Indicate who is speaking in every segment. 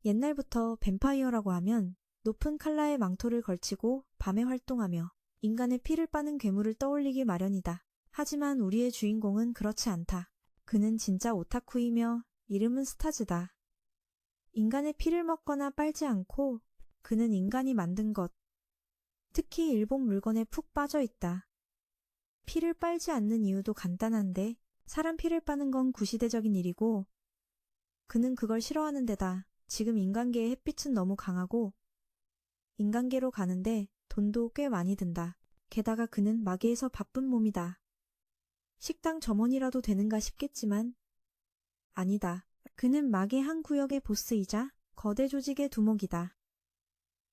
Speaker 1: 옛날부터 뱀파이어라고 하면 높은 칼라의 망토를 걸치고 밤에 활동하며 인간의 피를 빠는 괴물을 떠올리기 마련이다. 하지만 우리의 주인공은 그렇지 않다. 그는 진짜 오타쿠이며 이름은 스타즈다. 인간의 피를 먹거나 빨지 않고 그는 인간이 만든 것, 특히 일본 물건에 푹 빠져 있다. 피를 빨지 않는 이유도 간단한데 사람 피를 빠는 건 구시대적인 일이고 그는 그걸 싫어하는 데다 지금 인간계의 햇빛은 너무 강하고 인간계로 가는데 돈도 꽤 많이 든다. 게다가 그는 마계에서 바쁜 몸이다. 식당 점원이라도 되는가 싶겠지만 아니다. 그는 마계 한 구역의 보스이자 거대 조직의 두목이다.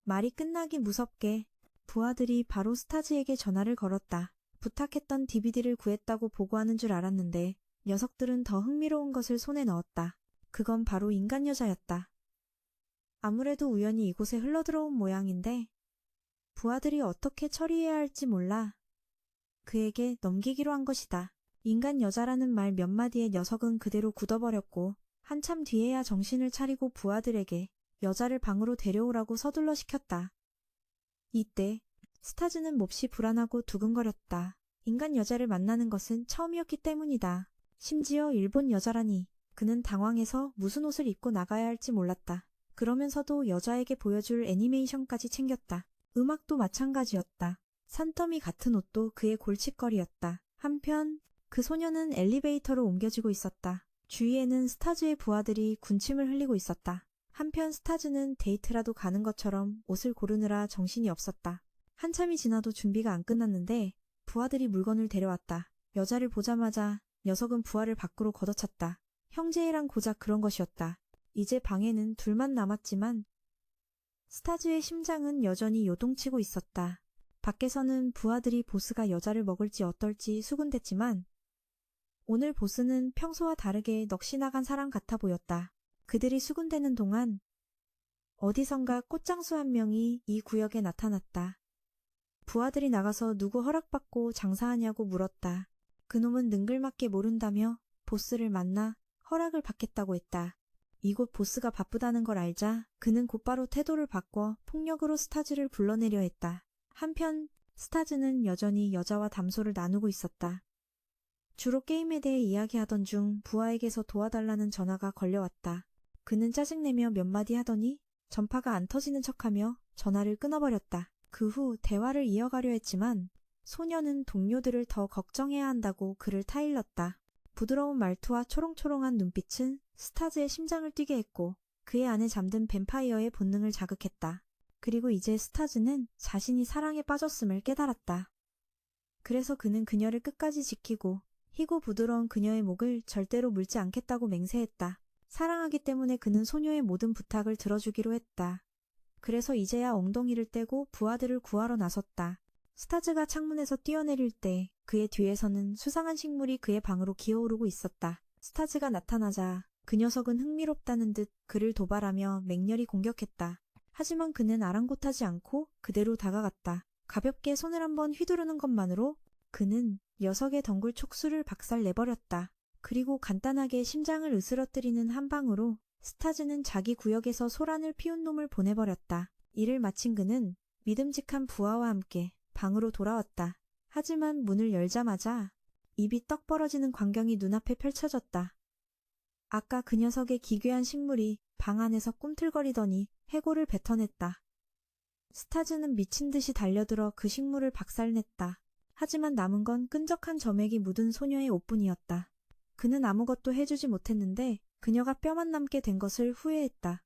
Speaker 1: 말이 끝나기 무섭게 부하들이 바로 스타즈에게 전화를 걸었다. 부탁했던 DVD를 구했다고 보고하는 줄 알았는데 녀석들은 더 흥미로운 것을 손에 넣었다. 그건 바로 인간 여자였다. 아무래도 우연히 이곳에 흘러들어온 모양인데 부하들이 어떻게 처리해야 할지 몰라 그에게 넘기기로 한 것이다. 인간 여자라는 말 몇 마디에 녀석은 그대로 굳어버렸고 한참 뒤에야 정신을 차리고 부하들에게 여자를 방으로 데려오라고 서둘러 시켰다. 이때 스타즈는 몹시 불안하고 두근거렸다. 인간 여자를 만나는 것은 처음이었기 때문이다. 심지어 일본 여자라니. 그는 당황해서 무슨 옷을 입고 나가야 할지 몰랐다. 그러면서도 여자에게 보여줄 애니메이션까지 챙겼다. 음악도 마찬가지였다. 산더미 같은 옷도 그의 골칫거리였다. 한편 그 소녀는 엘리베이터로 옮겨지고 있었다. 주위에는 스타즈의 부하들이 군침을 흘리고 있었다. 한편 스타즈는 데이트라도 가는 것처럼 옷을 고르느라 정신이 없었다. 한참이 지나도 준비가 안 끝났는데 부하들이 물건을 데려왔다. 여자를 보자마자 녀석은 부하를 밖으로 걷어찼다. 형제애란 고작 그런 것이었다. 이제 방에는 둘만 남았지만 스타즈의 심장은 여전히 요동치고 있었다. 밖에서는 부하들이 보스가 여자를 먹을지 어떨지 수군댔지만 오늘 보스는 평소와 다르게 넋이 나간 사람 같아 보였다. 그들이 수군대는 동안 어디선가 꽃장수 한 명이 이 구역에 나타났다. 부하들이 나가서 누구 허락받고 장사하냐고 물었다. 그놈은 능글맞게 모른다며 보스를 만나 허락을 받겠다고 했다. 이곳 보스가 바쁘다는 걸 알자 그는 곧바로 태도를 바꿔 폭력으로 스타즈를 불러내려 했다. 한편 스타즈는 여전히 여자와 담소를 나누고 있었다. 주로 게임에 대해 이야기하던 중 부하에게서 도와달라는 전화가 걸려왔다. 그는 짜증내며 몇 마디 하더니 전파가 안 터지는 척하며 전화를 끊어버렸다. 그 후 대화를 이어가려 했지만 소녀는 동료들을 더 걱정해야 한다고 그를 타일렀다. 부드러운 말투와 초롱초롱한 눈빛은 스타즈의 심장을 뛰게 했고 그의 안에 잠든 뱀파이어의 본능을 자극했다. 그리고 이제 스타즈는 자신이 사랑에 빠졌음을 깨달았다. 그래서 그는 그녀를 끝까지 지키고 희고 부드러운 그녀의 목을 절대로 물지 않겠다고 맹세했다. 사랑하기 때문에 그는 소녀의 모든 부탁을 들어주기로 했다. 그래서 이제야 엉덩이를 떼고 부하들을 구하러 나섰다. 스타즈가 창문에서 뛰어내릴 때 그의 뒤에서는 수상한 식물이 그의 방으로 기어오르고 있었다. 스타즈가 나타나자 그 녀석은 흥미롭다는 듯 그를 도발하며 맹렬히 공격했다. 하지만 그는 아랑곳하지 않고 그대로 다가갔다. 가볍게 손을 한번 휘두르는 것만으로 그는 녀석의 덩굴 촉수를 박살내버렸다. 그리고 간단하게 심장을 으스러뜨리는 한 방으로 스타즈는 자기 구역에서 소란을 피운 놈을 보내버렸다. 이를 마친 그는 믿음직한 부하와 함께 방으로 돌아왔다. 하지만 문을 열자마자 입이 떡 벌어지는 광경이 눈앞에 펼쳐졌다. 아까 그 녀석의 기괴한 식물이 방 안에서 꿈틀거리더니 해골을 뱉어냈다. 스타즈는 미친 듯이 달려들어 그 식물을 박살냈다. 하지만 남은 건 끈적한 점액이 묻은 소녀의 옷뿐이었다. 그는 아무것도 해주지 못했는데 그녀가 뼈만 남게 된 것을 후회했다.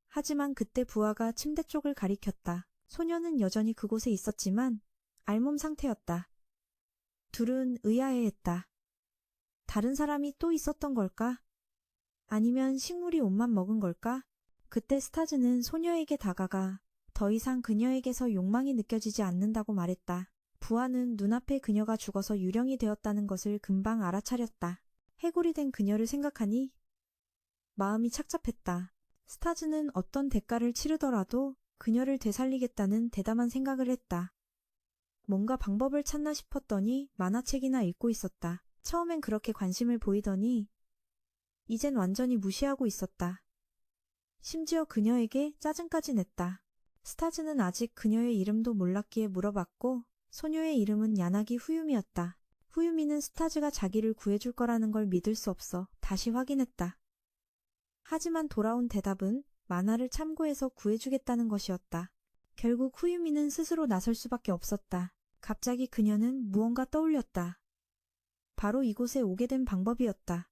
Speaker 1: 하지만 그때 부하가 침대 쪽을 가리켰다. 소녀는 여전히 그곳에 있었지만 알몸 상태였다. 둘은 의아해했다. 다른 사람이 또 있었던 걸까? 아니면 식물이 옷만 먹은 걸까? 그때 스타즈는 소녀에게 다가가 더 이상 그녀에게서 욕망이 느껴지지 않는다고 말했다. 부하는 눈앞에 그녀가 죽어서 유령이 되었다는 것을 금방 알아차렸다. 해골이 된 그녀를 생각하니 마음이 착잡했다. 스타즈는 어떤 대가를 치르더라도 그녀를 되살리겠다는 대담한 생각을 했다. 뭔가 방법을 찾나 싶었더니 만화책이나 읽고 있었다. 처음엔 그렇게 관심을 보이더니 이젠 완전히 무시하고 있었다. 심지어 그녀에게 짜증까지 냈다. 스타즈는 아직 그녀의 이름도 몰랐기에 물어봤고 소녀의 이름은 야나기 후유미였다. 후유미는 스타즈가 자기를 구해줄 거라는 걸 믿을 수 없어 다시 확인했다. 하지만 돌아온 대답은 만화를 참고해서 구해주겠다는 것이었다. 결국 후유미는 스스로 나설 수밖에 없었다. 갑자기 그녀는 무언가 떠올렸다. 바로 이곳에 오게 된 방법이었다.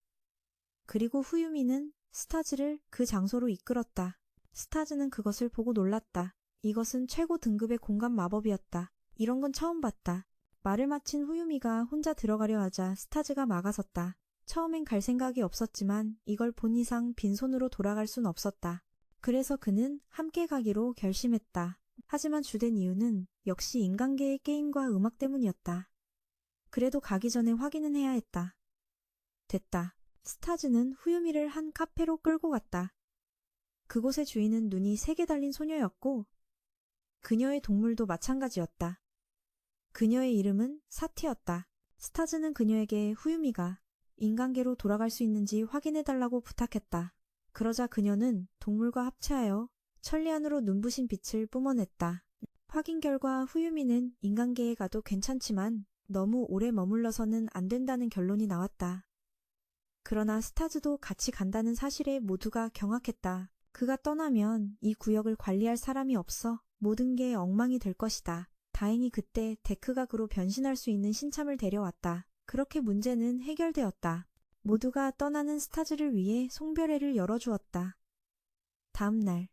Speaker 1: 그리고 후유미는 스타즈를 그 장소로 이끌었다. 스타즈는 그것을 보고 놀랐다. 이것은 최고 등급의 공간 마법이었다. 이런 건 처음 봤다. 말을 마친 후유미가 혼자 들어가려 하자 스타즈가 막아섰다. 처음엔 갈 생각이 없었지만 이걸 본 이상 빈손으로 돌아갈 순 없었다. 그래서 그는 함께 가기로 결심했다. 하지만 주된 이유는 역시 인간계의 게임과 음악 때문이었다. 그래도 가기 전에 확인은 해야 했다. 됐다. 스타즈는 후유미를 한 카페로 끌고 갔다. 그곳의 주인은 눈이 3개 달린 소녀였고 그녀의 동물도 마찬가지였다. 그녀의 이름은 사티였다. 스타즈는 그녀에게 후유미가 인간계로 돌아갈 수 있는지 확인해달라고 부탁했다. 그러자 그녀는 동물과 합체하여 천리안으로 눈부신 빛을 뿜어냈다. 확인 결과 후유미는 인간계에 가도 괜찮지만 너무 오래 머물러서는 안 된다는 결론이 나왔다. 그러나 스타즈도 같이 간다는 사실에 모두가 경악했다. 그가 떠나면 이 구역을 관리할 사람이 없어 모든 게 엉망이 될 것이다. 다행히 그때 데크가 그로 변신할 수 있는 신참을 데려왔다. 그렇게 문제는 해결되었다. 모두가 떠나는 스타즈를 위해 송별회를 열어주었다. 다음 날,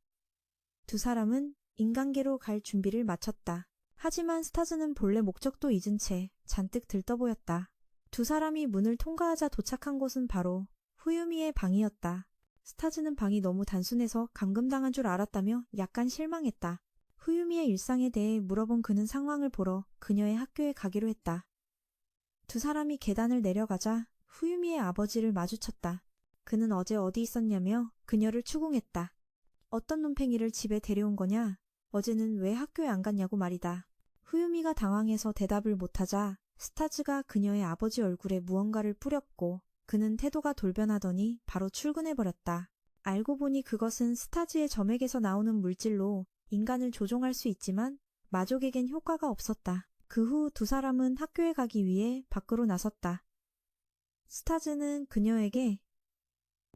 Speaker 1: 두 사람은 인간계로 갈 준비를 마쳤다. 하지만 스타즈는 본래 목적도 잊은 채 잔뜩 들떠보였다. 두 사람이 문을 통과하자 도착한 곳은 바로 후유미의 방이었다. 스타즈는 방이 너무 단순해서 감금당한 줄 알았다며 약간 실망했다. 후유미의 일상에 대해 물어본 그는 상황을 보러 그녀의 학교에 가기로 했다. 두 사람이 계단을 내려가자 후유미의 아버지를 마주쳤다. 그는 어제 어디 있었냐며 그녀를 추궁했다. 어떤 눈팽이를 집에 데려온 거냐? 어제는 왜 학교에 안 갔냐고 말이다. 후유미가 당황해서 대답을 못하자 스타즈가 그녀의 아버지 얼굴에 무언가를 뿌렸고 그는 태도가 돌변하더니 바로 출근해버렸다. 알고 보니 그것은 스타즈의 점액에서 나오는 물질로 인간을 조종할 수 있지만 마족에겐 효과가 없었다. 그 후 두 사람은 학교에 가기 위해 밖으로 나섰다. 스타즈는 그녀에게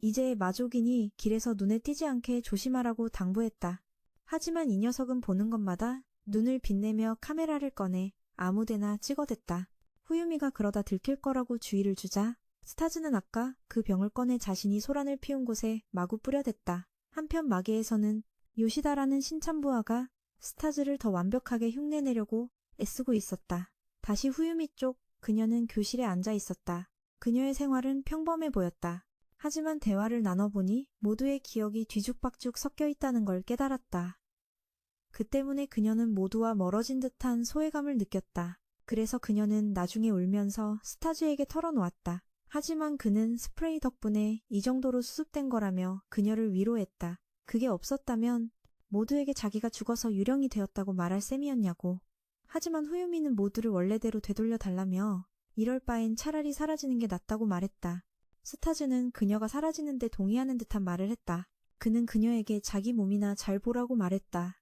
Speaker 1: 이제 마족이니 길에서 눈에 띄지 않게 조심하라고 당부했다. 하지만 이 녀석은 보는 것마다 눈을 빛내며 카메라를 꺼내 아무데나 찍어댔다. 후유미가 그러다 들킬 거라고 주의를 주자 스타즈는 아까 그 병을 꺼내 자신이 소란을 피운 곳에 마구 뿌려댔다. 한편 마계에서는 요시다라는 신참부하가 스타즈를 더 완벽하게 흉내내려고 애쓰고 있었다. 다시 후유미 쪽 그녀는 교실에 앉아 있었다. 그녀의 생활은 평범해 보였다. 하지만 대화를 나눠보니 모두의 기억이 뒤죽박죽 섞여 있다는 걸 깨달았다. 그 때문에 그녀는 모두와 멀어진 듯한 소외감을 느꼈다. 그래서 그녀는 나중에 울면서 스타즈에게 털어놓았다. 하지만 그는 스프레이 덕분에 이 정도로 수습된 거라며 그녀를 위로했다. 그게 없었다면 모두에게 자기가 죽어서 유령이 되었다고 말할 셈이었냐고. 하지만 후유미는 모두를 원래대로 되돌려 달라며 이럴 바엔 차라리 사라지는 게 낫다고 말했다. 스타즈는 그녀가 사라지는 데 동의하는 듯한 말을 했다. 그는 그녀에게 자기 몸이나 잘 보라고 말했다.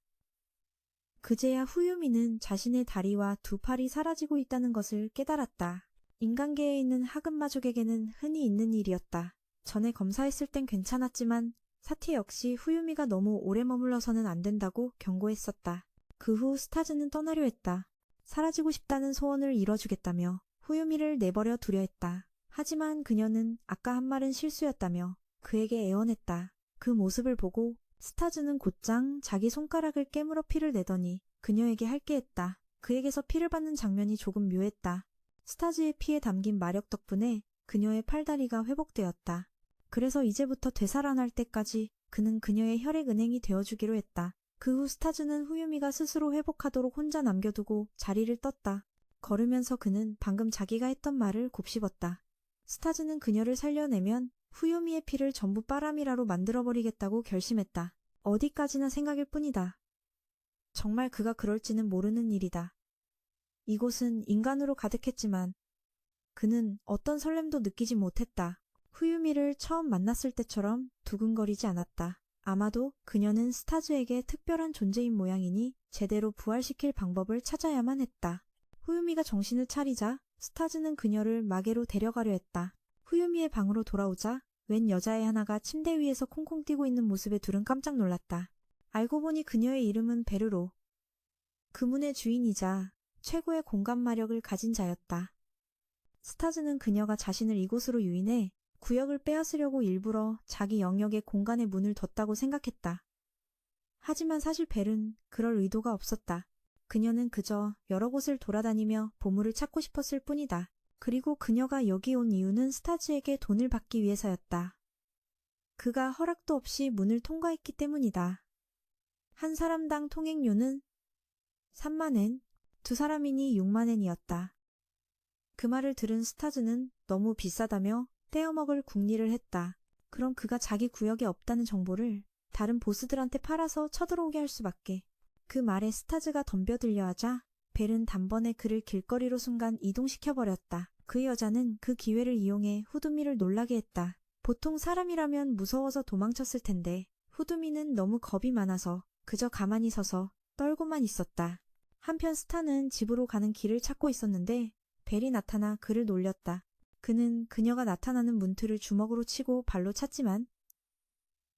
Speaker 1: 그제야 후유미는 자신의 다리와 두 팔이 사라지고 있다는 것을 깨달았다. 인간계에 있는 하급마족에게는 흔히 있는 일이었다. 전에 검사했을 땐 괜찮았지만 사티 역시 후유미가 너무 오래 머물러서는 안 된다고 경고했었다. 그 후 스타즈는 떠나려 했다. 사라지고 싶다는 소원을 이뤄주겠다며 후유미를 내버려 두려 했다. 하지만 그녀는 아까 한 말은 실수였다며 그에게 애원했다. 그 모습을 보고 스타즈는 곧장 자기 손가락을 깨물어 피를 내더니 그녀에게 할게 했다. 그에게서 피를 받는 장면이 조금 묘했다. 스타즈의 피에 담긴 마력 덕분에 그녀의 팔다리가 회복되었다. 그래서 이제부터 되살아날 때까지 그는 그녀의 혈액은행이 되어주기로 했다. 그 후 스타즈는 후유미가 스스로 회복하도록 혼자 남겨두고 자리를 떴다. 걸으면서 그는 방금 자기가 했던 말을 곱씹었다. 스타즈는 그녀를 살려내면 후유미의 피를 전부 빠라미라로 만들어버리겠다고 결심했다. 어디까지나 생각일 뿐이다. 정말 그가 그럴지는 모르는 일이다. 이곳은 인간으로 가득했지만 그는 어떤 설렘도 느끼지 못했다. 후유미를 처음 만났을 때처럼 두근거리지 않았다. 아마도 그녀는 스타즈에게 특별한 존재인 모양이니 제대로 부활시킬 방법을 찾아야만 했다. 후유미가 정신을 차리자 스타즈는 그녀를 마계로 데려가려 했다. 후유미의 방으로 돌아오자 웬 여자애 하나가 침대 위에서 콩콩 뛰고 있는 모습에 둘은 깜짝 놀랐다. 알고 보니 그녀의 이름은 베르로. 그 문의 주인이자 최고의 공감 마력을 가진 자였다. 스타즈는 그녀가 자신을 이곳으로 유인해 구역을 빼앗으려고 일부러 자기 영역의 공간의 문을 뒀다고 생각했다. 하지만 사실 벨은 그럴 의도가 없었다. 그녀는 그저 여러 곳을 돌아다니며 보물을 찾고 싶었을 뿐이다. 그리고 그녀가 여기 온 이유는 스타즈에게 돈을 받기 위해서였다. 그가 허락도 없이 문을 통과했기 때문이다. 한 사람당 통행료는 3만엔, 두 사람이니 6만엔이었다. 그 말을 들은 스타즈는 너무 비싸다며 떼어먹을 궁리를 했다. 그럼 그가 자기 구역에 없다는 정보를 다른 보스들한테 팔아서 쳐들어오게 할 수밖에. 그 말에 스타즈가 덤벼들려 하자 벨은 단번에 그를 길거리로 순간 이동시켜버렸다. 그 여자는 그 기회를 이용해 후드미를 놀라게 했다. 보통 사람이라면 무서워서 도망쳤을 텐데 후드미는 너무 겁이 많아서 그저 가만히 서서 떨고만 있었다. 한편 스타는 집으로 가는 길을 찾고 있었는데 벨이 나타나 그를 놀렸다. 그는 그녀가 나타나는 문틀을 주먹으로 치고 발로 찼지만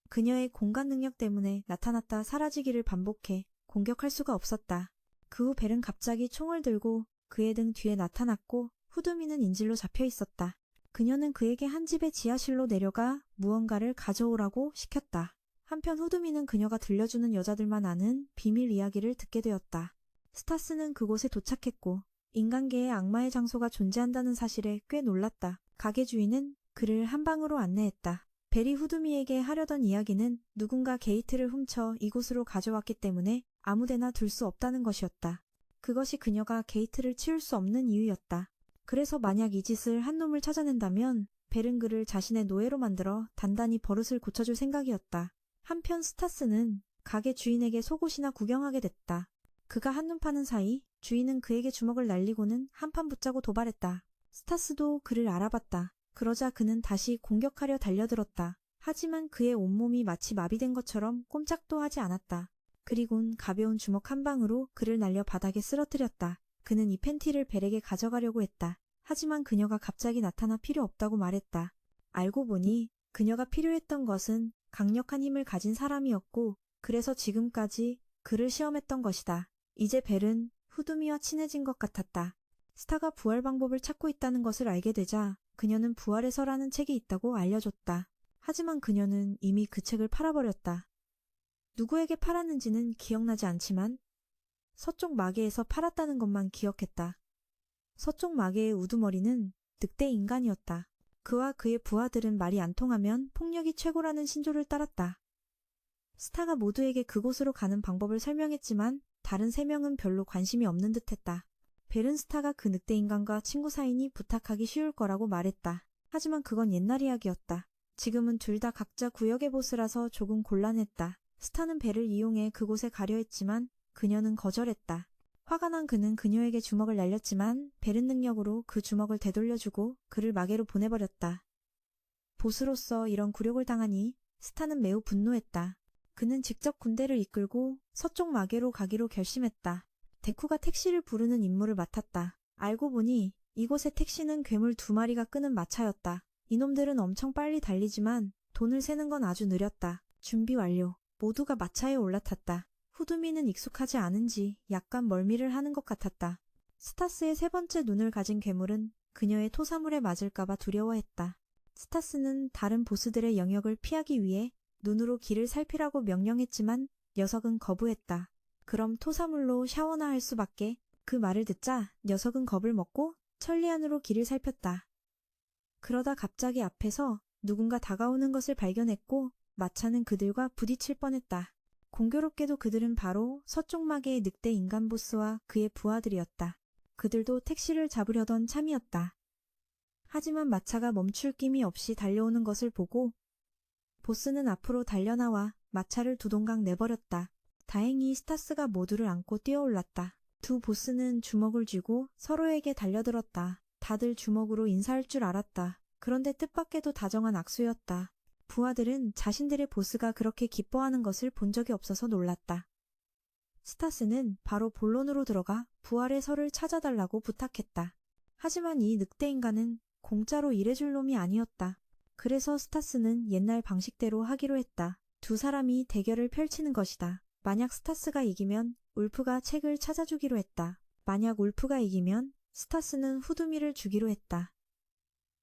Speaker 1: 그녀의 공간 능력 때문에 나타났다 사라지기를 반복해 공격할 수가 없었다. 그 후 벨은 갑자기 총을 들고 그의 등 뒤에 나타났고 후드미는 인질로 잡혀 있었다. 그녀는 그에게 한 집의 지하실로 내려가 무언가를 가져오라고 시켰다. 한편 후드미는 그녀가 들려주는 여자들만 아는 비밀 이야기를 듣게 되었다. 스타스는 그곳에 도착했고 인간계에 악마의 장소가 존재한다는 사실에 꽤 놀랐다. 가게 주인은 그를 한 방으로 안내했다. 벨이 후드미에게 하려던 이야기는 누군가 게이트를 훔쳐 이곳으로 가져왔기 때문에 아무데나 둘 수 없다는 것이었다. 그것이 그녀가 게이트를 치울 수 없는 이유였다. 그래서 만약 이 짓을 한 놈을 찾아낸다면 벨은 그를 자신의 노예로 만들어 단단히 버릇을 고쳐줄 생각이었다. 한편 스타스는 가게 주인에게 속옷이나 구경하게 됐다. 그가 한눈 파는 사이 주인은 그에게 주먹을 날리고는 한판 붙자고 도발했다. 스타스도 그를 알아봤다. 그러자 그는 다시 공격하려 달려들었다. 하지만 그의 온몸이 마치 마비된 것처럼 꼼짝도 하지 않았다. 그리곤 가벼운 주먹 한 방으로 그를 날려 바닥에 쓰러뜨렸다. 그는 이 팬티를 벨에게 가져가려고 했다. 하지만 그녀가 갑자기 나타나 필요 없다고 말했다. 알고 보니 그녀가 필요했던 것은 강력한 힘을 가진 사람이었고 그래서 지금까지 그를 시험했던 것이다. 이제 벨은 후드미와 친해진 것 같았다. 스타가 부활 방법을 찾고 있다는 것을 알게 되자 그녀는 부활해서라는 책이 있다고 알려줬다. 하지만 그녀는 이미 그 책을 팔아버렸다. 누구에게 팔았는지는 기억나지 않지만 서쪽 마계에서 팔았다는 것만 기억했다. 서쪽 마계의 우두머리는 늑대 인간이었다. 그와 그의 부하들은 말이 안 통하면 폭력이 최고라는 신조를 따랐다. 스타가 모두에게 그곳으로 가는 방법을 설명했지만 다른 3명은 별로 관심이 없는 듯했다. 벨은 스타가 그 늑대 인간과 친구 사이니 부탁하기 쉬울 거라고 말했다. 하지만 그건 옛날 이야기였다. 지금은 둘 다 각자 구역의 보스라서 조금 곤란했다. 스타는 벨을 이용해 그곳에 가려 했지만 그녀는 거절했다. 화가 난 그는 그녀에게 주먹을 날렸지만 벨은 능력으로 그 주먹을 되돌려주고 그를 마계로 보내버렸다. 보스로서 이런 굴욕을 당하니 스타는 매우 분노했다. 그는 직접 군대를 이끌고 서쪽 마계로 가기로 결심했다. 데쿠가 택시를 부르는 임무를 맡았다. 알고 보니 이곳의 택시는 괴물 2마리가 끄는 마차였다. 이놈들은 엄청 빨리 달리지만 돈을 세는 건 아주 느렸다. 준비 완료. 모두가 마차에 올라탔다. 후드미는 익숙하지 않은지 약간 멀미를 하는 것 같았다. 스타스의 3번째 눈을 가진 괴물은 그녀의 토사물에 맞을까봐 두려워했다. 스타스는 다른 보스들의 영역을 피하기 위해 눈으로 길을 살피라고 명령했지만 녀석은 거부했다. 그럼 토사물로 샤워나 할 수밖에. 그 말을 듣자 녀석은 겁을 먹고 천리안으로 길을 살폈다. 그러다 갑자기 앞에서 누군가 다가오는 것을 발견했고 마차는 그들과 부딪힐 뻔했다. 공교롭게도 그들은 바로 서쪽 마계의 늑대 인간 보스와 그의 부하들이었다. 그들도 택시를 잡으려던 참이었다. 하지만 마차가 멈출 김이 없이 달려오는 것을 보고 보스는 앞으로 달려나와 마차를 두동강 내버렸다. 다행히 스타스가 모두를 안고 뛰어올랐다. 두 보스는 주먹을 쥐고 서로에게 달려들었다. 다들 주먹으로 인사할 줄 알았다. 그런데 뜻밖에도 다정한 악수였다. 부하들은 자신들의 보스가 그렇게 기뻐하는 것을 본 적이 없어서 놀랐다. 스타스는 바로 본론으로 들어가 부하의 설을 찾아달라고 부탁했다. 하지만 이 늑대 인간은 공짜로 일해줄 놈이 아니었다. 그래서 스타스는 옛날 방식대로 하기로 했다. 두 사람이 대결을 펼치는 것이다. 만약 스타스가 이기면 울프가 책을 찾아주기로 했다. 만약 울프가 이기면 스타스는 후두미를 주기로 했다.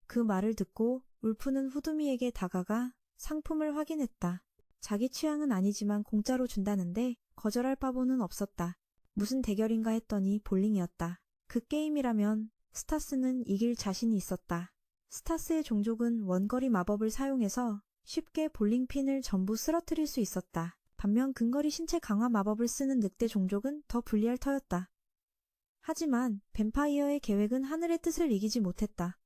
Speaker 1: 그 말을 듣고 울프는 후두미에게 다가가 상품을 확인했다. 자기 취향은 아니지만 공짜로 준다는데 거절할 바보는 없었다. 무슨 대결인가 했더니 볼링이었다. 그 게임이라면 스타스는 이길 자신이 있었다. 스타스의 종족은 원거리 마법을 사용해서 쉽게 볼링핀을 전부 쓰러뜨릴 수 있었다. 반면 근거리 신체 강화 마법을 쓰는 늑대 종족은 더 불리할 터였다. 하지만 뱀파이어의 계획은 하늘의 뜻을 이기지 못했다.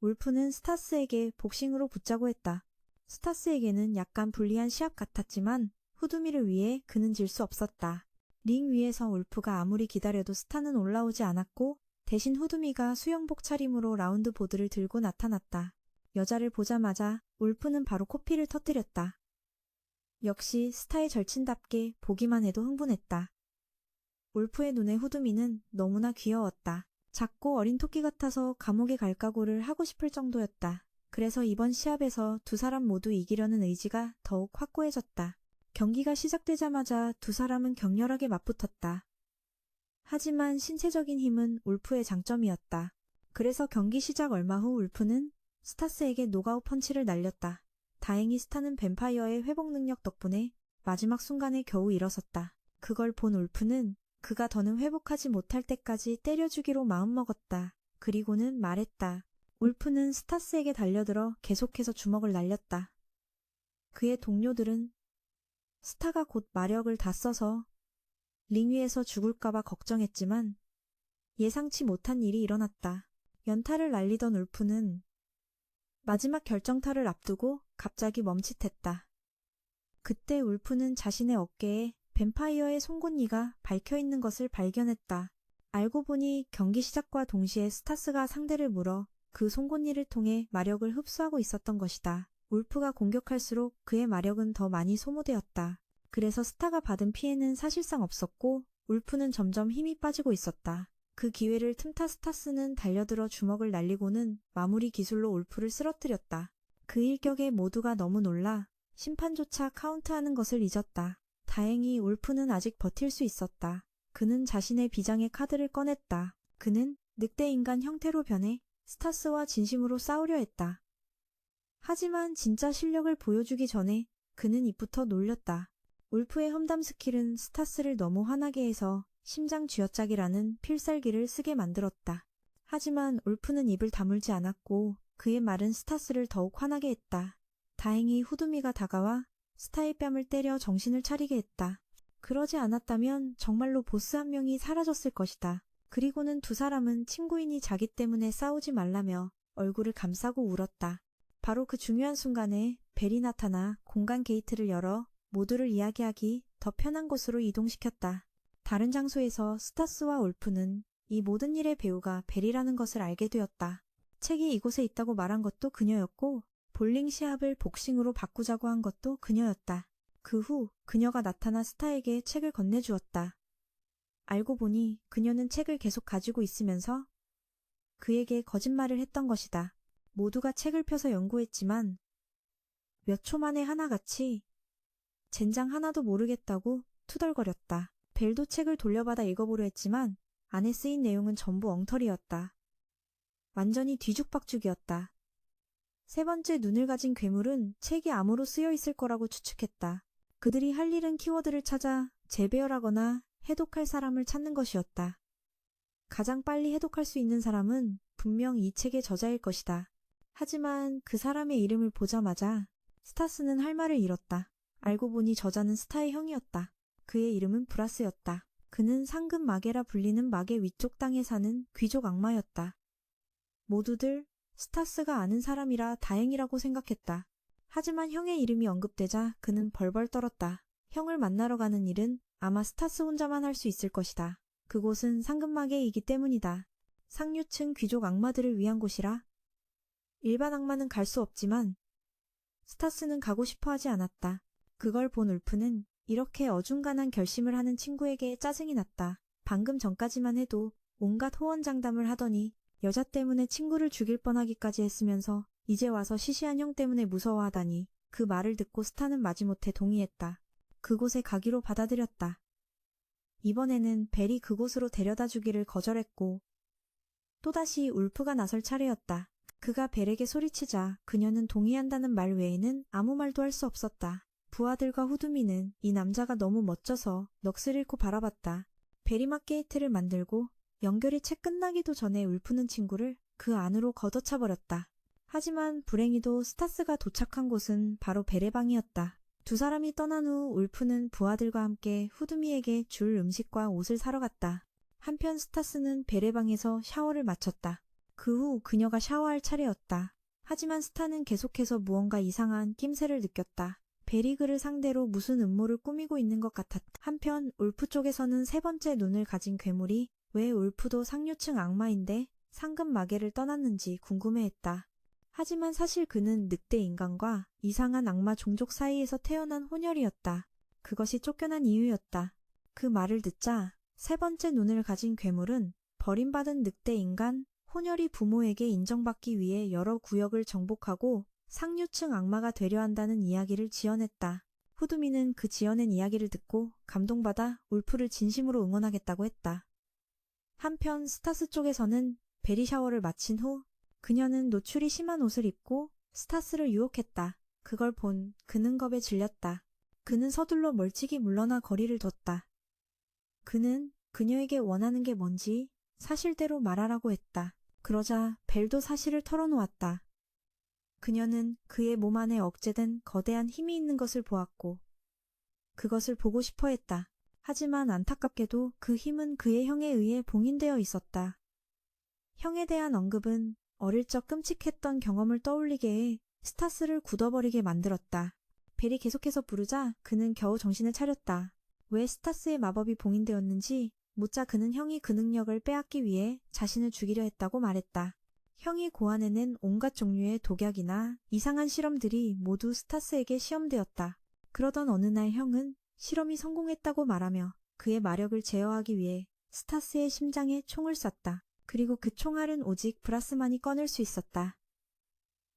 Speaker 1: 울프는 스타스에게 복싱으로 붙자고 했다. 스타스에게는 약간 불리한 시합 같았지만 후두미를 위해 그는 질 수 없었다. 링 위에서 울프가 아무리 기다려도 스타는 올라오지 않았고 대신 후두미가 수영복 차림으로 라운드 보드를 들고 나타났다. 여자를 보자마자 울프는 바로 코피를 터뜨렸다. 역시 스타의 절친답게 보기만 해도 흥분했다. 울프의 눈에 후두미는 너무나 귀여웠다. 작고 어린 토끼 같아서 감옥에 갈 각오를 하고 싶을 정도였다. 그래서 이번 시합에서 두 사람 모두 이기려는 의지가 더욱 확고해졌다. 경기가 시작되자마자 두 사람은 격렬하게 맞붙었다. 하지만 신체적인 힘은 울프의 장점이었다. 그래서 경기 시작 얼마 후 울프는 스타스에게 노가웃 펀치를 날렸다. 다행히 스타는 뱀파이어의 회복 능력 덕분에 마지막 순간에 겨우 일어섰다. 그걸 본 울프는 그가 더는 회복하지 못할 때까지 때려주기로 마음먹었다. 그리고는 말했다. 울프는 스타스에게 달려들어 계속해서 주먹을 날렸다. 그의 동료들은 스타가 곧 마력을 다 써서 링 위에서 죽을까봐 걱정했지만 예상치 못한 일이 일어났다. 연타를 날리던 울프는 마지막 결정타를 앞두고 갑자기 멈칫했다. 그때 울프는 자신의 어깨에 뱀파이어의 송곳니가 박혀있는 것을 발견했다. 알고 보니 경기 시작과 동시에 스타스가 상대를 물어 그 송곳니를 통해 마력을 흡수하고 있었던 것이다. 울프가 공격할수록 그의 마력은 더 많이 소모되었다. 그래서 스타가 받은 피해는 사실상 없었고 울프는 점점 힘이 빠지고 있었다. 그 기회를 틈타 스타스는 달려들어 주먹을 날리고는 마무리 기술로 울프를 쓰러뜨렸다. 그 일격에 모두가 너무 놀라 심판조차 카운트하는 것을 잊었다. 다행히 울프는 아직 버틸 수 있었다. 그는 자신의 비장의 카드를 꺼냈다. 그는 늑대 인간 형태로 변해 스타스와 진심으로 싸우려 했다. 하지만 진짜 실력을 보여주기 전에 그는 입부터 놀렸다. 울프의 험담 스킬은 스타스를 너무 화나게 해서 심장 쥐어짜기라는 필살기를 쓰게 만들었다. 하지만 울프는 입을 다물지 않았고 그의 말은 스타스를 더욱 화나게 했다. 다행히 후두미가 다가와 스타의 뺨을 때려 정신을 차리게 했다. 그러지 않았다면 정말로 보스 한 명이 사라졌을 것이다. 그리고는 두 사람은 친구이니 자기 때문에 싸우지 말라며 얼굴을 감싸고 울었다. 바로 그 중요한 순간에 벨이 나타나 공간 게이트를 열어 모두를 이야기하기 더 편한 곳으로 이동시켰다. 다른 장소에서 스타스와 울프는 이 모든 일의 배우가 벨이라는 것을 알게 되었다. 책이 이곳에 있다고 말한 것도 그녀였고 볼링 시합을 복싱으로 바꾸자고 한 것도 그녀였다. 그 후 그녀가 나타나 스타에게 책을 건네주었다. 알고 보니 그녀는 책을 계속 가지고 있으면서 그에게 거짓말을 했던 것이다. 모두가 책을 펴서 연구했지만 몇 초 만에 하나같이 젠장 하나도 모르겠다고 투덜거렸다. 벨도 책을 돌려받아 읽어보려 했지만 안에 쓰인 내용은 전부 엉터리였다. 완전히 뒤죽박죽이었다. 세 번째 눈을 가진 괴물은 책이 암호로 쓰여 있을 거라고 추측했다. 그들이 할 일은 키워드를 찾아 재배열하거나 해독할 사람을 찾는 것이었다. 가장 빨리 해독할 수 있는 사람은 분명 이 책의 저자일 것이다. 하지만 그 사람의 이름을 보자마자 스타스는 할 말을 잃었다. 알고 보니 저자는 스타의 형이었다. 그의 이름은 브라스였다. 그는 상급 마계라 불리는 마계 위쪽 땅에 사는 귀족 악마였다. 모두들 스타스가 아는 사람이라 다행이라고 생각했다. 하지만 형의 이름이 언급되자 그는 벌벌 떨었다. 형을 만나러 가는 일은 아마 스타스 혼자만 할 수 있을 것이다. 그곳은 상급 마계이기 때문이다. 상류층 귀족 악마들을 위한 곳이라 일반 악마는 갈 수 없지만 스타스는 가고 싶어 하지 않았다. 그걸 본 울프는 이렇게 어중간한 결심을 하는 친구에게 짜증이 났다. 방금 전까지만 해도 온갖 호언장담을 하더니 여자 때문에 친구를 죽일 뻔하기까지 했으면서 이제 와서 시시한 형 때문에 무서워하다니. 그 말을 듣고 스타는 마지못해 동의했다. 그곳에 가기로 받아들였다. 이번에는 벨이 그곳으로 데려다 주기를 거절했고 또다시 울프가 나설 차례였다. 그가 벨에게 소리치자 그녀는 동의한다는 말 외에는 아무 말도 할 수 없었다. 부하들과 후두미는 이 남자가 너무 멋져서 넋을 잃고 바라봤다. 베리막 게이트를 만들고 연결이 채 끝나기도 전에 울프는 친구를 그 안으로 걷어차버렸다. 하지만 불행히도 스타스가 도착한 곳은 바로 벨의 방이었다. 두 사람이 떠난 후 울프는 부하들과 함께 후두미에게 줄 음식과 옷을 사러 갔다. 한편 스타스는 벨의 방에서 샤워를 마쳤다. 그 후 그녀가 샤워할 차례였다. 하지만 스타는 계속해서 무언가 이상한 낌새를 느꼈다. 벨이 그를 상대로 무슨 음모를 꾸미고 있는 것 같았다. 한편 울프 쪽에서는 세 번째 눈을 가진 괴물이 왜 울프도 상류층 악마인데 상급 마계를 떠났는지 궁금해했다. 하지만 사실 그는 늑대 인간과 이상한 악마 종족 사이에서 태어난 혼혈이었다. 그것이 쫓겨난 이유였다. 그 말을 듣자 세 번째 눈을 가진 괴물은 버림받은 늑대 인간 혼혈이 부모에게 인정받기 위해 여러 구역을 정복하고 상류층 악마가 되려 한다는 이야기를 지어냈다. 후두미는 그 지어낸 이야기를 듣고 감동받아 울프를 진심으로 응원하겠다고 했다. 한편 스타스 쪽에서는 베리 샤워를 마친 후 그녀는 노출이 심한 옷을 입고 스타스를 유혹했다. 그걸 본 그는 겁에 질렸다. 그는 서둘러 멀찍이 물러나 거리를 뒀다. 그는 그녀에게 원하는 게 뭔지 사실대로 말하라고 했다. 그러자 벨도 사실을 털어놓았다. 그녀는 그의 몸 안에 억제된 거대한 힘이 있는 것을 보았고 그것을 보고 싶어 했다. 하지만 안타깝게도 그 힘은 그의 형에 의해 봉인되어 있었다. 형에 대한 언급은 어릴 적 끔찍했던 경험을 떠올리게 해 스타스를 굳어버리게 만들었다. 벨이 계속해서 부르자 그는 겨우 정신을 차렸다. 왜 스타스의 마법이 봉인되었는지 묻자 그는 형이 그 능력을 빼앗기 위해 자신을 죽이려 했다고 말했다. 형이 고안해낸 온갖 종류의 독약이나 이상한 실험들이 모두 스타스에게 시험되었다. 그러던 어느 날 형은 실험이 성공했다고 말하며 그의 마력을 제어하기 위해 스타스의 심장에 총을 쐈다. 그리고 그 총알은 오직 브라스만이 꺼낼 수 있었다.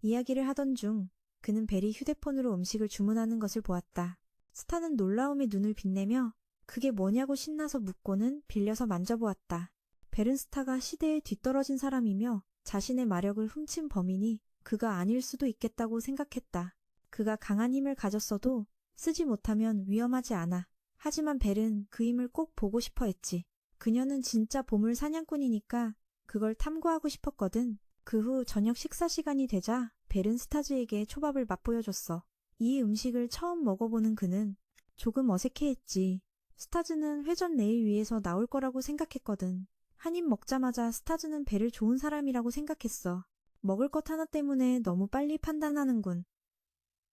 Speaker 1: 이야기를 하던 중 그는 벨이 휴대폰으로 음식을 주문하는 것을 보았다. 스타는 놀라움에 눈을 빛내며 그게 뭐냐고 신나서 묻고는 빌려서 만져보았다. 벨은 스타가 시대에 뒤떨어진 사람이며 자신의 마력을 훔친 범인이 그가 아닐 수도 있겠다고 생각했다. 그가 강한 힘을 가졌어도 쓰지 못하면 위험하지 않아. 하지만 벨은 그 힘을 꼭 보고 싶어 했지. 그녀는 진짜 보물 사냥꾼이니까 그걸 탐구하고 싶었거든. 그 후 저녁 식사 시간이 되자 벨은 스타즈에게 초밥을 맛보여줬어. 이 음식을 처음 먹어보는 그는 조금 어색해했지. 스타즈는 회전 레일 위에서 나올 거라고 생각했거든. 한 입 먹자마자 스타즈는 벨을 좋은 사람이라고 생각했어. 먹을 것 하나 때문에 너무 빨리 판단하는군.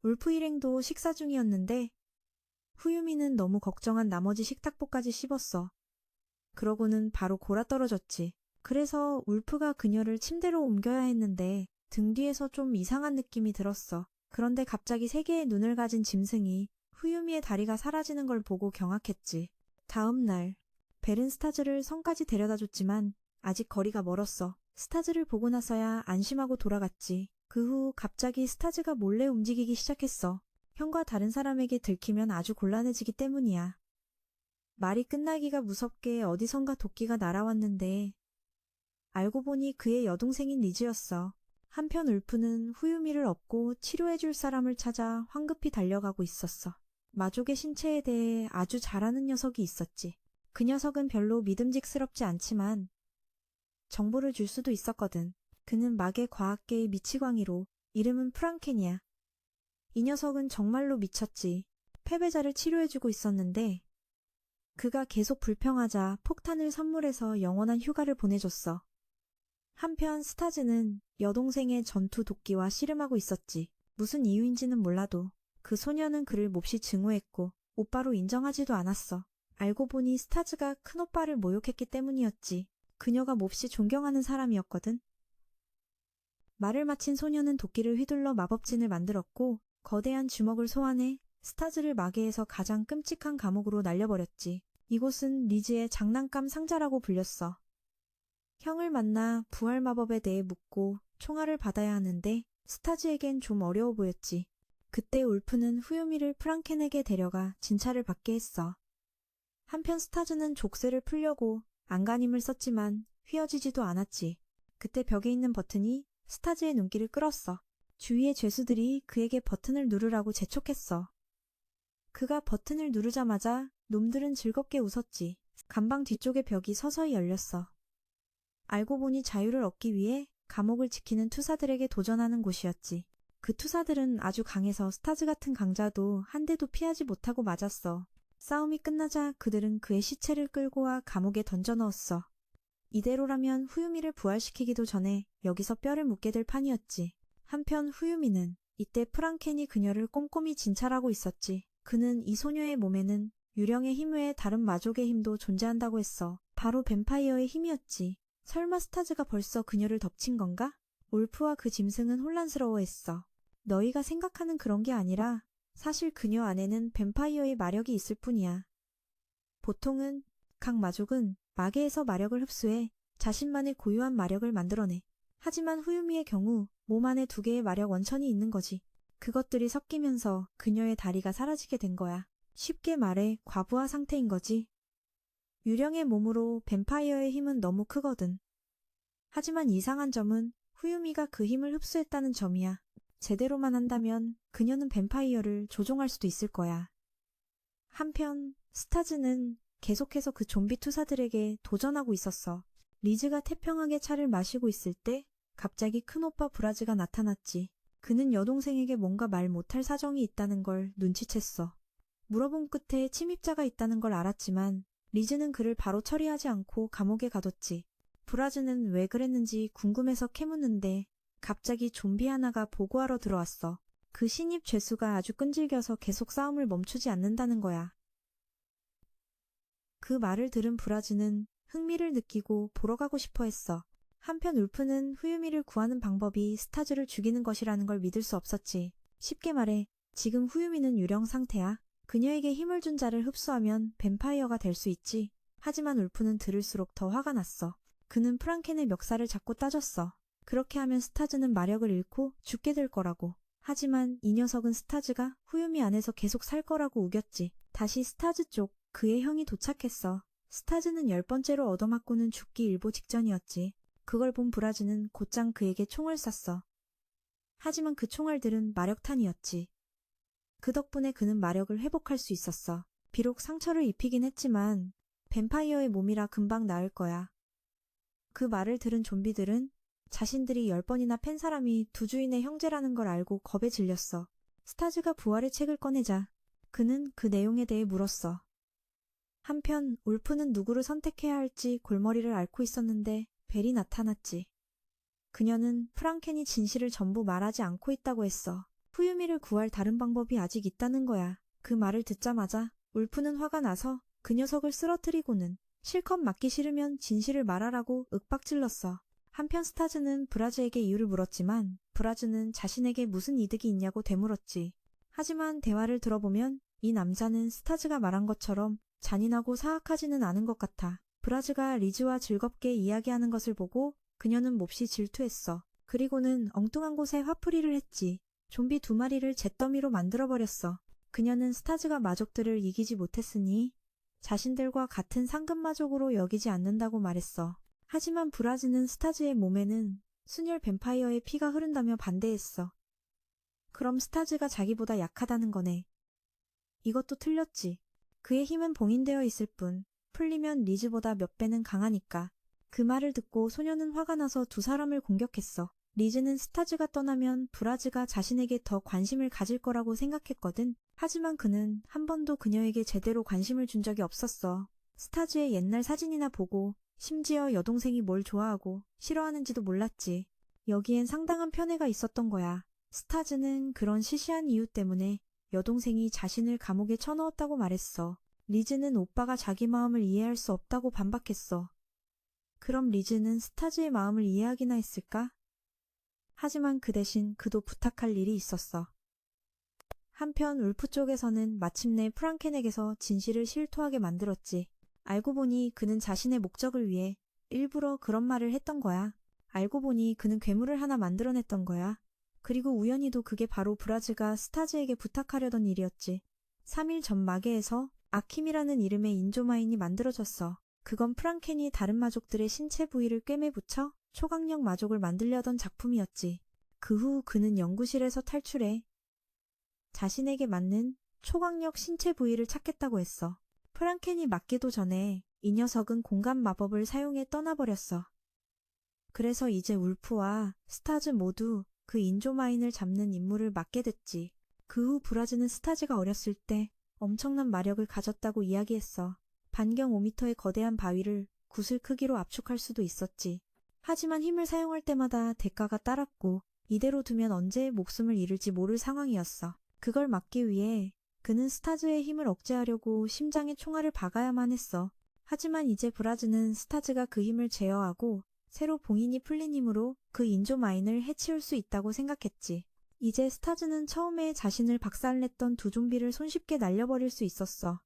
Speaker 1: 울프 일행도 식사 중이었는데 후유미는 너무 걱정한 나머지 식탁보까지 씹었어. 그러고는 바로 골아떨어졌지. 그래서 울프가 그녀를 침대로 옮겨야 했는데 등 뒤에서 좀 이상한 느낌이 들었어. 그런데 갑자기 세 개의 눈을 가진 짐승이 후유미의 다리가 사라지는 걸 보고 경악했지. 다음 날 벨은 스타즈를 성까지 데려다줬지만 아직 거리가 멀었어. 스타즈를 보고 나서야 안심하고 돌아갔지. 그 후 갑자기 스타즈가 몰래 움직이기 시작했어. 형과 다른 사람에게 들키면 아주 곤란해지기 때문이야. 말이 끝나기가 무섭게 어디선가 도끼가 날아왔는데 알고 보니 그의 여동생인 리즈였어. 한편 울프는 후유미를 업고 치료해줄 사람을 찾아 황급히 달려가고 있었어. 마족의 신체에 대해 아주 잘 아는 녀석이 있었지. 그 녀석은 별로 믿음직스럽지 않지만 정보를 줄 수도 있었거든. 그는 마계 과학계의 미치광이로 이름은 프랑켄이야. 이 녀석은 정말로 미쳤지. 패배자를 치료해주고 있었는데 그가 계속 불평하자 폭탄을 선물해서 영원한 휴가를 보내줬어. 한편 스타즈는 여동생의 전투 도끼와 씨름하고 있었지. 무슨 이유인지는 몰라도 그 소녀는 그를 몹시 증오했고 오빠로 인정하지도 않았어. 알고 보니 스타즈가 큰오빠를 모욕했기 때문이었지. 그녀가 몹시 존경하는 사람이었거든. 말을 마친 소녀는 도끼를 휘둘러 마법진을 만들었고 거대한 주먹을 소환해 스타즈를 마계에서 가장 끔찍한 감옥으로 날려버렸지. 이곳은 리즈의 장난감 상자라고 불렸어. 형을 만나 부활 마법에 대해 묻고 총알을 받아야 하는데 스타즈에겐 좀 어려워 보였지. 그때 울프는 후유미를 프랑켄에게 데려가 진찰을 받게 했어. 한편 스타즈는 족쇄를 풀려고 안간힘을 썼지만 휘어지지도 않았지. 그때 벽에 있는 버튼이 스타즈의 눈길을 끌었어. 주위의 죄수들이 그에게 버튼을 누르라고 재촉했어. 그가 버튼을 누르자마자 놈들은 즐겁게 웃었지. 감방 뒤쪽의 벽이 서서히 열렸어. 알고 보니 자유를 얻기 위해 감옥을 지키는 투사들에게 도전하는 곳이었지. 그 투사들은 아주 강해서 스타즈 같은 강자도 한 대도 피하지 못하고 맞았어. 싸움이 끝나자 그들은 그의 시체를 끌고 와 감옥에 던져넣었어. 이대로라면 후유미를 부활시키기도 전에 여기서 뼈를 묻게 될 판이었지. 한편 후유미는 이때 프랑켄이 그녀를 꼼꼼히 진찰하고 있었지. 그는 이 소녀의 몸에는 유령의 힘 외에 다른 마족의 힘도 존재한다고 했어. 바로 뱀파이어의 힘이었지. 설마 스타즈가 벌써 그녀를 덮친 건가? 울프와 그 짐승은 혼란스러워했어. 너희가 생각하는 그런 게 아니라 사실 그녀 안에는 뱀파이어의 마력이 있을 뿐이야. 보통은 각 마족은 마계에서 마력을 흡수해 자신만의 고유한 마력을 만들어내. 하지만 후유미의 경우 몸 안에 2개의 마력 원천이 있는 거지. 그것들이 섞이면서 그녀의 다리가 사라지게 된 거야. 쉽게 말해 과부하 상태인 거지. 유령의 몸으로 뱀파이어의 힘은 너무 크거든. 하지만 이상한 점은 후유미가 그 힘을 흡수했다는 점이야. 제대로만 한다면 그녀는 뱀파이어를 조종할 수도 있을 거야. 한편 스타즈는 계속해서 그 좀비 투사들에게 도전하고 있었어. 리즈가 태평하게 차를 마시고 있을 때 갑자기 큰오빠 브라즈가 나타났지. 그는 여동생에게 뭔가 말 못할 사정이 있다는 걸 눈치챘어. 물어본 끝에 침입자가 있다는 걸 알았지만 리즈는 그를 바로 처리하지 않고 감옥에 가뒀지. 브라즈는 왜 그랬는지 궁금해서 캐묻는데 갑자기 좀비 하나가 보고하러 들어왔어. 그 신입 죄수가 아주 끈질겨서 계속 싸움을 멈추지 않는다는 거야. 그 말을 들은 브라즈는 흥미를 느끼고 보러 가고 싶어 했어. 한편 울프는 후유미를 구하는 방법이 스타즈를 죽이는 것이라는 걸 믿을 수 없었지. 쉽게 말해 지금 후유미는 유령 상태야. 그녀에게 힘을 준 자를 흡수하면 뱀파이어가 될 수 있지. 하지만 울프는 들을수록 더 화가 났어. 그는 프랑켄의 멱살을 잡고 따졌어. 그렇게 하면 스타즈는 마력을 잃고 죽게 될 거라고. 하지만 이 녀석은 스타즈가 후유미 안에서 계속 살 거라고 우겼지. 다시 스타즈 쪽 그의 형이 도착했어. 스타즈는 10번째로 얻어맞고는 죽기 일보 직전이었지. 그걸 본 브라즈는 곧장 그에게 총을 쐈어. 하지만 그 총알들은 마력탄이었지. 그 덕분에 그는 마력을 회복할 수 있었어. 비록 상처를 입히긴 했지만 뱀파이어의 몸이라 금방 나을 거야. 그 말을 들은 좀비들은 자신들이 10번이나 팬 사람이 두 주인의 형제라는 걸 알고 겁에 질렸어. 스타즈가 부활의 책을 꺼내자 그는 그 내용에 대해 물었어. 한편 울프는 누구를 선택해야 할지 골머리를 앓고 있었는데 벨이 나타났지. 그녀는 프랑켄이 진실을 전부 말하지 않고 있다고 했어. 후유미를 구할 다른 방법이 아직 있다는 거야. 그 말을 듣자마자 울프는 화가 나서 그 녀석을 쓰러뜨리고는 실컷 맞기 싫으면 진실을 말하라고 윽박질렀어. 한편 스타즈는 브라즈에게 이유를 물었지만 브라즈는 자신에게 무슨 이득이 있냐고 되물었지. 하지만 대화를 들어보면 이 남자는 스타즈가 말한 것처럼 잔인하고 사악하지는 않은 것 같아. 브라즈가 리즈와 즐겁게 이야기하는 것을 보고 그녀는 몹시 질투했어. 그리고는 엉뚱한 곳에 화풀이를 했지. 좀비 2마리를 잿더미로 만들어버렸어. 그녀는 스타즈가 마족들을 이기지 못했으니 자신들과 같은 상급마족으로 여기지 않는다고 말했어. 하지만 브라즈는 스타즈의 몸에는 순혈 뱀파이어의 피가 흐른다며 반대했어. 그럼 스타즈가 자기보다 약하다는 거네. 이것도 틀렸지. 그의 힘은 봉인되어 있을 뿐 풀리면 리즈보다 몇 배는 강하니까. 그 말을 듣고 소녀는 화가 나서 두 사람을 공격했어. 리즈는 스타즈가 떠나면 브라즈가 자신에게 더 관심을 가질 거라고 생각했거든. 하지만 그는 한 번도 그녀에게 제대로 관심을 준 적이 없었어. 스타즈의 옛날 사진이나 보고 심지어 여동생이 뭘 좋아하고 싫어하는지도 몰랐지. 여기엔 상당한 편애가 있었던 거야. 스타즈는 그런 시시한 이유 때문에 여동생이 자신을 감옥에 쳐넣었다고 말했어. 리즈는 오빠가 자기 마음을 이해할 수 없다고 반박했어. 그럼 리즈는 스타즈의 마음을 이해하기나 했을까? 하지만 그 대신 그도 부탁할 일이 있었어. 한편 울프 쪽에서는 마침내 프랑켄에게서 진실을 실토하게 만들었지. 알고 보니 그는 자신의 목적을 위해 일부러 그런 말을 했던 거야. 알고 보니 그는 괴물을 하나 만들어냈던 거야. 그리고 우연히도 그게 바로 브라즈가 스타즈에게 부탁하려던 일이었지. 3일 전 마계에서 아킴이라는 이름의 인조마인이 만들어졌어. 그건 프랑켄이 다른 마족들의 신체 부위를 꿰매 붙여 초강력 마족을 만들려던 작품이었지. 그 후 그는 연구실에서 탈출해 자신에게 맞는 초강력 신체 부위를 찾겠다고 했어. 프랑켄이 맞기도 전에 이 녀석은 공간 마법을 사용해 떠나버렸어. 그래서 이제 울프와 스타즈 모두 그 인조마인을 잡는 임무를 맡게 됐지. 그 후 브라즈는 스타즈가 어렸을 때 엄청난 마력을 가졌다고 이야기했어. 반경 5m의 거대한 바위를 구슬 크기로 압축할 수도 있었지. 하지만 힘을 사용할 때마다 대가가 따랐고 이대로 두면 언제 목숨을 잃을지 모를 상황이었어. 그걸 막기 위해 그는 스타즈의 힘을 억제하려고 심장에 총알을 박아야만 했어. 하지만 이제 브라즈는 스타즈가 그 힘을 제어하고 새로 봉인이 풀린 힘으로 그 인조마인을 해치울 수 있다고 생각했지. 이제 스타즈는 처음에 자신을 박살냈던 두 좀비를 손쉽게 날려버릴 수 있었어.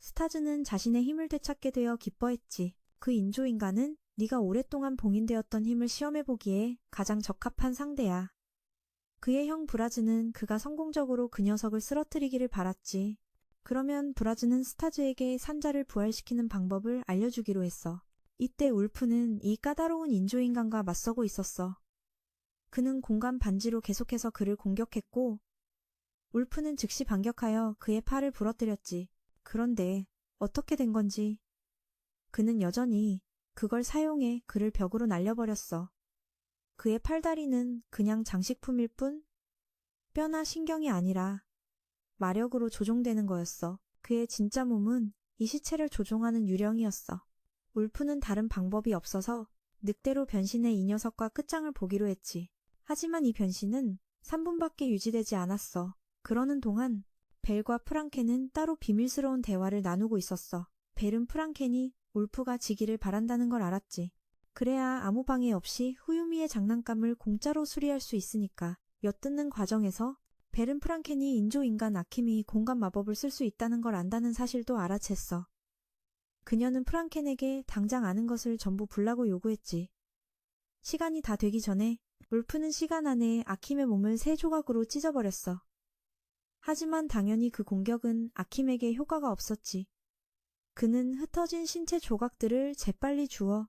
Speaker 1: 스타즈는 자신의 힘을 되찾게 되어 기뻐했지. 그 인조인간은 네가 오랫동안 봉인되었던 힘을 시험해보기에 가장 적합한 상대야. 그의 형 브라즈는 그가 성공적으로 그 녀석을 쓰러뜨리기를 바랐지. 그러면 브라즈는 스타즈에게 산자를 부활시키는 방법을 알려주기로 했어. 이때 울프는 이 까다로운 인조인간과 맞서고 있었어. 그는 공간 반지로 계속해서 그를 공격했고 울프는 즉시 반격하여 그의 팔을 부러뜨렸지. 그런데 어떻게 된 건지 그는 여전히 그걸 사용해 그를 벽으로 날려버렸어. 그의 팔다리는 그냥 장식품일 뿐 뼈나 신경이 아니라 마력으로 조종되는 거였어. 그의 진짜 몸은 이 시체를 조종하는 유령이었어. 울프는 다른 방법이 없어서 늑대로 변신해 이 녀석과 끝장을 보기로 했지. 하지만 이 변신은 3분밖에 유지되지 않았어. 그러는 동안 벨과 프랑켄은 따로 비밀스러운 대화를 나누고 있었어. 벨은 프랑켄이 울프가 지기를 바란다는 걸 알았지. 그래야 아무 방해 없이 후유미의 장난감을 공짜로 수리할 수 있으니까. 엿듣는 과정에서 벨은 프랑켄이 인조인간 아킴이 공간 마법을 쓸 수 있다는 걸 안다는 사실도 알아챘어. 그녀는 프랑켄에게 당장 아는 것을 전부 불라고 요구했지. 시간이 다 되기 전에 울프는 시간 안에 아킴의 몸을 세 조각으로 찢어버렸어. 하지만 당연히 그 공격은 아킴에게 효과가 없었지. 그는 흩어진 신체 조각들을 재빨리 주워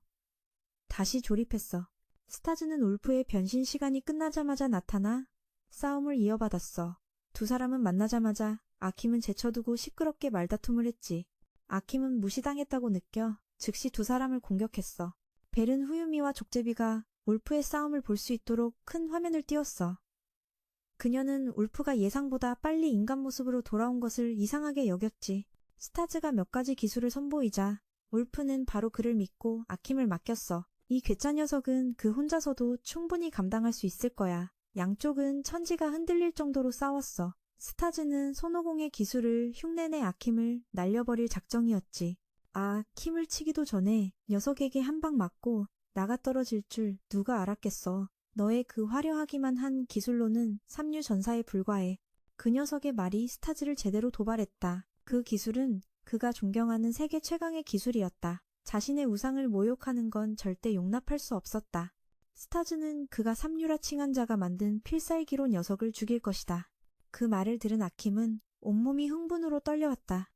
Speaker 1: 다시 조립했어. 스타즈는 울프의 변신 시간이 끝나자마자 나타나 싸움을 이어받았어. 두 사람은 만나자마자 아킴은 제쳐두고 시끄럽게 말다툼을 했지. 아킴은 무시당했다고 느껴 즉시 두 사람을 공격했어. 벨은 후유미와 족제비가 울프의 싸움을 볼 수 있도록 큰 화면을 띄웠어. 그녀는 울프가 예상보다 빨리 인간 모습으로 돌아온 것을 이상하게 여겼지. 스타즈가 몇 가지 기술을 선보이자 울프는 바로 그를 믿고 아킴을 맡겼어. 이 괴짜 녀석은 그 혼자서도 충분히 감당할 수 있을 거야. 양쪽은 천지가 흔들릴 정도로 싸웠어. 스타즈는 손오공의 기술을 흉내내 아킴을 날려버릴 작정이었지. 아킴을 치기도 전에 녀석에게 한 방 맞고 나가 떨어질 줄 누가 알았겠어. 너의 그 화려하기만 한 기술로는 삼류 전사에 불과해. 그 녀석의 말이 스타즈를 제대로 도발했다. 그 기술은 그가 존경하는 세계 최강의 기술이었다. 자신의 우상을 모욕하는 건 절대 용납할 수 없었다. 스타즈는 그가 삼류라 칭한 자가 만든 필살기로 녀석을 죽일 것이다. 그 말을 들은 아킴은 온몸이 흥분으로 떨려왔다.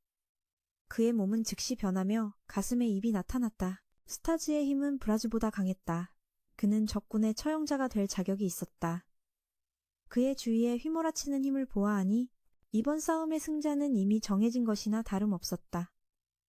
Speaker 1: 그의 몸은 즉시 변하며 가슴에 입이 나타났다. 스타즈의 힘은 브라즈보다 강했다. 그는 적군의 처형자가 될 자격이 있었다. 그의 주위에 휘몰아치는 힘을 보아하니 이번 싸움의 승자는 이미 정해진 것이나 다름없었다.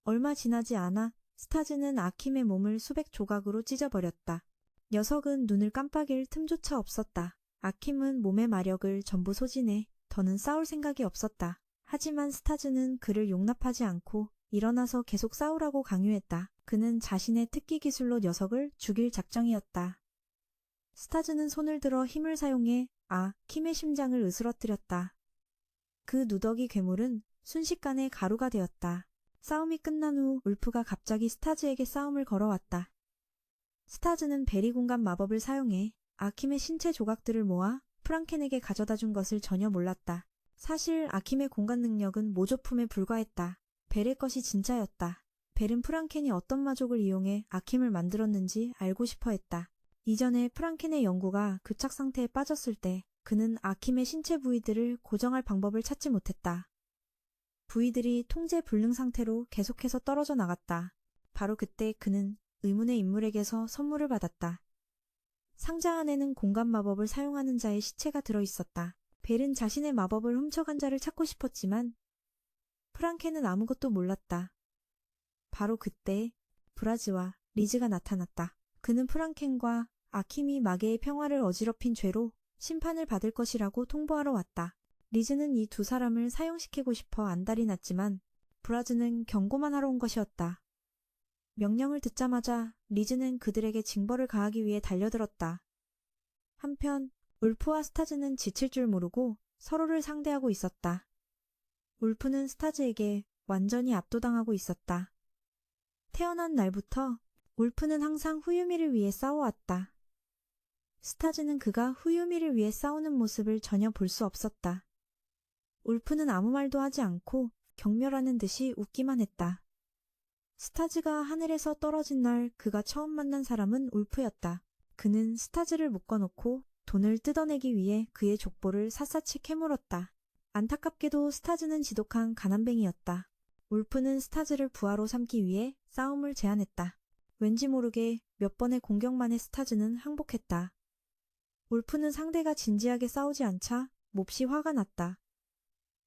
Speaker 1: 얼마 지나지 않아 스타즈는 아킴의 몸을 수백 조각으로 찢어버렸다. 녀석은 눈을 깜빡일 틈조차 없었다. 아킴은 몸의 마력을 전부 소진해 더는 싸울 생각이 없었다. 하지만 스타즈는 그를 용납하지 않고 일어나서 계속 싸우라고 강요했다. 그는 자신의 특기 기술로 녀석을 죽일 작정이었다. 스타즈는 손을 들어 힘을 사용해 아킴의 심장을 으스러뜨렸다. 그 누더기 괴물은 순식간에 가루가 되었다. 싸움이 끝난 후 울프가 갑자기 스타즈에게 싸움을 걸어왔다. 스타즈는 베리 공간 마법을 사용해 아킴의 신체 조각들을 모아 프랑켄에게 가져다 준 것을 전혀 몰랐다. 사실 아킴의 공간 능력은 모조품에 불과했다. 벨의 것이 진짜였다. 벨은 프랑켄이 어떤 마족을 이용해 아킴을 만들었는지 알고 싶어 했다. 이전에 프랑켄의 연구가 교착 상태에 빠졌을 때 그는 아킴의 신체 부위들을 고정할 방법을 찾지 못했다. 부위들이 통제 불능 상태로 계속해서 떨어져 나갔다. 바로 그때 그는 의문의 인물에게서 선물을 받았다. 상자 안에는 공간 마법을 사용하는 자의 시체가 들어있었다. 벨은 자신의 마법을 훔쳐간 자를 찾고 싶었지만 프랑켄은 아무것도 몰랐다. 바로 그때 브라즈와 리즈가 나타났다. 그는 프랑켄과 아킴이 마계의 평화를 어지럽힌 죄로 심판을 받을 것이라고 통보하러 왔다. 리즈는 이 두 사람을 사형시키고 싶어 안달이 났지만 브라즈는 경고만 하러 온 것이었다. 명령을 듣자마자 리즈는 그들에게 징벌을 가하기 위해 달려들었다. 한편 울프와 스타즈는 지칠 줄 모르고 서로를 상대하고 있었다. 울프는 스타즈에게 완전히 압도당하고 있었다. 태어난 날부터 울프는 항상 후유미를 위해 싸워왔다. 스타즈는 그가 후유미를 위해 싸우는 모습을 전혀 볼 수 없었다. 울프는 아무 말도 하지 않고 경멸하는 듯이 웃기만 했다. 스타즈가 하늘에서 떨어진 날 그가 처음 만난 사람은 울프였다. 그는 스타즈를 묶어놓고 돈을 뜯어내기 위해 그의 족보를 샅샅이 캐물었다. 안타깝게도 스타즈는 지독한 가난뱅이였다. 울프는 스타즈를 부하로 삼기 위해 싸움을 제안했다. 왠지 모르게 몇 번의 공격 만에 스타즈는 항복했다. 울프는 상대가 진지하게 싸우지 않자 몹시 화가 났다.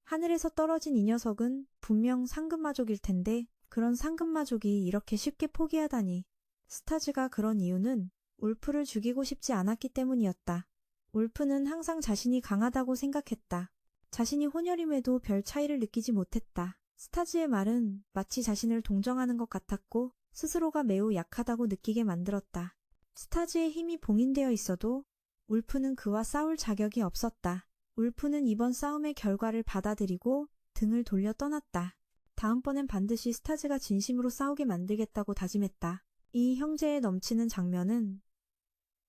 Speaker 1: 하늘에서 떨어진 이 녀석은 분명 상급마족일 텐데 그런 상급마족이 이렇게 쉽게 포기하다니. 스타즈가 그런 이유는 울프를 죽이고 싶지 않았기 때문이었다. 울프는 항상 자신이 강하다고 생각했다. 자신이 혼혈임에도 별 차이를 느끼지 못했다. 스타즈의 말은 마치 자신을 동정하는 것 같았고 스스로가 매우 약하다고 느끼게 만들었다. 스타즈의 힘이 봉인되어 있어도 울프는 그와 싸울 자격이 없었다. 울프는 이번 싸움의 결과를 받아들이고 등을 돌려 떠났다. 다음번엔 반드시 스타즈가 진심으로 싸우게 만들겠다고 다짐했다. 이 형제의 넘치는 장면은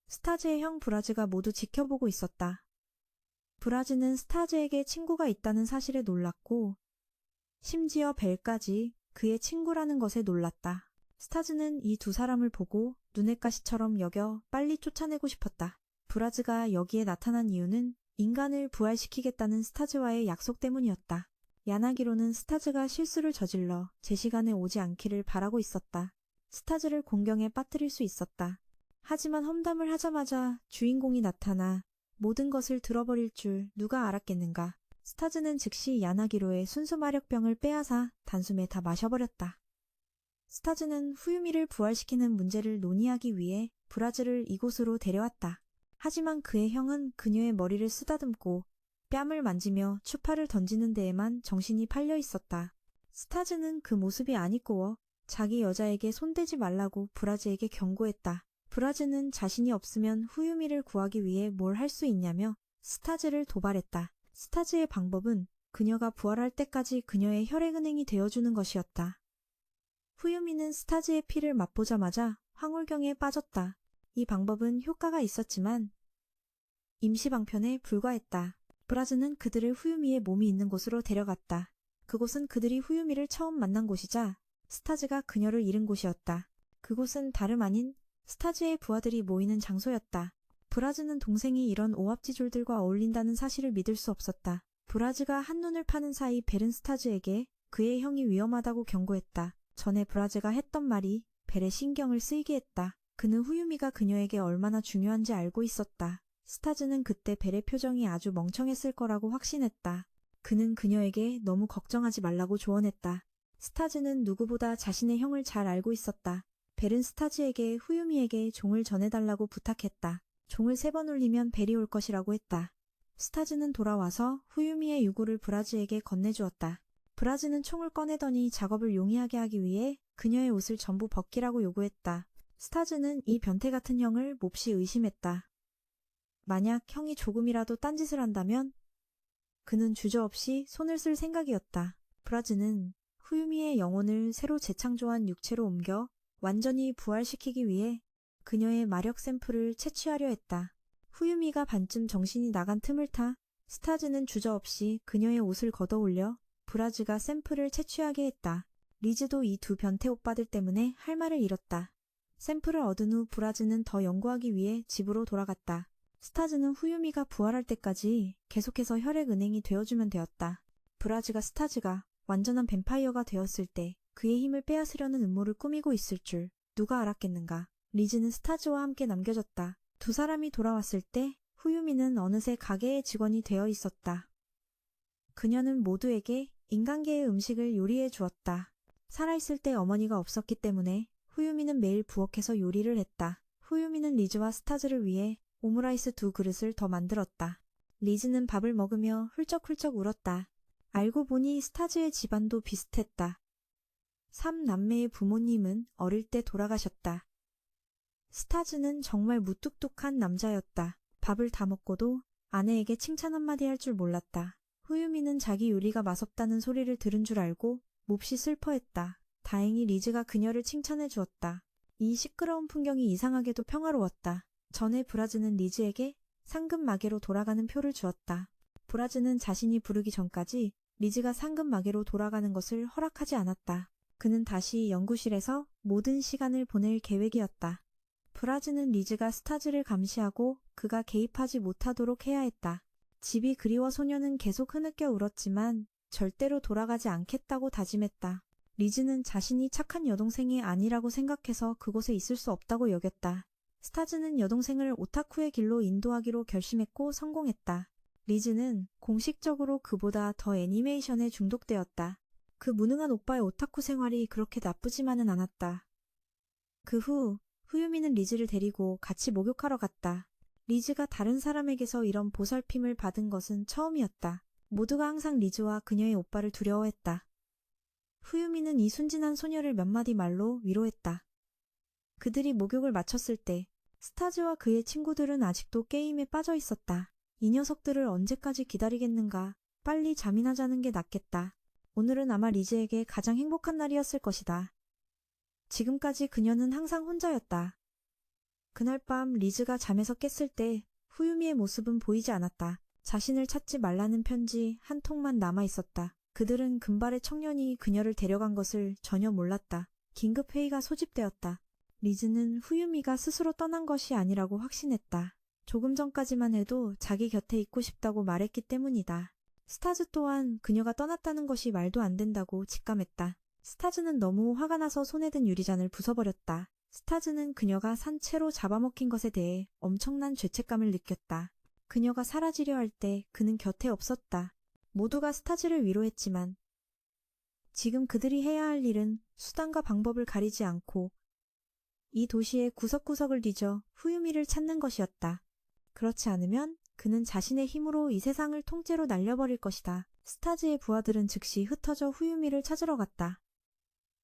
Speaker 1: 스타즈의 형 브라즈가 모두 지켜보고 있었다. 브라즈는 스타즈에게 친구가 있다는 사실에 놀랐고 심지어 벨까지 그의 친구라는 것에 놀랐다. 스타즈는 이 두 사람을 보고 눈엣 가시처럼 여겨 빨리 쫓아내고 싶었다. 브라즈가 여기에 나타난 이유는 인간을 부활시키겠다는 스타즈와의 약속 때문이었다. 야나기로는 스타즈가 실수를 저질러 제 시간에 오지 않기를 바라고 있었다. 스타즈를 공경에 빠뜨릴 수 있었다. 하지만 험담을 하자마자 주인공이 나타나 모든 것을 들어버릴 줄 누가 알았겠는가. 스타즈는 즉시 야나기로의 순수 마력병을 빼앗아 단숨에 다 마셔버렸다. 스타즈는 후유미를 부활시키는 문제를 논의하기 위해 브라즈를 이곳으로 데려왔다. 하지만 그의 형은 그녀의 머리를 쓰다듬고 뺨을 만지며 추파를 던지는 데에만 정신이 팔려 있었다. 스타즈는 그 모습이 아니꼬어 자기 여자에게 손대지 말라고 브라즈에게 경고했다. 브라즈는 자신이 없으면 후유미를 구하기 위해 뭘 할 수 있냐며 스타즈를 도발했다. 스타즈의 방법은 그녀가 부활할 때까지 그녀의 혈액은행이 되어주는 것이었다. 후유미는 스타즈의 피를 맛보자마자 황홀경에 빠졌다. 이 방법은 효과가 있었지만 임시방편에 불과했다. 브라즈는 그들을 후유미의 몸이 있는 곳으로 데려갔다. 그곳은 그들이 후유미를 처음 만난 곳이자 스타즈가 그녀를 잃은 곳이었다. 그곳은 다름 아닌 스타즈의 부하들이 모이는 장소였다. 브라즈는 동생이 이런 오합지졸들과 어울린다는 사실을 믿을 수 없었다. 브라즈가 한눈을 파는 사이 벨은 스타즈에게 그의 형이 위험하다고 경고했다. 전에 브라즈가 했던 말이 벨의 신경을 쓰이게 했다. 그는 후유미가 그녀에게 얼마나 중요한지 알고 있었다. 스타즈는 그때 벨의 표정이 아주 멍청했을 거라고 확신했다. 그는 그녀에게 너무 걱정하지 말라고 조언했다. 스타즈는 누구보다 자신의 형을 잘 알고 있었다. 벨은 스타즈에게 후유미에게 종을 전해달라고 부탁했다. 종을 3번 울리면 벨이 올 것이라고 했다. 스타즈는 돌아와서 후유미의 유골을 브라즈에게 건네주었다. 브라즈는 총을 꺼내더니 작업을 용이하게 하기 위해 그녀의 옷을 전부 벗기라고 요구했다. 스타즈는 이 변태 같은 형을 몹시 의심했다. 만약 형이 조금이라도 딴짓을 한다면 그는 주저없이 손을 쓸 생각이었다. 브라즈는 후유미의 영혼을 새로 재창조한 육체로 옮겨 완전히 부활시키기 위해 그녀의 마력 샘플을 채취하려 했다. 후유미가 반쯤 정신이 나간 틈을 타 스타즈는 주저없이 그녀의 옷을 걷어올려 브라즈가 샘플을 채취하게 했다. 리즈도 이 두 변태 오빠들 때문에 할 말을 잃었다. 샘플을 얻은 후 브라즈는 더 연구하기 위해 집으로 돌아갔다. 스타즈는 후유미가 부활할 때까지 계속해서 혈액은행이 되어주면 되었다. 브라즈가 스타즈가 완전한 뱀파이어가 되었을 때 그의 힘을 빼앗으려는 음모를 꾸미고 있을 줄 누가 알았겠는가. 리즈는 스타즈와 함께 남겨졌다. 두 사람이 돌아왔을 때 후유미는 어느새 가게의 직원이 되어 있었다. 그녀는 모두에게 인간계의 음식을 요리해 주었다. 살아있을 때 어머니가 없었기 때문에 후유미는 매일 부엌에서 요리를 했다. 후유미는 리즈와 스타즈를 위해 오므라이스 2그릇을 더 만들었다. 리즈는 밥을 먹으며 훌쩍훌쩍 울었다. 알고 보니 스타즈의 집안도 비슷했다. 3남매의 부모님은 어릴 때 돌아가셨다. 스타즈는 정말 무뚝뚝한 남자였다. 밥을 다 먹고도 아내에게 칭찬 한마디 할 줄 몰랐다. 후유미는 자기 요리가 맛없다는 소리를 들은 줄 알고 몹시 슬퍼했다. 다행히 리즈가 그녀를 칭찬해 주었다. 이 시끄러운 풍경이 이상하게도 평화로웠다. 전에 브라즈는 리즈에게 상금 마개로 돌아가는 표를 주었다. 브라즈는 자신이 부르기 전까지 리즈가 상금 마개로 돌아가는 것을 허락하지 않았다. 그는 다시 연구실에서 모든 시간을 보낼 계획이었다. 브라즈는 리즈가 스타즈를 감시하고 그가 개입하지 못하도록 해야 했다. 집이 그리워 소녀는 계속 흐느껴 울었지만 절대로 돌아가지 않겠다고 다짐했다. 리즈는 자신이 착한 여동생이 아니라고 생각해서 그곳에 있을 수 없다고 여겼다. 스타즈는 여동생을 오타쿠의 길로 인도하기로 결심했고 성공했다. 리즈는 공식적으로 그보다 더 애니메이션에 중독되었다. 그 무능한 오빠의 오타쿠 생활이 그렇게 나쁘지만은 않았다. 그 후 후유미는 리즈를 데리고 같이 목욕하러 갔다. 리즈가 다른 사람에게서 이런 보살핌을 받은 것은 처음이었다. 모두가 항상 리즈와 그녀의 오빠를 두려워했다. 후유미는 이 순진한 소녀를 몇 마디 말로 위로했다. 그들이 목욕을 마쳤을 때 스타즈와 그의 친구들은 아직도 게임에 빠져 있었다. 이 녀석들을 언제까지 기다리겠는가. 빨리 잠이나 자는 게 낫겠다. 오늘은 아마 리즈에게 가장 행복한 날이었을 것이다. 지금까지 그녀는 항상 혼자였다. 그날 밤 리즈가 잠에서 깼을 때 후유미의 모습은 보이지 않았다. 자신을 찾지 말라는 편지 한 통만 남아 있었다. 그들은 금발의 청년이 그녀를 데려간 것을 전혀 몰랐다. 긴급 회의가 소집되었다. 리즈는 후유미가 스스로 떠난 것이 아니라고 확신했다. 조금 전까지만 해도 자기 곁에 있고 싶다고 말했기 때문이다. 스타즈 또한 그녀가 떠났다는 것이 말도 안 된다고 직감했다. 스타즈는 너무 화가 나서 손에 든 유리잔을 부숴버렸다. 스타즈는 그녀가 산채로 잡아먹힌 것에 대해 엄청난 죄책감을 느꼈다. 그녀가 사라지려 할 때 그는 곁에 없었다. 모두가 스타즈를 위로했지만 지금 그들이 해야 할 일은 수단과 방법을 가리지 않고 이 도시의 구석구석을 뒤져 후유미를 찾는 것이었다. 그렇지 않으면 그는 자신의 힘으로 이 세상을 통째로 날려버릴 것이다. 스타즈의 부하들은 즉시 흩어져 후유미를 찾으러 갔다.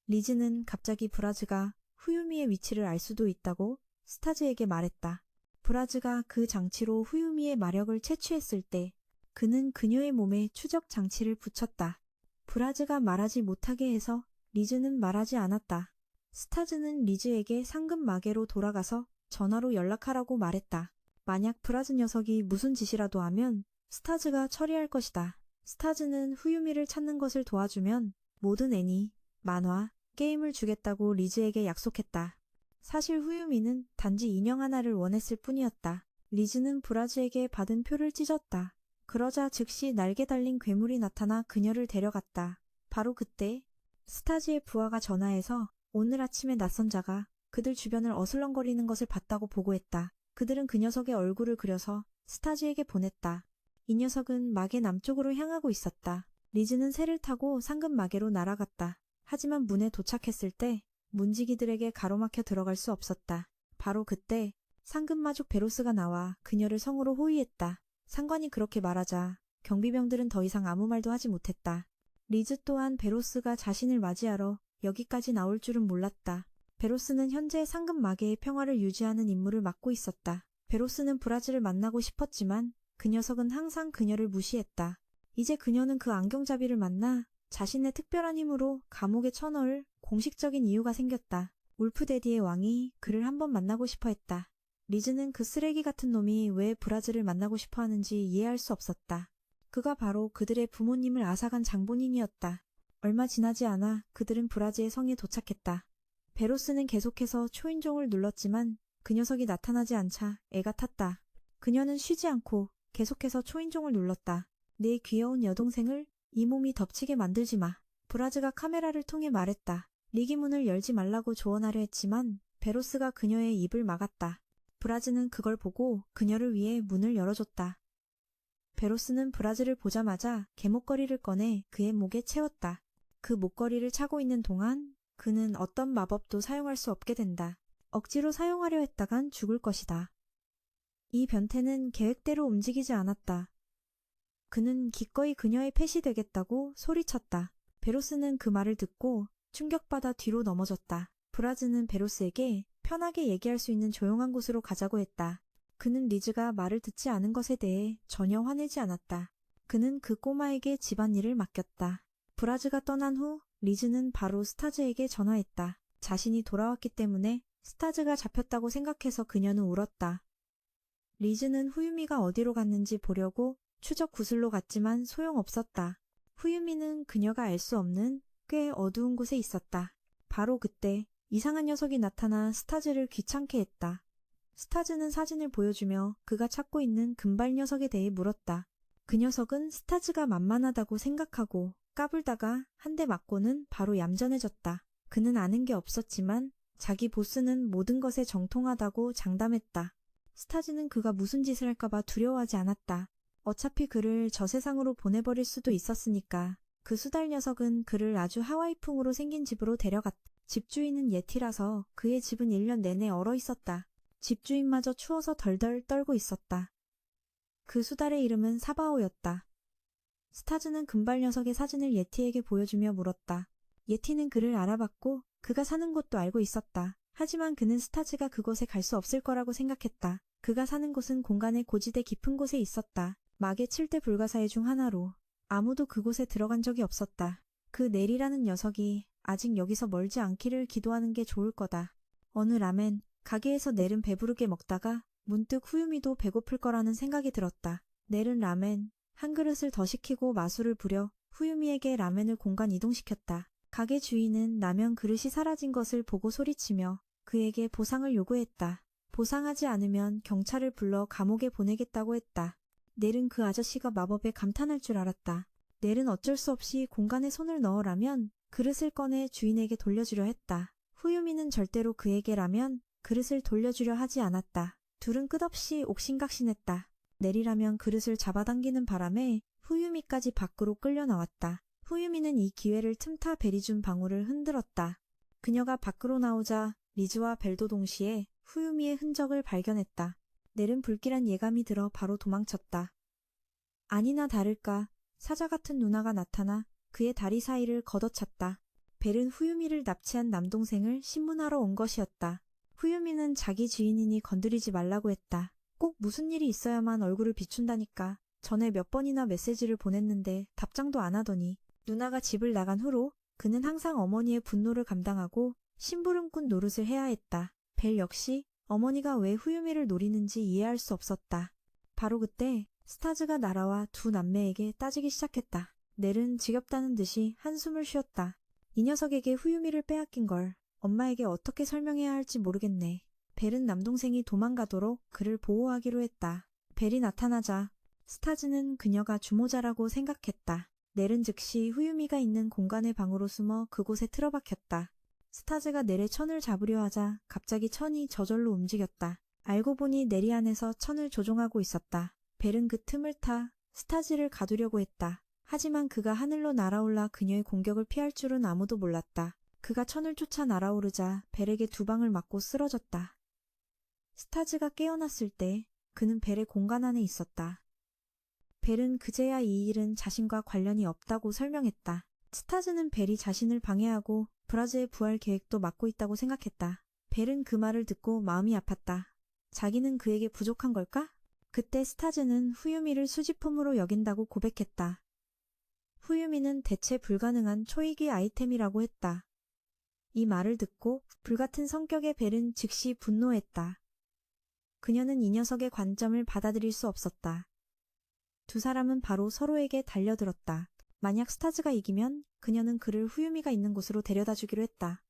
Speaker 1: 리즈는 갑자기 브라즈가 후유미의 위치를 알 수도 있다고 스타즈에게 말했다. 브라즈가 그 장치로 후유미의 마력을 채취했을 때 그는 그녀의 몸에 추적 장치를 붙였다. 브라즈가 말하지 못하게 해서 리즈는 말하지 않았다. 스타즈는 리즈에게 상금 마개로 돌아가서 전화로 연락하라고 말했다. 만약 브라즈 녀석이 무슨 짓이라도 하면 스타즈가 처리할 것이다. 스타즈는 후유미를 찾는 것을 도와주면 모든 애니, 만화, 게임을 주겠다고 리즈에게 약속했다. 사실 후유미는 단지 인형 하나를 원했을 뿐이었다. 리즈는 브라즈에게 받은 표를 찢었다. 그러자 즉시 날개 달린 괴물이 나타나 그녀를 데려갔다. 바로 그때 스타즈의 부하가 전화해서 오늘 아침에 낯선 자가 그들 주변을 어슬렁거리는 것을 봤다고 보고했다. 그들은 그 녀석의 얼굴을 그려서 스타즈에게 보냈다. 이 녀석은 마계 남쪽으로 향하고 있었다. 리즈는 새를 타고 상금 마계로 날아갔다. 하지만 문에 도착했을 때 문지기들에게 가로막혀 들어갈 수 없었다. 바로 그때 상금마족 베로스가 나와 그녀를 성으로 호위했다. 상관이 그렇게 말하자 경비병들은 더 이상 아무 말도 하지 못했다. 리즈 또한 베로스가 자신을 맞이하러 여기까지 나올 줄은 몰랐다. 베로스는 현재 상금 마계의 평화를 유지하는 임무를 맡고 있었다. 베로스는 브라즈를 만나고 싶었지만 그 녀석은 항상 그녀를 무시했다. 이제 그녀는 그 안경잡이를 만나 자신의 특별한 힘으로 감옥에 쳐넣을 공식적인 이유가 생겼다. 울프데디의 왕이 그를 한번 만나고 싶어 했다. 리즈는 그 쓰레기 같은 놈이 왜 브라즈를 만나고 싶어 하는지 이해할 수 없었다. 그가 바로 그들의 부모님을 앗아간 장본인이었다. 얼마 지나지 않아 그들은 브라즈의 성에 도착했다. 베로스는 계속해서 초인종을 눌렀지만 그 녀석이 나타나지 않자 애가 탔다. 그녀는 쉬지 않고 계속해서 초인종을 눌렀다. 내 귀여운 여동생을 이 몸이 덮치게 만들지 마. 브라즈가 카메라를 통해 말했다. 리기 문을 열지 말라고 조언하려 했지만 베로스가 그녀의 입을 막았다. 브라즈는 그걸 보고 그녀를 위해 문을 열어줬다. 베로스는 브라즈를 보자마자 개목걸이를 꺼내 그의 목에 채웠다. 그 목걸이를 차고 있는 동안 그는 어떤 마법도 사용할 수 없게 된다. 억지로 사용하려 했다간 죽을 것이다. 이 변태는 계획대로 움직이지 않았다. 그는 기꺼이 그녀의 펫이 되겠다고 소리쳤다. 베로스는 그 말을 듣고 충격받아 뒤로 넘어졌다. 브라즈는 베로스에게 편하게 얘기할 수 있는 조용한 곳으로 가자고 했다. 그는 리즈가 말을 듣지 않은 것에 대해 전혀 화내지 않았다. 그는 그 꼬마에게 집안일을 맡겼다. 브라즈가 떠난 후 리즈는 바로 스타즈에게 전화했다. 자신이 돌아왔기 때문에 스타즈가 잡혔다고 생각해서 그녀는 울었다. 리즈는 후유미가 어디로 갔는지 보려고 추적 구슬로 갔지만 소용없었다. 후유미는 그녀가 알 수 없는 꽤 어두운 곳에 있었다. 바로 그때 이상한 녀석이 나타나 스타즈를 귀찮게 했다. 스타즈는 사진을 보여주며 그가 찾고 있는 금발 녀석에 대해 물었다. 그 녀석은 스타즈가 만만하다고 생각하고 까불다가 한 대 맞고는 바로 얌전해졌다. 그는 아는 게 없었지만 자기 보스는 모든 것에 정통하다고 장담했다. 스타즈는 그가 무슨 짓을 할까봐 두려워하지 않았다. 어차피 그를 저 세상으로 보내버릴 수도 있었으니까. 그 수달 녀석은 그를 아주 하와이풍으로 생긴 집으로 데려갔다. 집주인은 예티라서 그의 집은 1년 내내 얼어 있었다. 집주인마저 추워서 덜덜 떨고 있었다. 그 수달의 이름은 사바오였다. 스타즈는 금발 녀석의 사진을 예티에게 보여주며 물었다. 예티는 그를 알아봤고 그가 사는 곳도 알고 있었다. 하지만 그는 스타즈가 그곳에 갈 수 없을 거라고 생각했다. 그가 사는 곳은 공간의 고지대 깊은 곳에 있었다. 막의 7대 불가사의 중 하나로. 아무도 그곳에 들어간 적이 없었다. 그 넬이라는 녀석이 아직 여기서 멀지 않기를 기도하는 게 좋을 거다. 어느 라멘 가게에서 넬은 배부르게 먹다가 문득 후유미도 배고플 거라는 생각이 들었다. 넬은 라멘 한 그릇을 더 시키고 마술을 부려 후유미에게 라멘을 공간 이동시켰다. 가게 주인은 라면 그릇이 사라진 것을 보고 소리치며 그에게 보상을 요구했다. 보상하지 않으면 경찰을 불러 감옥에 보내겠다고 했다. 넬은 그 아저씨가 마법에 감탄할 줄 알았다. 넬은 어쩔 수 없이 공간에 손을 넣으라면 그릇을 꺼내 주인에게 돌려주려 했다. 후유미는 절대로 그에게라면 그릇을 돌려주려 하지 않았다. 둘은 끝없이 옥신각신했다. 넬이라면 그릇을 잡아당기는 바람에 후유미까지 밖으로 끌려 나왔다. 후유미는 이 기회를 틈타 벨이 준 방울을 흔들었다. 그녀가 밖으로 나오자 리즈와 벨도 동시에 후유미의 흔적을 발견했다. 넬은 불길한 예감이 들어 바로 도망쳤다. 아니나 다를까 사자 같은 누나가 나타나 그의 다리 사이를 걷어찼다. 벨은 후유미를 납치한 남동생을 신문하러 온 것이었다. 후유미는 자기 지인이니 건드리지 말라고 했다. 꼭 무슨 일이 있어야만 얼굴을 비춘다니까. 전에 몇 번이나 메시지를 보냈는데 답장도 안 하더니. 누나가 집을 나간 후로 그는 항상 어머니의 분노를 감당하고 심부름꾼 노릇을 해야 했다. 벨 역시 어머니가 왜 후유미를 노리는지 이해할 수 없었다. 바로 그때 스타즈가 날아와 두 남매에게 따지기 시작했다. 넬은 지겹다는 듯이 한숨을 쉬었다. 이 녀석에게 후유미를 빼앗긴 걸 엄마에게 어떻게 설명해야 할지 모르겠네. 벨은 남동생이 도망가도록 그를 보호하기로 했다. 벨이 나타나자 스타즈는 그녀가 주모자라고 생각했다. 넬은 즉시 후유미가 있는 공간의 방으로 숨어 그곳에 틀어박혔다. 스타즈가 넬의 천을 잡으려 하자 갑자기 천이 저절로 움직였다. 알고 보니 넬이 안에서 천을 조종하고 있었다. 벨은 그 틈을 타 스타즈를 가두려고 했다. 하지만 그가 하늘로 날아올라 그녀의 공격을 피할 줄은 아무도 몰랐다. 그가 천을 쫓아 날아오르자 벨에게 두 방을 맞고 쓰러졌다. 스타즈가 깨어났을 때 그는 벨의 공간 안에 있었다. 벨은 그제야 이 일은 자신과 관련이 없다고 설명했다. 스타즈는 벨이 자신을 방해하고 브라즈의 부활 계획도 막고 있다고 생각했다. 벨은 그 말을 듣고 마음이 아팠다. 자기는 그에게 부족한 걸까? 그때 스타즈는 후유미를 수집품으로 여긴다고 고백했다. 후유미는 대체 불가능한 초이기 아이템이라고 했다. 이 말을 듣고 불같은 성격의 벨은 즉시 분노했다. 그녀는 이 녀석의 관점을 받아들일 수 없었다. 두 사람은 바로 서로에게 달려들었다. 만약 스타즈가 이기면 그녀는 그를 후유미가 있는 곳으로 데려다 주기로 했다.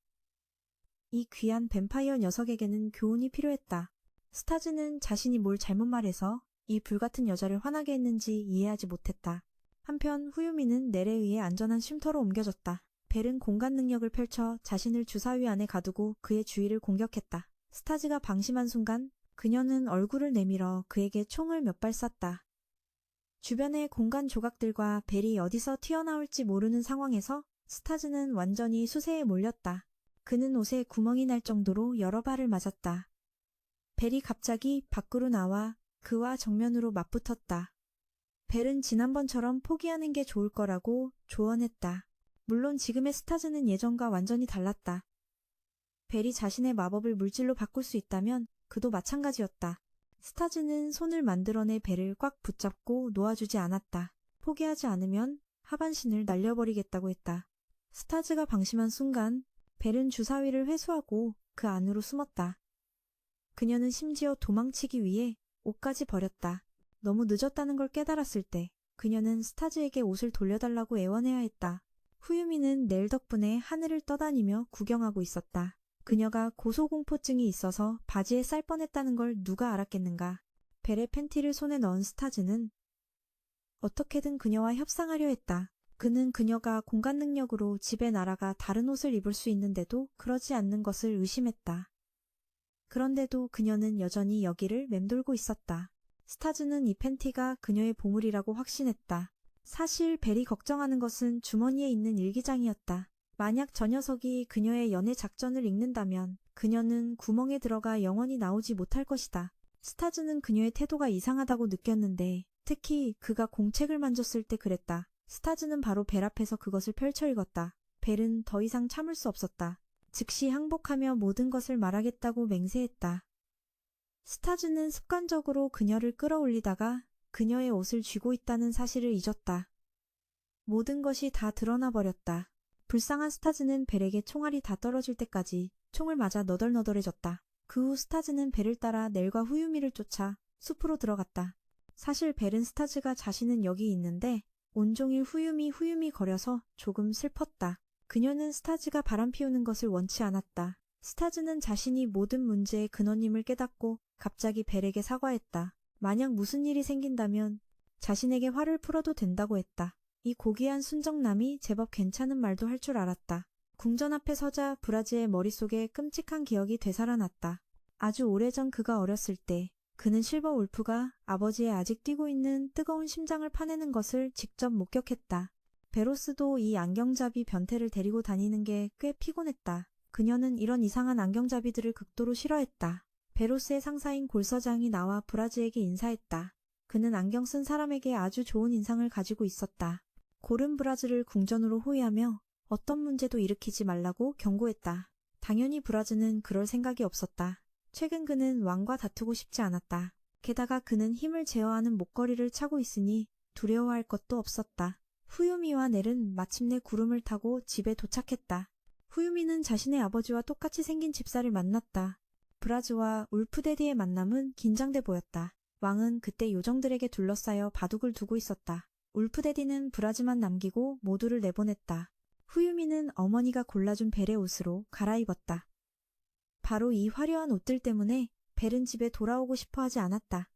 Speaker 1: 이 귀한 뱀파이어 녀석에게는 교훈이 필요했다. 스타즈는 자신이 뭘 잘못 말해서 이 불같은 여자를 화나게 했는지 이해하지 못했다. 한편 후유미는 넬에 의해 안전한 쉼터로 옮겨졌다. 벨은 공간 능력을 펼쳐 자신을 주사위 안에 가두고 그의 주위를 공격했다. 스타즈가 방심한 순간 그녀는 얼굴을 내밀어 그에게 총을 몇 발 쐈다. 주변의 공간 조각들과 벨이 어디서 튀어나올지 모르는 상황에서 스타즈는 완전히 수세에 몰렸다. 그는 옷에 구멍이 날 정도로 여러 발을 맞았다. 벨이 갑자기 밖으로 나와 그와 정면으로 맞붙었다. 벨은 지난번처럼 포기하는 게 좋을 거라고 조언했다. 물론 지금의 스타즈는 예전과 완전히 달랐다. 벨이 자신의 마법을 물질로 바꿀 수 있다면 그도 마찬가지였다. 스타즈는 손을 만들어내 벨을 꽉 붙잡고 놓아주지 않았다. 포기하지 않으면 하반신을 날려버리겠다고 했다. 스타즈가 방심한 순간 벨은 주사위를 회수하고 그 안으로 숨었다. 그녀는 심지어 도망치기 위해 옷까지 버렸다. 너무 늦었다는 걸 깨달았을 때 그녀는 스타즈에게 옷을 돌려달라고 애원해야 했다. 후유미는 넬 덕분에 하늘을 떠다니며 구경하고 있었다. 그녀가 고소공포증이 있어서 바지에 쌀 뻔했다는 걸 누가 알았겠는가. 벨의 팬티를 손에 넣은 스타즈는 어떻게든 그녀와 협상하려 했다. 그는 그녀가 공간 능력으로 집에 날아가 다른 옷을 입을 수 있는데도 그러지 않는 것을 의심했다. 그런데도 그녀는 여전히 여기를 맴돌고 있었다. 스타즈는 이 팬티가 그녀의 보물이라고 확신했다. 사실 벨이 걱정하는 것은 주머니에 있는 일기장이었다. 만약 저 녀석이 그녀의 연애 작전을 읽는다면 그녀는 구멍에 들어가 영원히 나오지 못할 것이다. 스타즈는 그녀의 태도가 이상하다고 느꼈는데 특히 그가 공책을 만졌을 때 그랬다. 스타즈는 바로 벨 앞에서 그것을 펼쳐 읽었다. 벨은 더 이상 참을 수 없었다. 즉시 항복하며 모든 것을 말하겠다고 맹세했다. 스타즈는 습관적으로 그녀를 끌어올리다가 그녀의 옷을 쥐고 있다는 사실을 잊었다. 모든 것이 다 드러나 버렸다. 불쌍한 스타즈는 벨에게 총알이 다 떨어질 때까지 총을 맞아 너덜너덜해졌다. 그 후 스타즈는 벨을 따라 넬과 후유미를 쫓아 숲으로 들어갔다. 사실 벨은 스타즈가 자신은 여기 있는데 온종일 후유미 거려서 조금 슬펐다. 그녀는 스타즈가 바람 피우는 것을 원치 않았다. 스타즈는 자신이 모든 문제의 근원임을 깨닫고 갑자기 벨에게 사과했다. 만약 무슨 일이 생긴다면 자신에게 화를 풀어도 된다고 했다. 이 고귀한 순정남이 제법 괜찮은 말도 할 줄 알았다. 궁전 앞에 서자 브라즈의 머릿속에 끔찍한 기억이 되살아났다. 아주 오래전 그가 어렸을 때 그는 실버 울프가 아버지의 아직 뛰고 있는 뜨거운 심장을 파내는 것을 직접 목격했다. 베로스도 이 안경잡이 변태를 데리고 다니는 게 꽤 피곤했다. 그녀는 이런 이상한 안경잡이들을 극도로 싫어했다. 베로스의 상사인 골서장이 나와 브라즈에게 인사했다. 그는 안경 쓴 사람에게 아주 좋은 인상을 가지고 있었다. 고른 브라즈를 궁전으로 호위하며 어떤 문제도 일으키지 말라고 경고했다. 당연히 브라즈는 그럴 생각이 없었다. 최근 그는 왕과 다투고 싶지 않았다. 게다가 그는 힘을 제어하는 목걸이를 차고 있으니 두려워할 것도 없었다. 후유미와 넬은 마침내 구름을 타고 집에 도착했다. 후유미는 자신의 아버지와 똑같이 생긴 집사를 만났다. 브라즈와 울프데디의 만남은 긴장돼 보였다. 왕은 그때 요정들에게 둘러싸여 바둑을 두고 있었다. 울프데디는 브라즈만 남기고 모두를 내보냈다. 후유미는 어머니가 골라준 벨의 옷으로 갈아입었다. 바로 이 화려한 옷들 때문에 벨은 집에 돌아오고 싶어 하지 않았다.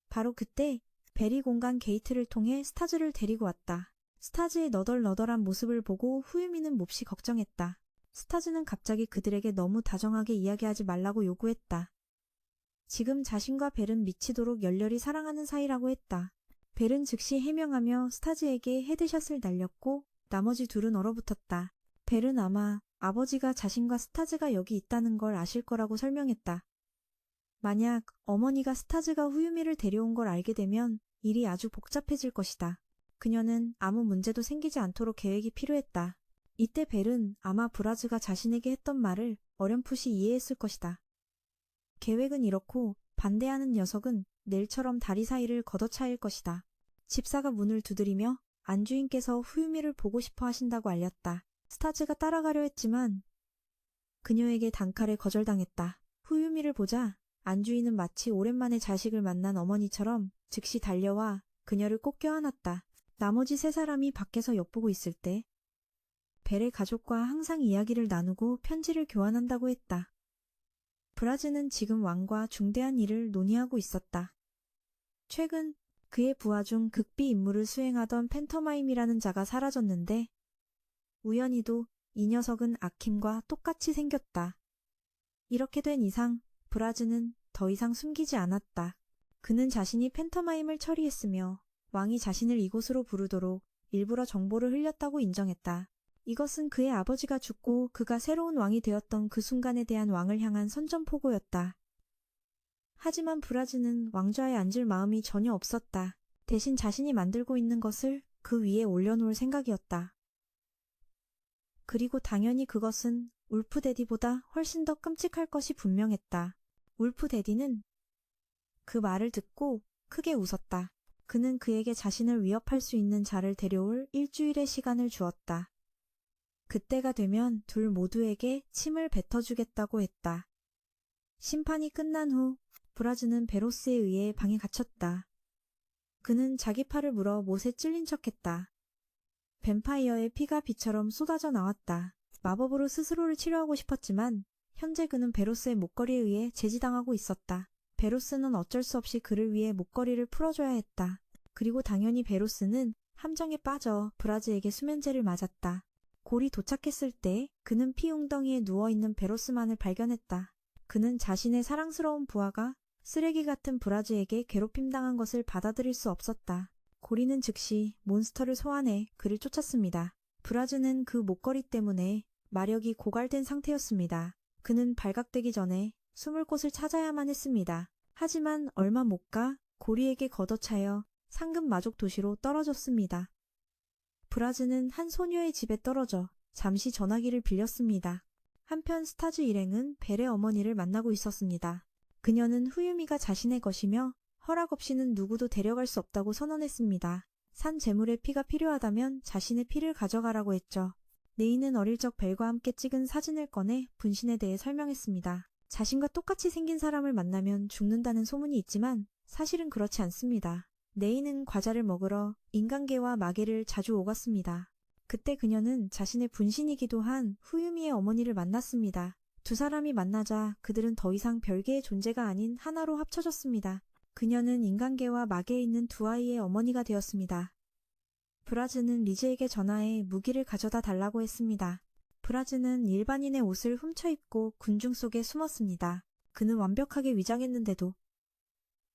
Speaker 1: 바로 그때 벨이 공간 게이트를 통해 스타즈를 데리고 왔다. 스타즈의 너덜너덜한 모습을 보고 후유미는 몹시 걱정했다. 스타즈는 갑자기 그들에게 너무 다정하게 이야기하지 말라고 요구했다. 지금 자신과 벨은 미치도록 열렬히 사랑하는 사이라고 했다. 벨은 즉시 해명하며 스타즈에게 헤드샷을 날렸고 나머지 둘은 얼어붙었다. 벨은 아마 아버지가 자신과 스타즈가 여기 있다는 걸 아실 거라고 설명했다. 만약 어머니가 스타즈가 후유미를 데려온 걸 알게 되면 일이 아주 복잡해질 것이다. 그녀는 아무 문제도 생기지 않도록 계획이 필요했다. 이때 벨은 아마 브라즈가 자신에게 했던 말을 어렴풋이 이해했을 것이다. 계획은 이렇고 반대하는 녀석은 넬처럼 다리 사이를 걷어차일 것이다. 집사가 문을 두드리며 안주인께서 후유미를 보고 싶어 하신다고 알렸다. 스타즈가 따라가려 했지만 그녀에게 단칼에 거절당했다. 후유미를 보자 안주인은 마치 오랜만에 자식을 만난 어머니처럼 즉시 달려와 그녀를 꼭 껴안았다. 나머지 세 사람이 밖에서 엿보고 있을 때 벨의 가족과 항상 이야기를 나누고 편지를 교환한다고 했다. 브라즈는 지금 왕과 중대한 일을 논의하고 있었다. 최근 그의 부하 중 극비 임무를 수행하던 팬터마임이라는 자가 사라졌는데 우연히도 이 녀석은 아킴과 똑같이 생겼다. 이렇게 된 이상 브라즈는 더 이상 숨기지 않았다. 그는 자신이 팬터마임을 처리했으며 왕이 자신을 이곳으로 부르도록 일부러 정보를 흘렸다고 인정했다. 이것은 그의 아버지가 죽고 그가 새로운 왕이 되었던 그 순간에 대한 왕을 향한 선전포고였다. 하지만 브라즈는 왕좌에 앉을 마음이 전혀 없었다. 대신 자신이 만들고 있는 것을 그 위에 올려놓을 생각이었다. 그리고 당연히 그것은 울프데디보다 훨씬 더 끔찍할 것이 분명했다. 울프데디는 그 말을 듣고 크게 웃었다. 그는 그에게 자신을 위협할 수 있는 자를 데려올 일주일의 시간을 주었다. 그때가 되면 둘 모두에게 침을 뱉어주겠다고 했다. 심판이 끝난 후 브라즈는 베로스에 의해 방에 갇혔다. 그는 자기 팔을 물어 못에 찔린 척했다. 뱀파이어의 피가 비처럼 쏟아져 나왔다. 마법으로 스스로를 치료하고 싶었지만 현재 그는 베로스의 목걸이에 의해 제지당하고 있었다. 베로스는 어쩔 수 없이 그를 위해 목걸이를 풀어줘야 했다. 그리고 당연히 베로스는 함정에 빠져 브라즈에게 수면제를 맞았다. 골이 도착했을 때 그는 피 웅덩이에 누워있는 베로스만을 발견했다. 그는 자신의 사랑스러운 부하가 쓰레기 같은 브라즈에게 괴롭힘당한 것을 받아들일 수 없었다. 고리는 즉시 몬스터를 소환해 그를 쫓았습니다. 브라즈는 그 목걸이 때문에 마력이 고갈된 상태였습니다. 그는 발각되기 전에 숨을 곳을 찾아야만 했습니다. 하지만 얼마 못 가 고리에게 걷어차여 상급 마족 도시로 떨어졌습니다. 브라즈는 한 소녀의 집에 떨어져 잠시 전화기를 빌렸습니다. 한편 스타즈 일행은 벨의 어머니를 만나고 있었습니다. 그녀는 후유미가 자신의 것이며 허락 없이는 누구도 데려갈 수 없다고 선언했습니다. 산 재물의 피가 필요하다면 자신의 피를 가져가라고 했죠. 네이는 어릴 적 벨과 함께 찍은 사진을 꺼내 분신에 대해 설명했습니다. 자신과 똑같이 생긴 사람을 만나면 죽는다는 소문이 있지만 사실은 그렇지 않습니다. 네이는 과자를 먹으러 인간계와 마계를 자주 오갔습니다. 그때 그녀는 자신의 분신이기도 한 후유미의 어머니를 만났습니다. 두 사람이 만나자 그들은 더 이상 별개의 존재가 아닌 하나로 합쳐졌습니다. 그녀는 인간계와 마계에 있는 두 아이의 어머니가 되었습니다. 브라즈는 리즈에게 전화해 무기를 가져다 달라고 했습니다. 브라즈는 일반인의 옷을 훔쳐 입고 군중 속에 숨었습니다. 그는 완벽하게 위장했는데도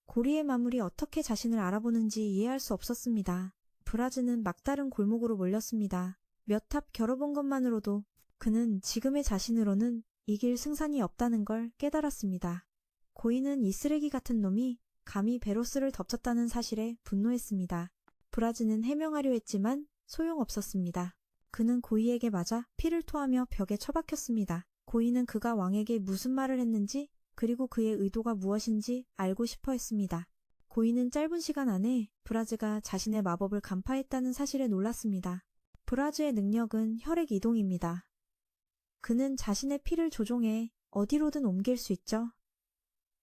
Speaker 1: 고리의 마물이 어떻게 자신을 알아보는지 이해할 수 없었습니다. 브라즈는 막다른 골목으로 몰렸습니다. 몇 탑 겨뤄본 것만으로도 그는 지금의 자신으로는 이길 승산이 없다는 걸 깨달았습니다. 고인은 이 쓰레기 같은 놈이 감히 베로스를 덮쳤다는 사실에 분노했습니다. 브라즈는 해명하려 했지만 소용없었습니다. 그는 고이에게 맞아 피를 토하며 벽에 처박혔습니다. 고이는 그가 왕에게 무슨 말을 했는지 그리고 그의 의도가 무엇인지 알고 싶어 했습니다. 고이는 짧은 시간 안에 브라즈가 자신의 마법을 간파했다는 사실에 놀랐습니다. 브라즈의 능력은 혈액 이동입니다. 그는 자신의 피를 조종해 어디로든 옮길 수 있죠.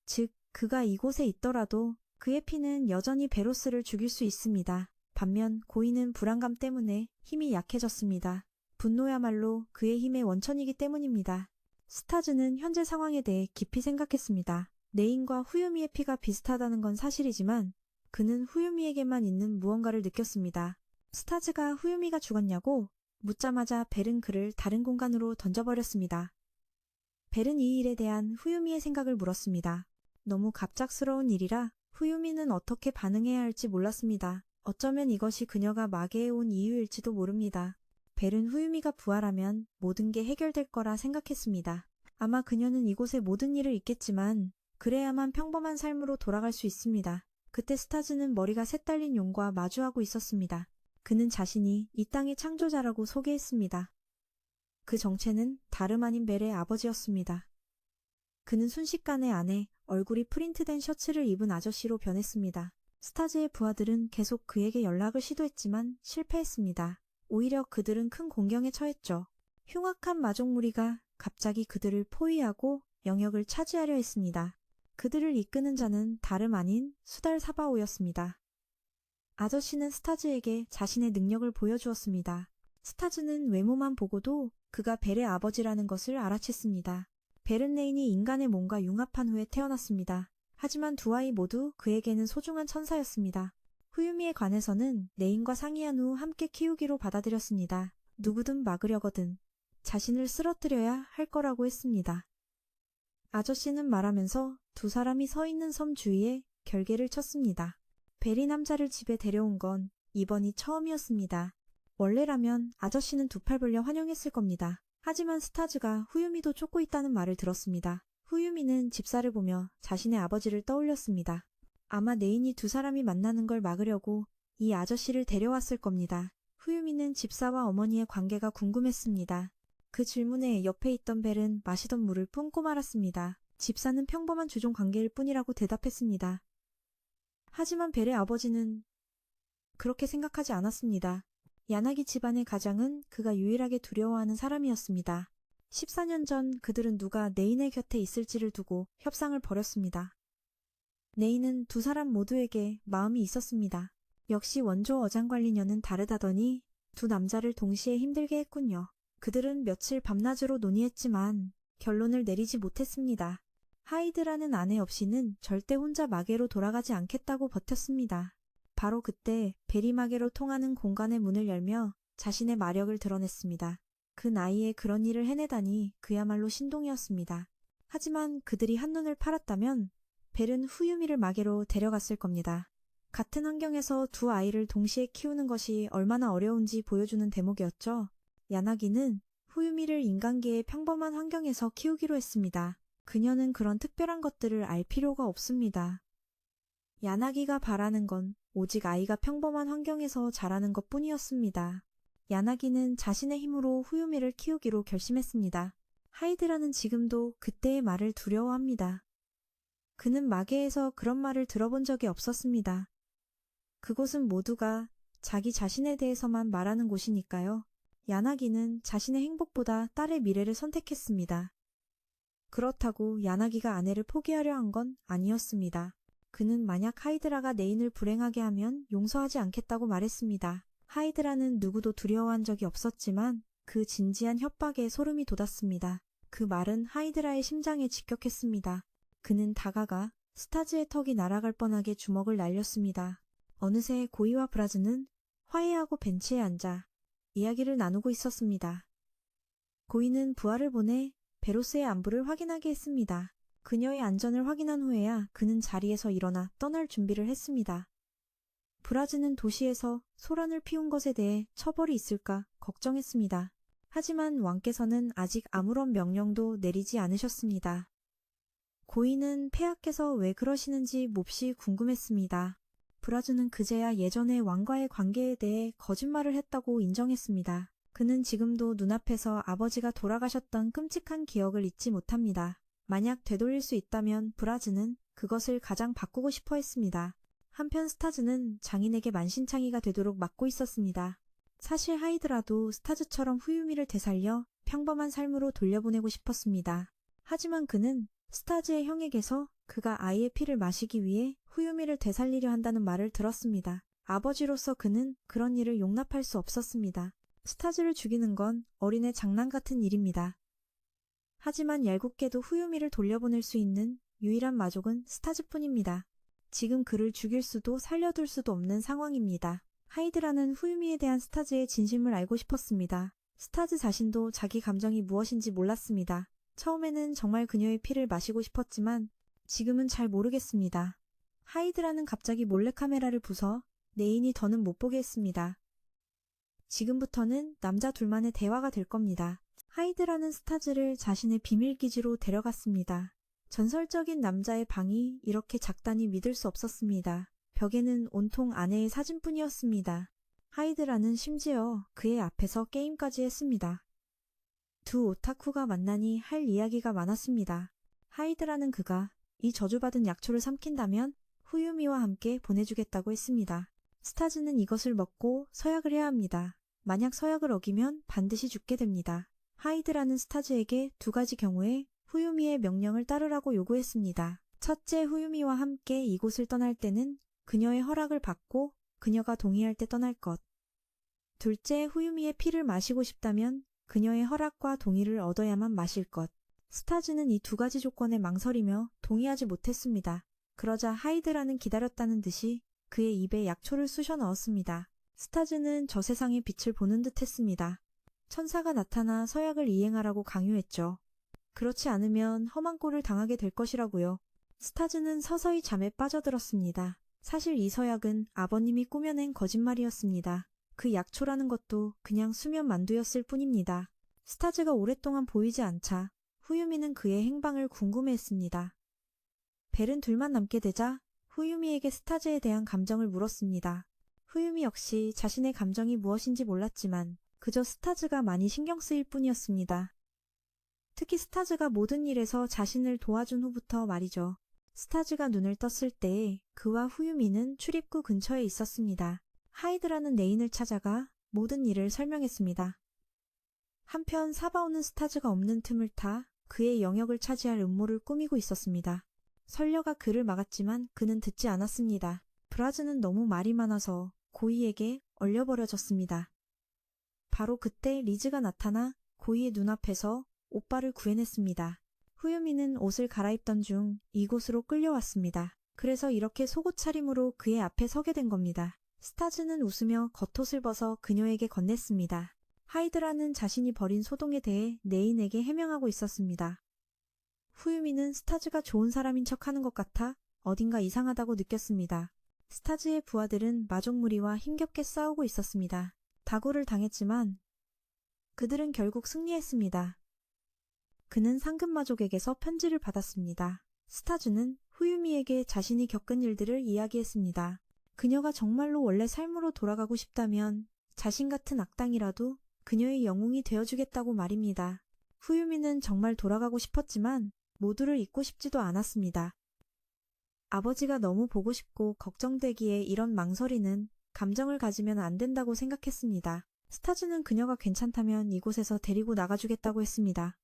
Speaker 1: 즉, 그가 이곳에 있더라도 그의 피는 여전히 베로스를 죽일 수 있습니다. 반면 고이는 불안감 때문에 힘이 약해졌습니다. 분노야말로 그의 힘의 원천이기 때문입니다. 스타즈는 현재 상황에 대해 깊이 생각했습니다. 네인과 후유미의 피가 비슷하다는 건 사실이지만 그는 후유미에게만 있는 무언가를 느꼈습니다. 스타즈가 후유미가 죽었냐고 묻자마자 벨은 그를 다른 공간으로 던져버렸습니다. 벨은 이 일에 대한 후유미의 생각을 물었습니다. 너무 갑작스러운 일이라 후유미는 어떻게 반응해야 할지 몰랐습니다. 어쩌면 이것이 그녀가 마계에 온 이유일지도 모릅니다. 벨은 후유미가 부활하면 모든 게 해결될 거라 생각했습니다. 아마 그녀는 이곳의 모든 일을 잊겠지만 그래야만 평범한 삶으로 돌아갈 수 있습니다. 그때 스타즈는 머리가 셋 달린 용과 마주하고 있었습니다. 그는 자신이 이 땅의 창조자라고 소개했습니다. 그 정체는 다름 아닌 벨의 아버지였습니다. 그는 순식간에 안에 얼굴이 프린트된 셔츠를 입은 아저씨로 변했습니다. 스타즈의 부하들은 계속 그에게 연락을 시도했지만 실패했습니다. 오히려 그들은 큰 공경에 처했죠. 흉악한 마족 무리가 갑자기 그들을 포위하고 영역을 차지하려 했습니다. 그들을 이끄는 자는 다름 아닌 수달 사바오였습니다. 아저씨는 스타즈에게 자신의 능력을 보여주었습니다. 스타즈는 외모만 보고도 그가 벨의 아버지라는 것을 알아챘습니다. 벨은 레인이 인간의 몸과 융합한 후에 태어났습니다. 하지만 두 아이 모두 그에게는 소중한 천사였습니다. 후유미에 관해서는 레인과 상의한 후 함께 키우기로 받아들였습니다. 누구든 막으려거든 자신을 쓰러뜨려야 할 거라고 했습니다. 아저씨는 말하면서 두 사람이 서 있는 섬 주위에 결계를 쳤습니다. 벨이 남자를 집에 데려온 건 이번이 처음이었습니다. 원래라면 아저씨는 두 팔 벌려 환영했을 겁니다. 하지만 스타즈가 후유미도 쫓고 있다는 말을 들었습니다. 후유미는 집사를 보며 자신의 아버지를 떠올렸습니다. 아마 레인이 두 사람이 만나는 걸 막으려고 이 아저씨를 데려왔을 겁니다. 후유미는 집사와 어머니의 관계가 궁금했습니다. 그 질문에 옆에 있던 벨은 마시던 물을 뿜고 말았습니다. 집사는 평범한 주종 관계일 뿐이라고 대답했습니다. 하지만 벨의 아버지는 그렇게 생각하지 않았습니다. 야나기 집안의 가장은 그가 유일하게 두려워하는 사람이었습니다. 14년 전 그들은 누가 네인의 곁에 있을지를 두고 협상을 벌였습니다. 네인은 두 사람 모두에게 마음이 있었습니다. 역시 원조 어장관리녀는 다르다더니 두 남자를 동시에 힘들게 했군요. 그들은 며칠 밤낮으로 논의했지만 결론을 내리지 못했습니다. 하이드라는 아내 없이는 절대 혼자 마계로 돌아가지 않겠다고 버텼습니다. 바로 그때 벨이 마계로 통하는 공간의 문을 열며 자신의 마력을 드러냈습니다. 그 나이에 그런 일을 해내다니 그야말로 신동이었습니다. 하지만 그들이 한눈을 팔았다면 벨은 후유미를 마계로 데려갔을 겁니다. 같은 환경에서 두 아이를 동시에 키우는 것이 얼마나 어려운지 보여주는 대목이었죠. 야나기는 후유미를 인간계의 평범한 환경에서 키우기로 했습니다. 그녀는 그런 특별한 것들을 알 필요가 없습니다. 야나기가 바라는 건 오직 아이가 평범한 환경에서 자라는 것뿐이었습니다. 야나기는 자신의 힘으로 후유미를 키우기로 결심했습니다. 하이드라는 지금도 그때의 말을 두려워합니다. 그는 마계에서 그런 말을 들어본 적이 없었습니다. 그곳은 모두가 자기 자신에 대해서만 말하는 곳이니까요. 야나기는 자신의 행복보다 딸의 미래를 선택했습니다. 그렇다고 야나기가 아내를 포기하려 한 건 아니었습니다. 그는 만약 하이드라가 네인을 불행하게 하면 용서하지 않겠다고 말했습니다. 하이드라는 누구도 두려워한 적이 없었지만 그 진지한 협박에 소름이 돋았습니다. 그 말은 하이드라의 심장에 직격했습니다. 그는 다가가 스타즈의 턱이 날아갈 뻔하게 주먹을 날렸습니다. 어느새 고이와 브라즈는 화해하고 벤치에 앉아 이야기를 나누고 있었습니다. 고이는 부하를 보내 베로스의 안부를 확인하게 했습니다. 그녀의 안전을 확인한 후에야 그는 자리에서 일어나 떠날 준비를 했습니다. 브라즈는 도시에서 소란을 피운 것에 대해 처벌이 있을까 걱정했습니다. 하지만 왕께서는 아직 아무런 명령도 내리지 않으셨습니다. 고이는 폐하께서 왜 그러시는지 몹시 궁금했습니다. 브라즈는 그제야 예전의 왕과의 관계에 대해 거짓말을 했다고 인정했습니다. 그는 지금도 눈앞에서 아버지가 돌아가셨던 끔찍한 기억을 잊지 못합니다. 만약 되돌릴 수 있다면 브라즈는 그것을 가장 바꾸고 싶어 했습니다. 한편 스타즈는 장인에게 만신창이가 되도록 막고 있었습니다. 사실 하이드라도 스타즈처럼 후유미를 되살려 평범한 삶으로 돌려보내고 싶었습니다. 하지만 그는 스타즈의 형에게서 그가 아이의 피를 마시기 위해 후유미를 되살리려 한다는 말을 들었습니다. 아버지로서 그는 그런 일을 용납할 수 없었습니다. 스타즈를 죽이는 건 어린애 장난 같은 일입니다. 하지만 얄궂게도 후유미를 돌려보낼 수 있는 유일한 마족은 스타즈뿐입니다. 지금 그를 죽일 수도 살려둘 수도 없는 상황입니다. 하이드라는 후유미에 대한 스타즈의 진심을 알고 싶었습니다. 스타즈 자신도 자기 감정이 무엇인지 몰랐습니다. 처음에는 정말 그녀의 피를 마시고 싶었지만 지금은 잘 모르겠습니다. 하이드라는 갑자기 몰래카메라를 부숴 네인이 더는 못 보게 했습니다. 지금부터는 남자 둘만의 대화가 될 겁니다. 하이드라는 스타즈를 자신의 비밀기지로 데려갔습니다. 전설적인 남자의 방이 이렇게 작다니 믿을 수 없었습니다. 벽에는 온통 아내의 사진뿐이었습니다. 하이드라는 심지어 그의 앞에서 게임까지 했습니다. 두 오타쿠가 만나니 할 이야기가 많았습니다. 하이드라는 그가 이 저주받은 약초를 삼킨다면 후유미와 함께 보내주겠다고 했습니다. 스타즈는 이것을 먹고 서약을 해야 합니다. 만약 서약을 어기면 반드시 죽게 됩니다. 하이드라는 스타즈에게 두 가지 경우에 후유미의 명령을 따르라고 요구했습니다. 첫째, 후유미와 함께 이곳을 떠날 때는 그녀의 허락을 받고 그녀가 동의할 때 떠날 것. 둘째, 후유미의 피를 마시고 싶다면 그녀의 허락과 동의를 얻어야만 마실 것. 스타즈는 이 두 가지 조건에 망설이며 동의하지 못했습니다. 그러자 하이드라는 기다렸다는 듯이 그의 입에 약초를 쑤셔 넣었습니다. 스타즈는 저 세상의 빛을 보는 듯 했습니다. 천사가 나타나 서약을 이행하라고 강요했죠. 그렇지 않으면 험한 꼴을 당하게 될 것이라고요. 스타즈는 서서히 잠에 빠져들었습니다. 사실 이 서약은 아버님이 꾸며낸 거짓말이었습니다. 그 약초라는 것도 그냥 수면 만두였을 뿐입니다. 스타즈가 오랫동안 보이지 않자 후유미는 그의 행방을 궁금해했습니다. 벨은 둘만 남게 되자 후유미에게 스타즈에 대한 감정을 물었습니다. 후유미 역시 자신의 감정이 무엇인지 몰랐지만 그저 스타즈가 많이 신경 쓰일 뿐이었습니다. 특히 스타즈가 모든 일에서 자신을 도와준 후부터 말이죠. 스타즈가 눈을 떴을 때 그와 후유미는 출입구 근처에 있었습니다. 하이드라는 내인을 찾아가 모든 일을 설명했습니다. 한편 사바오는 스타즈가 없는 틈을 타 그의 영역을 차지할 음모를 꾸미고 있었습니다. 설녀가 그를 막았지만 그는 듣지 않았습니다. 브라즈는 너무 말이 많아서 고이에게 얼려버려졌습니다. 바로 그때 리즈가 나타나 고이의 눈앞에서 오빠를 구해냈습니다. 후유미는 옷을 갈아입던 중 이곳으로 끌려왔습니다. 그래서 이렇게 속옷 차림으로 그의 앞에 서게 된 겁니다. 스타즈는 웃으며 겉옷을 벗어 그녀에게 건넸습니다. 하이드라는 자신이 벌인 소동에 대해 네인에게 해명하고 있었습니다. 후유미는 스타즈가 좋은 사람인 척하는 것 같아 어딘가 이상하다고 느꼈습니다. 스타즈의 부하들은 마족 무리와 힘겹게 싸우고 있었습니다. 다구를 당했지만 그들은 결국 승리했습니다. 그는 상급마족에게서 편지를 받았습니다. 스타즈는 후유미에게 자신이 겪은 일들을 이야기했습니다. 그녀가 정말로 원래 삶으로 돌아가고 싶다면 자신 같은 악당이라도 그녀의 영웅이 되어주겠다고 말입니다. 후유미는 정말 돌아가고 싶었지만 모두를 잊고 싶지도 않았습니다. 아버지가 너무 보고 싶고 걱정되기에 이런 망설이는 감정을 가지면 안 된다고 생각했습니다. 스타즈는 그녀가 괜찮다면 이곳에서 데리고 나가주겠다고 했습니다.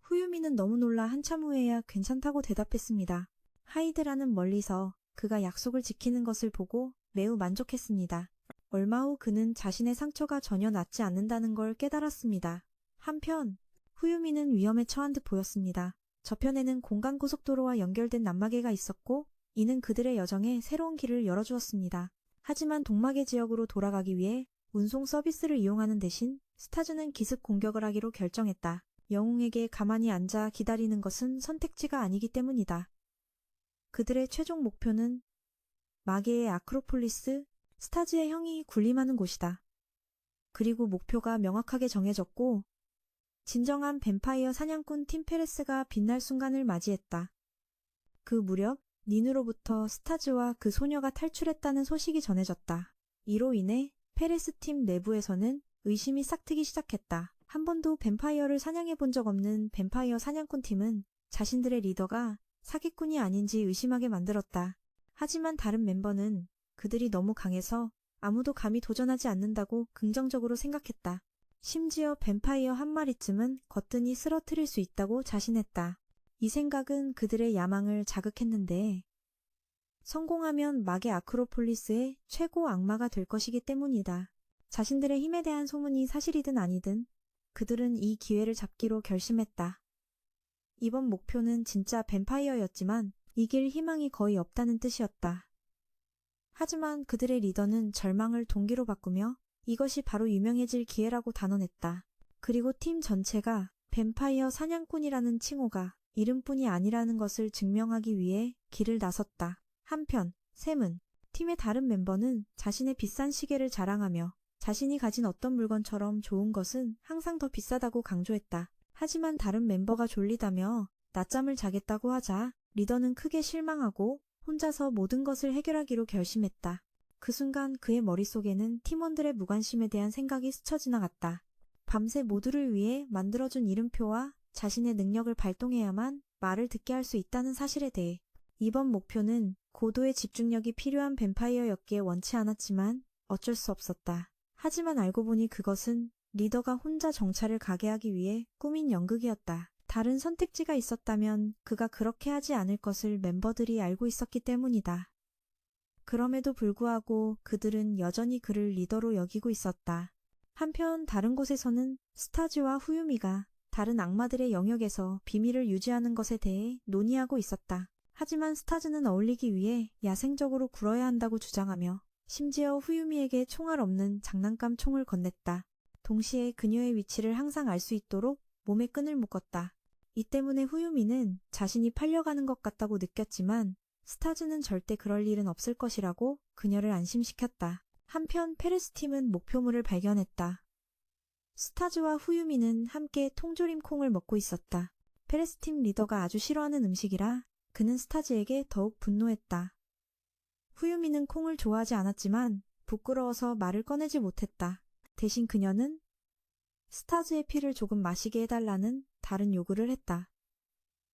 Speaker 1: 후유미는 너무 놀라 한참 후에야 괜찮다고 대답했습니다. 하이드라는 멀리서 그가 약속을 지키는 것을 보고 매우 만족했습니다. 얼마 후 그는 자신의 상처가 전혀 낫지 않는다는 걸 깨달았습니다. 한편 후유미는 위험에 처한 듯 보였습니다. 저편에는 공간고속도로와 연결된 난마계가 있었고 이는 그들의 여정에 새로운 길을 열어주었습니다. 하지만 동마계 지역으로 돌아가기 위해 운송 서비스를 이용하는 대신 스타즈는 기습 공격을 하기로 결정했다. 영웅에게 가만히 앉아 기다리는 것은 선택지가 아니기 때문이다. 그들의 최종 목표는 마계의 아크로폴리스, 스타즈의 형이 군림하는 곳이다. 그리고 목표가 명확하게 정해졌고 진정한 뱀파이어 사냥꾼 팀 페레스가 빛날 순간을 맞이했다. 그 무렵 닌으로부터 스타즈와 그 소녀가 탈출했다는 소식이 전해졌다. 이로 인해 페레스 팀 내부에서는 의심이 싹트기 시작했다. 한 번도 뱀파이어를 사냥해 본 적 없는 뱀파이어 사냥꾼 팀은 자신들의 리더가 사기꾼이 아닌지 의심하게 만들었다. 하지만 다른 멤버는 그들이 너무 강해서 아무도 감히 도전하지 않는다고 긍정적으로 생각했다. 심지어 뱀파이어 한 마리쯤은 거뜬히 쓰러뜨릴 수 있다고 자신했다. 이 생각은 그들의 야망을 자극했는데 성공하면 마계 아크로폴리스의 최고 악마가 될 것이기 때문이다. 자신들의 힘에 대한 소문이 사실이든 아니든 그들은 이 기회를 잡기로 결심했다. 이번 목표는 진짜 뱀파이어였지만 이길 희망이 거의 없다는 뜻이었다. 하지만 그들의 리더는 절망을 동기로 바꾸며 이것이 바로 유명해질 기회라고 단언했다. 그리고 팀 전체가 뱀파이어 사냥꾼이라는 칭호가 이름뿐이 아니라는 것을 증명하기 위해 길을 나섰다. 한편 샘은 팀의 다른 멤버는 자신의 비싼 시계를 자랑하며 자신이 가진 어떤 물건처럼 좋은 것은 항상 더 비싸다고 강조했다. 하지만 다른 멤버가 졸리다며 낮잠을 자겠다고 하자 리더는 크게 실망하고 혼자서 모든 것을 해결하기로 결심했다. 그 순간 그의 머릿속에는 팀원들의 무관심에 대한 생각이 스쳐 지나갔다. 밤새 모두를 위해 만들어준 이름표와 자신의 능력을 발동해야만 말을 듣게 할 수 있다는 사실에 대해 이번 목표는 고도의 집중력이 필요한 뱀파이어였기에 원치 않았지만 어쩔 수 없었다. 하지만 알고 보니 그것은 리더가 혼자 정찰을 가게 하기 위해 꾸민 연극이었다. 다른 선택지가 있었다면 그가 그렇게 하지 않을 것을 멤버들이 알고 있었기 때문이다. 그럼에도 불구하고 그들은 여전히 그를 리더로 여기고 있었다. 한편 다른 곳에서는 스타즈와 후유미가 다른 악마들의 영역에서 비밀을 유지하는 것에 대해 논의하고 있었다. 하지만 스타즈는 어울리기 위해 야생적으로 굴어야 한다고 주장하며 심지어 후유미에게 총알 없는 장난감 총을 건넸다. 동시에 그녀의 위치를 항상 알 수 있도록 몸에 끈을 묶었다. 이 때문에 후유미는 자신이 팔려가는 것 같다고 느꼈지만 스타즈는 절대 그럴 일은 없을 것이라고 그녀를 안심시켰다. 한편 페레스팀은 목표물을 발견했다. 스타즈와 후유미는 함께 통조림 콩을 먹고 있었다. 페레스팀 리더가 아주 싫어하는 음식이라 그는 스타즈에게 더욱 분노했다. 후유미는 콩을 좋아하지 않았지만 부끄러워서 말을 꺼내지 못했다. 대신 그녀는 스타즈의 피를 조금 마시게 해달라는 다른 요구를 했다.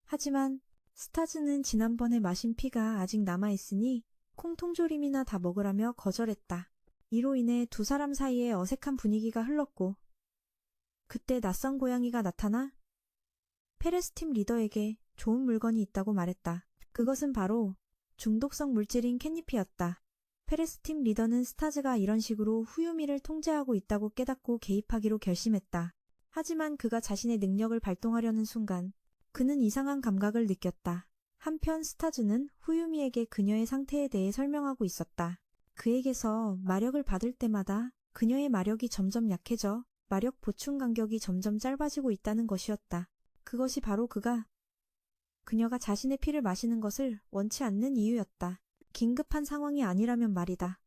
Speaker 1: 하지만 스타즈는 지난번에 마신 피가 아직 남아있으니 콩통조림이나 다 먹으라며 거절했다. 이로 인해 두 사람 사이에 어색한 분위기가 흘렀고 그때 낯선 고양이가 나타나 페레스팀 리더에게 좋은 물건이 있다고 말했다. 그것은 바로 중독성 물질인 캣니피였다. 페레스팀 리더는 스타즈가 이런 식으로 후유미를 통제하고 있다고 깨닫고 개입하기로 결심했다. 하지만 그가 자신의 능력을 발동하려는 순간 그는 이상한 감각을 느꼈다. 한편 스타즈는 후유미에게 그녀의 상태에 대해 설명하고 있었다. 그에게서 마력을 받을 때마다 그녀의 마력이 점점 약해져 마력 보충 간격이 점점 짧아지고 있다는 것이었다. 그것이 바로 그녀가 자신의 피를 마시는 것을 원치 않는 이유였다. 긴급한 상황이 아니라면 말이다.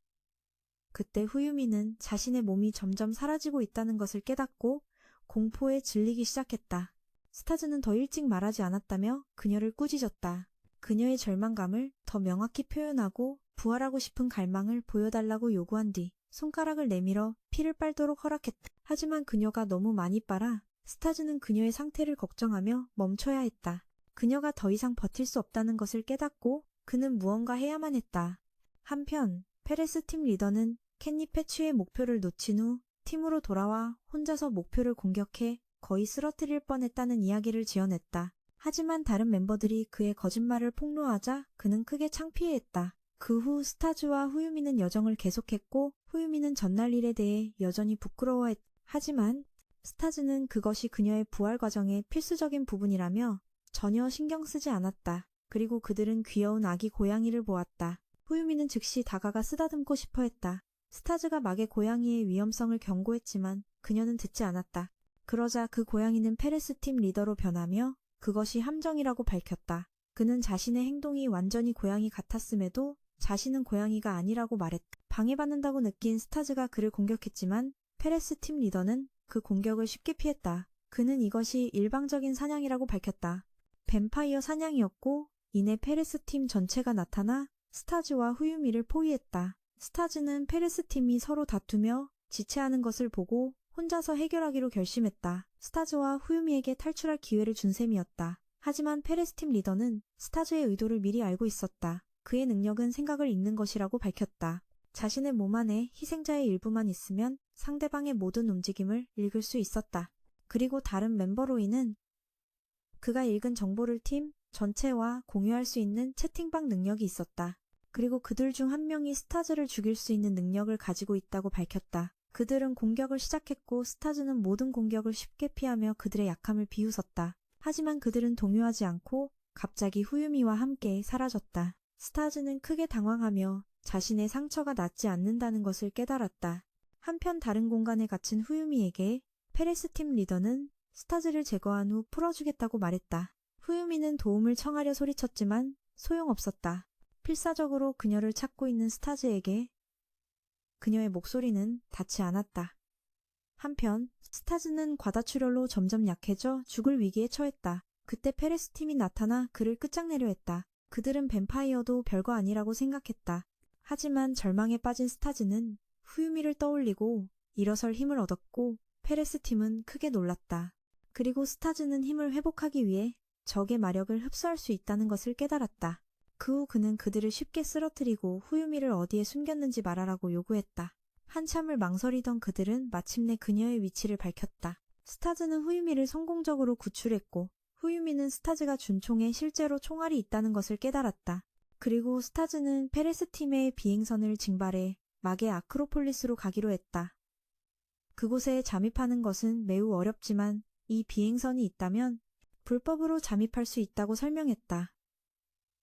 Speaker 1: 그때 후유미는 자신의 몸이 점점 사라지고 있다는 것을 깨닫고 공포에 질리기 시작했다. 스타즈는 더 일찍 말하지 않았다며 그녀를 꾸짖었다. 그녀의 절망감을 더 명확히 표현하고 부활하고 싶은 갈망을 보여달라고 요구한 뒤 손가락을 내밀어 피를 빨도록 허락했다. 하지만 그녀가 너무 많이 빨아 스타즈는 그녀의 상태를 걱정하며 멈춰야 했다. 그녀가 더 이상 버틸 수 없다는 것을 깨닫고 그는 무언가 해야만 했다. 한편 페레스 팀 리더는 캣닙 패치의 목표를 놓친 후 팀으로 돌아와 혼자서 목표를 공격해 거의 쓰러뜨릴 뻔했다는 이야기를 지어냈다. 하지만 다른 멤버들이 그의 거짓말을 폭로하자 그는 크게 창피해했다. 그 후 스타즈와 후유미는 여정을 계속했고 후유미는 전날 일에 대해 여전히 부끄러워했다. 하지만 스타즈는 그것이 그녀의 부활 과정의 필수적인 부분이라며 전혀 신경 쓰지 않았다. 그리고 그들은 귀여운 아기 고양이를 보았다. 후유미는 즉시 다가가 쓰다듬고 싶어 했다. 스타즈가 막의 고양이의 위험성을 경고했지만 그녀는 듣지 않았다. 그러자 그 고양이는 페레스 팀 리더로 변하며 그것이 함정이라고 밝혔다. 그는 자신의 행동이 완전히 고양이 같았음에도 자신은 고양이가 아니라고 말했다. 방해받는다고 느낀 스타즈가 그를 공격했지만 페레스 팀 리더는 그 공격을 쉽게 피했다. 그는 이것이 일방적인 사냥이라고 밝혔다. 뱀파이어 사냥이었고 이내 페레스 팀 전체가 나타나 스타즈와 후유미를 포위했다. 스타즈는 페레스 팀이 서로 다투며 지체하는 것을 보고 혼자서 해결하기로 결심했다. 스타즈와 후유미에게 탈출할 기회를 준 셈이었다. 하지만 페레스 팀 리더는 스타즈의 의도를 미리 알고 있었다. 그의 능력은 생각을 읽는 것이라고 밝혔다. 자신의 몸 안에 희생자의 일부만 있으면 상대방의 모든 움직임을 읽을 수 있었다. 그리고 다른 멤버로이는 그가 읽은 정보를 팀 전체와 공유할 수 있는 채팅방 능력이 있었다. 그리고 그들 중 한 명이 스타즈를 죽일 수 있는 능력을 가지고 있다고 밝혔다. 그들은 공격을 시작했고 스타즈는 모든 공격을 쉽게 피하며 그들의 약함을 비웃었다. 하지만 그들은 동요하지 않고 갑자기 후유미와 함께 사라졌다. 스타즈는 크게 당황하며 자신의 상처가 낫지 않는다는 것을 깨달았다. 한편 다른 공간에 갇힌 후유미에게 페레스 팀 리더는 스타즈를 제거한 후 풀어주겠다고 말했다. 후유미는 도움을 청하려 소리쳤지만 소용없었다. 필사적으로 그녀를 찾고 있는 스타즈에게 그녀의 목소리는 닿지 않았다. 한편 스타즈는 과다출혈로 점점 약해져 죽을 위기에 처했다. 그때 페레스 팀이 나타나 그를 끝장내려 했다. 그들은 뱀파이어도 별거 아니라고 생각했다. 하지만 절망에 빠진 스타즈는 후유미를 떠올리고 일어설 힘을 얻었고 페레스 팀은 크게 놀랐다. 그리고 스타즈는 힘을 회복하기 위해 적의 마력을 흡수할 수 있다는 것을 깨달았다. 그 후 그는 그들을 쉽게 쓰러뜨리고 후유미를 어디에 숨겼는지 말하라고 요구했다. 한참을 망설이던 그들은 마침내 그녀의 위치를 밝혔다. 스타즈는 후유미를 성공적으로 구출했고 후유미는 스타즈가 준 총에 실제로 총알이 있다는 것을 깨달았다. 그리고 스타즈는 페레스 팀의 비행선을 징발해 막의 아크로폴리스로 가기로 했다. 그곳에 잠입하는 것은 매우 어렵지만 이 비행선이 있다면 불법으로 잠입할 수 있다고 설명했다.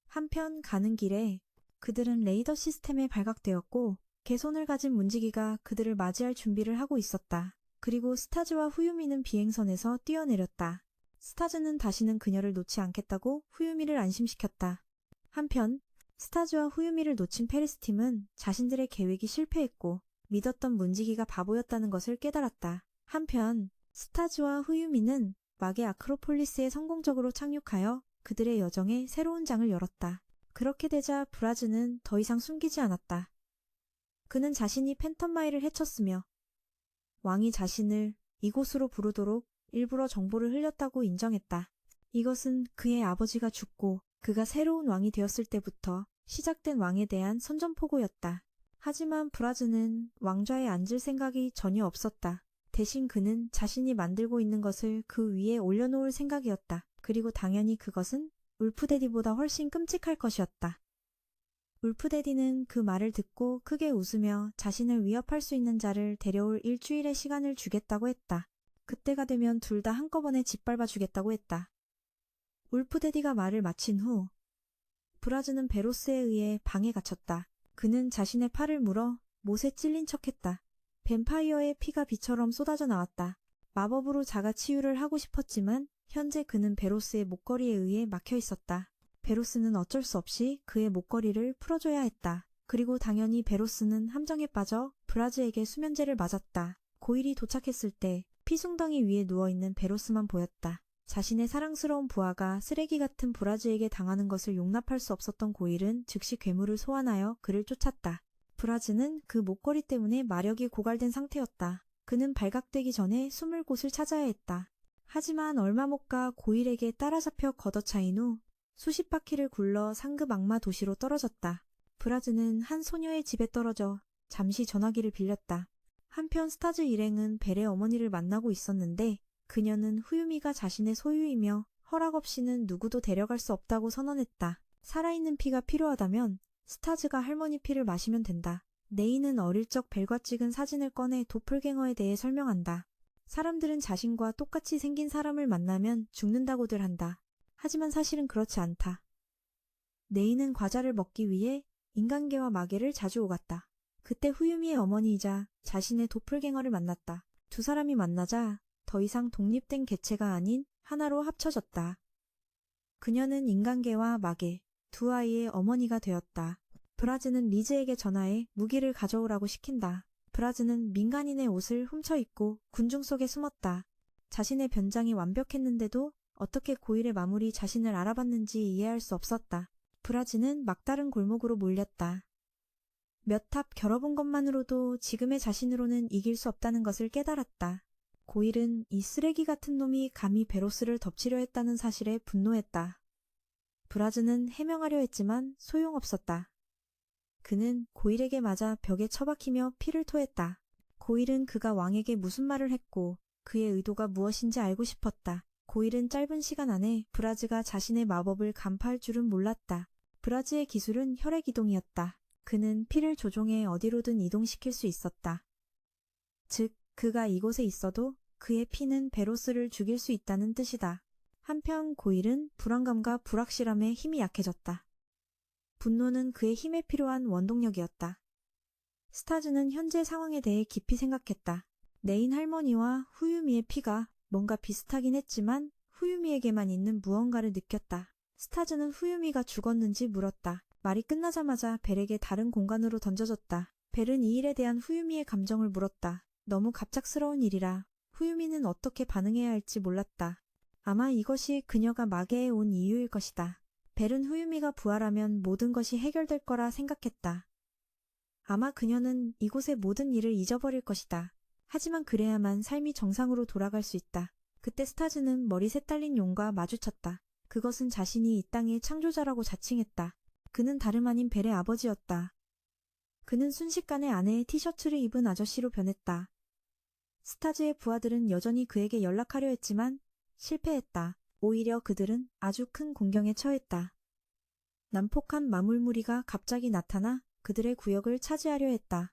Speaker 1: 한편 가는 길에 그들은 레이더 시스템에 발각되었고 개손을 가진 문지기가 그들을 맞이할 준비를 하고 있었다. 그리고 스타즈와 후유미는 비행선에서 뛰어내렸다. 스타즈는 다시는 그녀를 놓지 않겠다고 후유미를 안심시켰다. 한편 스타즈와 후유미를 놓친 페리스팀은 자신들의 계획이 실패했고 믿었던 문지기가 바보였다는 것을 깨달았다. 한편 스타즈와 후유미는 막의 아크로폴리스에 성공적으로 착륙하여 그들의 여정에 새로운 장을 열었다. 그렇게 되자 브라즈는 더 이상 숨기지 않았다. 그는 자신이 팬텀마일을 해쳤으며 왕이 자신을 이곳으로 부르도록 일부러 정보를 흘렸다고 인정했다. 이것은 그의 아버지가 죽고 그가 새로운 왕이 되었을 때부터 시작된 왕에 대한 선전포고였다. 하지만 브라즈는 왕좌에 앉을 생각이 전혀 없었다. 대신 그는 자신이 만들고 있는 것을 그 위에 올려놓을 생각이었다. 그리고 당연히 그것은 울프데디보다 훨씬 끔찍할 것이었다. 울프데디는 그 말을 듣고 크게 웃으며 자신을 위협할 수 있는 자를 데려올 일주일의 시간을 주겠다고 했다. 그때가 되면 둘 다 한꺼번에 짓밟아 주겠다고 했다. 울프데디가 말을 마친 후 브라즈는 베로스에 의해 방에 갇혔다. 그는 자신의 팔을 물어 못에 찔린 척했다. 뱀파이어의 피가 비처럼 쏟아져 나왔다. 마법으로 자가 치유를 하고 싶었지만 현재 그는 베로스의 목걸이에 의해 막혀 있었다. 베로스는 어쩔 수 없이 그의 목걸이를 풀어줘야 했다. 그리고 당연히 베로스는 함정에 빠져 브라즈에게 수면제를 맞았다. 고일이 도착했을 때 피숭덩이 위에 누워있는 베로스만 보였다. 자신의 사랑스러운 부하가 쓰레기 같은 브라즈에게 당하는 것을 용납할 수 없었던 고일은 즉시 괴물을 소환하여 그를 쫓았다. 브라즈는 그 목걸이 때문에 마력이 고갈된 상태였다. 그는 발각되기 전에 숨을 곳을 찾아야 했다. 하지만 얼마 못 가 고일에게 따라잡혀 걷어차인 후 수십 바퀴를 굴러 상급 악마 도시로 떨어졌다. 브라즈는 한 소녀의 집에 떨어져 잠시 전화기를 빌렸다. 한편 스타즈 일행은 벨의 어머니를 만나고 있었는데 그녀는 후유미가 자신의 소유이며 허락 없이는 누구도 데려갈 수 없다고 선언했다. 살아있는 피가 필요하다면 스타즈가 할머니 피를 마시면 된다. 네이는 어릴 적 벨과 찍은 사진을 꺼내 도플갱어에 대해 설명한다. 사람들은 자신과 똑같이 생긴 사람을 만나면 죽는다고들 한다. 하지만 사실은 그렇지 않다. 네이는 과자를 먹기 위해 인간계와 마계를 자주 오갔다. 그때 후유미의 어머니이자 자신의 도플갱어를 만났다. 두 사람이 만나자 더 이상 독립된 개체가 아닌 하나로 합쳐졌다. 그녀는 인간계와 마계, 두 아이의 어머니가 되었다. 브라즈는 리즈에게 전화해 무기를 가져오라고 시킨다. 브라즈는 민간인의 옷을 훔쳐 입고 군중 속에 숨었다. 자신의 변장이 완벽했는데도 어떻게 고일의 마물이 자신을 알아봤는지 이해할 수 없었다. 브라즈는 막다른 골목으로 몰렸다. 몇 탑 겨뤄본 것만으로도 지금의 자신으로는 이길 수 없다는 것을 깨달았다. 고일은 이 쓰레기 같은 놈이 감히 베로스를 덮치려 했다는 사실에 분노했다. 브라즈는 해명하려 했지만 소용없었다. 그는 고일에게 맞아 벽에 처박히며 피를 토했다. 고일은 그가 왕에게 무슨 말을 했고 그의 의도가 무엇인지 알고 싶었다. 고일은 짧은 시간 안에 브라즈가 자신의 마법을 간파할 줄은 몰랐다. 브라즈의 기술은 혈액 이동이었다. 그는 피를 조종해 어디로든 이동시킬 수 있었다. 즉, 그가 이곳에 있어도 그의 피는 베로스를 죽일 수 있다는 뜻이다. 한편 고일은 불안감과 불확실함에 힘이 약해졌다. 분노는 그의 힘에 필요한 원동력이었다. 스타즈는 현재 상황에 대해 깊이 생각했다. 네인 할머니와 후유미의 피가 뭔가 비슷하긴 했지만 후유미에게만 있는 무언가를 느꼈다. 스타즈는 후유미가 죽었는지 물었다. 말이 끝나자마자 벨에게 다른 공간으로 던져졌다. 벨은 이 일에 대한 후유미의 감정을 물었다. 너무 갑작스러운 일이라 후유미는 어떻게 반응해야 할지 몰랐다. 아마 이것이 그녀가 마계에 온 이유일 것이다. 벨은 후유미가 부활하면 모든 것이 해결될 거라 생각했다. 아마 그녀는 이곳의 모든 일을 잊어버릴 것이다. 하지만 그래야만 삶이 정상으로 돌아갈 수 있다. 그때 스타즈는 머리 새딸린 용과 마주쳤다. 그것은 자신이 이 땅의 창조자라고 자칭했다. 그는 다름 아닌 벨의 아버지였다. 그는 순식간에 아내의 티셔츠를 입은 아저씨로 변했다. 스타즈의 부하들은 여전히 그에게 연락하려 했지만 실패했다. 오히려 그들은 아주 큰 공경에 처했다. 난폭한 마물무리가 갑자기 나타나 그들의 구역을 차지하려 했다.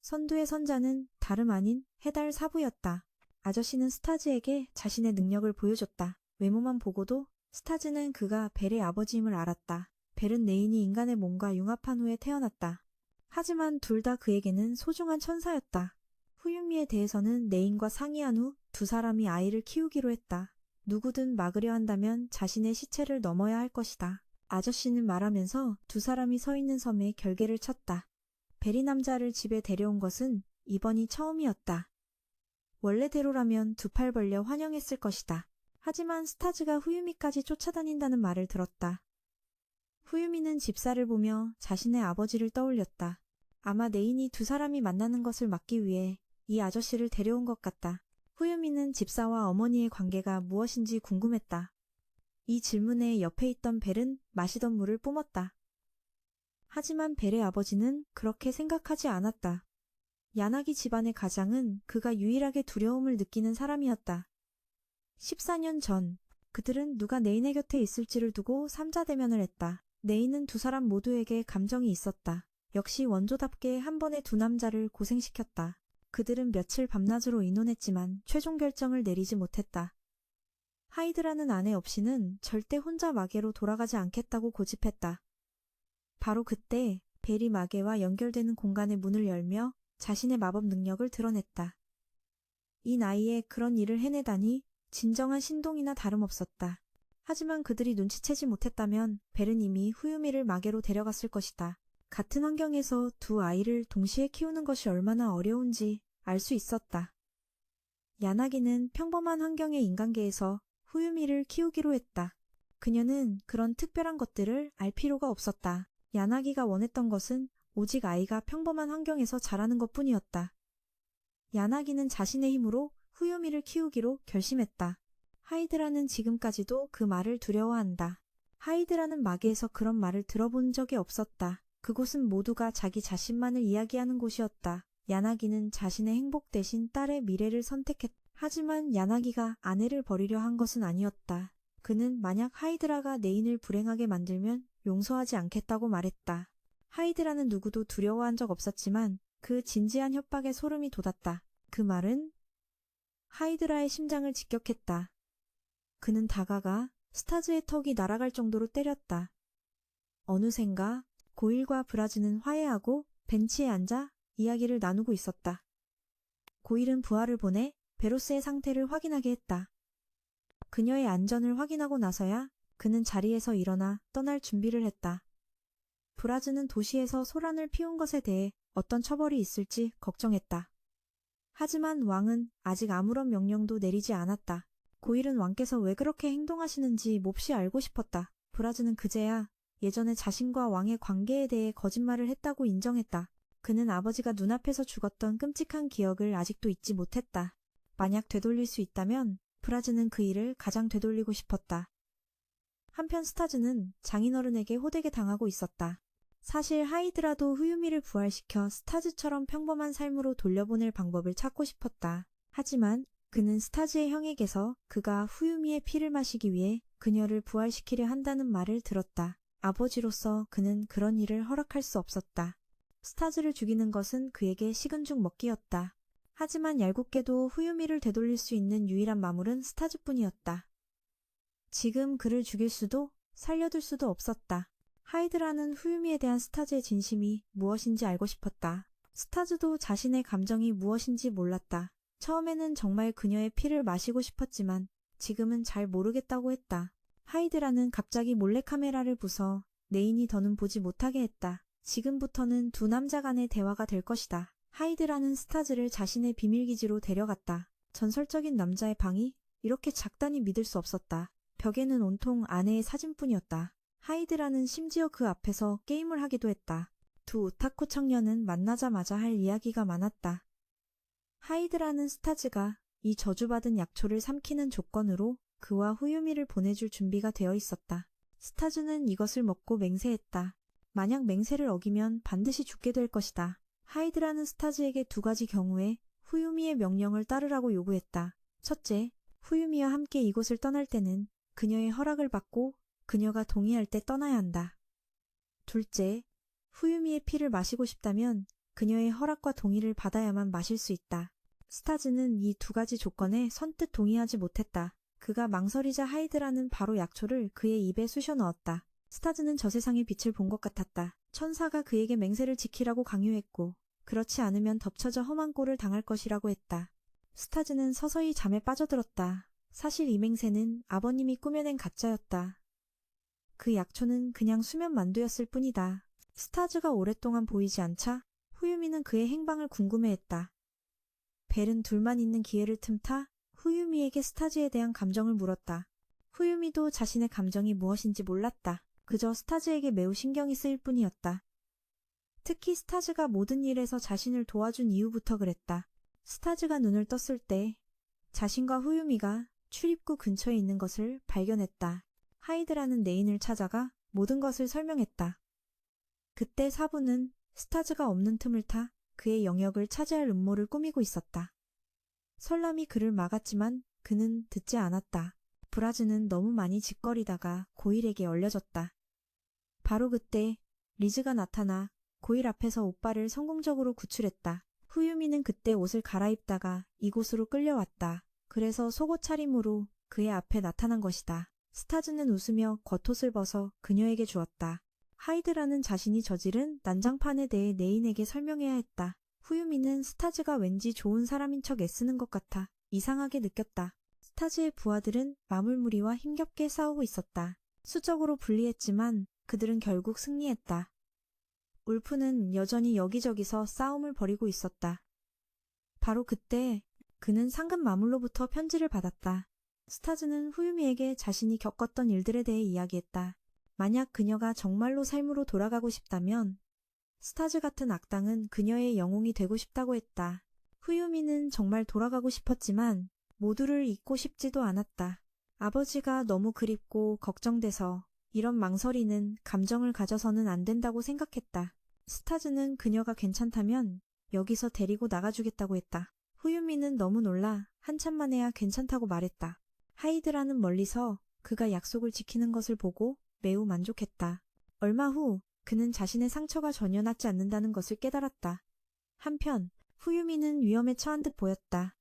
Speaker 1: 선두의 선자는 다름 아닌 해달 사부였다. 아저씨는 스타즈에게 자신의 능력을 보여줬다. 외모만 보고도 스타즈는 그가 벨의 아버지임을 알았다. 벨은 레인이 인간의 몸과 융합한 후에 태어났다. 하지만 둘 다 그에게는 소중한 천사였다. 후유미에 대해서는 레인과 상의한 후 두 사람이 아이를 키우기로 했다. 누구든 막으려 한다면 자신의 시체를 넘어야 할 것이다. 아저씨는 말하면서 두 사람이 서 있는 섬에 결계를 쳤다. 벨이 남자를 집에 데려온 것은 이번이 처음이었다. 원래대로라면 두 팔 벌려 환영했을 것이다. 하지만 스타즈가 후유미까지 쫓아다닌다는 말을 들었다. 후유미는 집사를 보며 자신의 아버지를 떠올렸다. 아마 레인이 두 사람이 만나는 것을 막기 위해 이 아저씨를 데려온 것 같다. 후유미는 집사와 어머니의 관계가 무엇인지 궁금했다. 이 질문에 옆에 있던 벨은 마시던 물을 뿜었다. 하지만 벨의 아버지는 그렇게 생각하지 않았다. 야나기 집안의 가장은 그가 유일하게 두려움을 느끼는 사람이었다. 14년 전 그들은 누가 레인의 곁에 있을지를 두고 삼자대면을 했다. 레인은 두 사람 모두에게 감정이 있었다. 역시 원조답게 한 번에 두 남자를 고생시켰다. 그들은 며칠 밤낮으로 의논했지만 최종 결정을 내리지 못했다. 하이드라는 아내 없이는 절대 혼자 마계로 돌아가지 않겠다고 고집했다. 바로 그때 벨이 마계와 연결되는 공간의 문을 열며 자신의 마법 능력을 드러냈다. 이 나이에 그런 일을 해내다니 진정한 신동이나 다름없었다. 하지만 그들이 눈치채지 못했다면 벨은 이미 후유미를 마계로 데려갔을 것이다. 같은 환경에서 두 아이를 동시에 키우는 것이 얼마나 어려운지 알 수 있었다. 야나기는 평범한 환경의 인간계에서 후유미를 키우기로 했다. 그녀는 그런 특별한 것들을 알 필요가 없었다. 야나기가 원했던 것은 오직 아이가 평범한 환경에서 자라는 것뿐이었다. 야나기는 자신의 힘으로 후유미를 키우기로 결심했다. 하이드라는 지금까지도 그 말을 두려워한다. 하이드라는 마계에서 그런 말을 들어본 적이 없었다. 그곳은 모두가 자기 자신만을 이야기하는 곳이었다. 야나기는 자신의 행복 대신 딸의 미래를 선택했다. 하지만 야나기가 아내를 버리려 한 것은 아니었다. 그는 만약 하이드라가 레인을 불행하게 만들면 용서하지 않겠다고 말했다. 하이드라는 누구도 두려워한 적 없었지만 그 진지한 협박에 소름이 돋았다. 그 말은 하이드라의 심장을 직격했다. 그는 다가가 스타즈의 턱이 날아갈 정도로 때렸다. 어느샌가 고일과 브라즈는 화해하고 벤치에 앉아 이야기를 나누고 있었다. 고일은 부하를 보내 베로스의 상태를 확인하게 했다. 그녀의 안전을 확인하고 나서야 그는 자리에서 일어나 떠날 준비를 했다. 브라즈는 도시에서 소란을 피운 것에 대해 어떤 처벌이 있을지 걱정했다. 하지만 왕은 아직 아무런 명령도 내리지 않았다. 고일은 왕께서 왜 그렇게 행동하시는지 몹시 알고 싶었다. 브라즈는 그제야 예전에 자신과 왕의 관계에 대해 거짓말을 했다고 인정했다. 그는 아버지가 눈앞에서 죽었던 끔찍한 기억을 아직도 잊지 못했다. 만약 되돌릴 수 있다면 브라즈는 그 일을 가장 되돌리고 싶었다. 한편 스타즈는 장인어른에게 호되게 당하고 있었다. 사실 하이드라도 후유미를 부활시켜 스타즈처럼 평범한 삶으로 돌려보낼 방법을 찾고 싶었다. 하지만 그는 스타즈의 형에게서 그가 후유미의 피를 마시기 위해 그녀를 부활시키려 한다는 말을 들었다. 아버지로서 그는 그런 일을 허락할 수 없었다. 스타즈를 죽이는 것은 그에게 식은 죽 먹기였다. 하지만 얄궂게도 후유미를 되돌릴 수 있는 유일한 마물은 스타즈뿐이었다. 지금 그를 죽일 수도 살려둘 수도 없었다. 하이드라는 후유미에 대한 스타즈의 진심이 무엇인지 알고 싶었다. 스타즈도 자신의 감정이 무엇인지 몰랐다. 처음에는 정말 그녀의 피를 마시고 싶었지만 지금은 잘 모르겠다고 했다. 하이드라는 갑자기 몰래카메라를 부숴 레인이 더는 보지 못하게 했다. 지금부터는 두 남자 간의 대화가 될 것이다. 하이드라는 스타즈를 자신의 비밀기지로 데려갔다. 전설적인 남자의 방이 이렇게 작다니 믿을 수 없었다. 벽에는 온통 아내의 사진뿐이었다. 하이드라는 심지어 그 앞에서 게임을 하기도 했다. 두 오타쿠 청년은 만나자마자 할 이야기가 많았다. 하이드라는 스타즈가 이 저주받은 약초를 삼키는 조건으로 그와 후유미를 보내줄 준비가 되어 있었다. 스타즈는 이것을 먹고 맹세했다. 만약 맹세를 어기면 반드시 죽게 될 것이다. 하이드라는 스타즈에게 두 가지 경우에 후유미의 명령을 따르라고 요구했다. 첫째, 후유미와 함께 이곳을 떠날 때는 그녀의 허락을 받고 그녀가 동의할 때 떠나야 한다. 둘째, 후유미의 피를 마시고 싶다면 그녀의 허락과 동의를 받아야만 마실 수 있다. 스타즈는 이 두 가지 조건에 선뜻 동의하지 못했다. 그가 망설이자 하이드라는 바로 약초를 그의 입에 쑤셔 넣었다. 스타즈는 저 세상의 빛을 본 것 같았다. 천사가 그에게 맹세를 지키라고 강요했고 그렇지 않으면 덮쳐져 험한 꼴을 당할 것이라고 했다. 스타즈는 서서히 잠에 빠져들었다. 사실 이 맹세는 아버님이 꾸며낸 가짜였다. 그 약초는 그냥 수면 만두였을 뿐이다. 스타즈가 오랫동안 보이지 않자 후유미는 그의 행방을 궁금해했다. 벨은 둘만 있는 기회를 틈타 후유미에게 스타즈에 대한 감정을 물었다. 후유미도 자신의 감정이 무엇인지 몰랐다. 그저 스타즈에게 매우 신경이 쓰일 뿐이었다. 특히 스타즈가 모든 일에서 자신을 도와준 이후부터 그랬다. 스타즈가 눈을 떴을 때 자신과 후유미가 출입구 근처에 있는 것을 발견했다. 하이드라는 내인을 찾아가 모든 것을 설명했다. 그때 사부는 스타즈가 없는 틈을 타 그의 영역을 차지할 음모를 꾸미고 있었다. 설람이 그를 막았지만 그는 듣지 않았다. 브라즈는 너무 많이 짓거리다가 고일에게 얼려졌다. 바로 그때 리즈가 나타나 고일 앞에서 오빠를 성공적으로 구출했다. 후유미는 그때 옷을 갈아입다가 이곳으로 끌려왔다. 그래서 속옷 차림으로 그의 앞에 나타난 것이다. 스타즈는 웃으며 겉옷을 벗어 그녀에게 주었다. 하이드라는 자신이 저지른 난장판에 대해 내인에게 설명해야 했다. 후유미는 스타즈가 왠지 좋은 사람인 척 애쓰는 것 같아 이상하게 느꼈다. 스타즈의 부하들은 마물무리와 힘겹게 싸우고 있었다. 수적으로 불리했지만 그들은 결국 승리했다. 울프는 여전히 여기저기서 싸움을 벌이고 있었다. 바로 그때 그는 상급 마물로부터 편지를 받았다. 스타즈는 후유미에게 자신이 겪었던 일들에 대해 이야기했다. 만약 그녀가 정말로 삶으로 돌아가고 싶다면 스타즈 같은 악당은 그녀의 영웅이 되고 싶다고 했다. 후유미는 정말 돌아가고 싶었지만 모두를 잊고 싶지도 않았다. 아버지가 너무 그립고 걱정돼서 이런 망설이는 감정을 가져서는 안 된다고 생각했다. 스타즈는 그녀가 괜찮다면 여기서 데리고 나가주겠다고 했다. 후유미는 너무 놀라 한참 만에야 괜찮다고 말했다. 하이드라는 멀리서 그가 약속을 지키는 것을 보고 매우 만족했다. 얼마 후 그는 자신의 상처가 전혀 낫지 않는다는 것을 깨달았다. 한편 후유미는 위험에 처한 듯 보였다.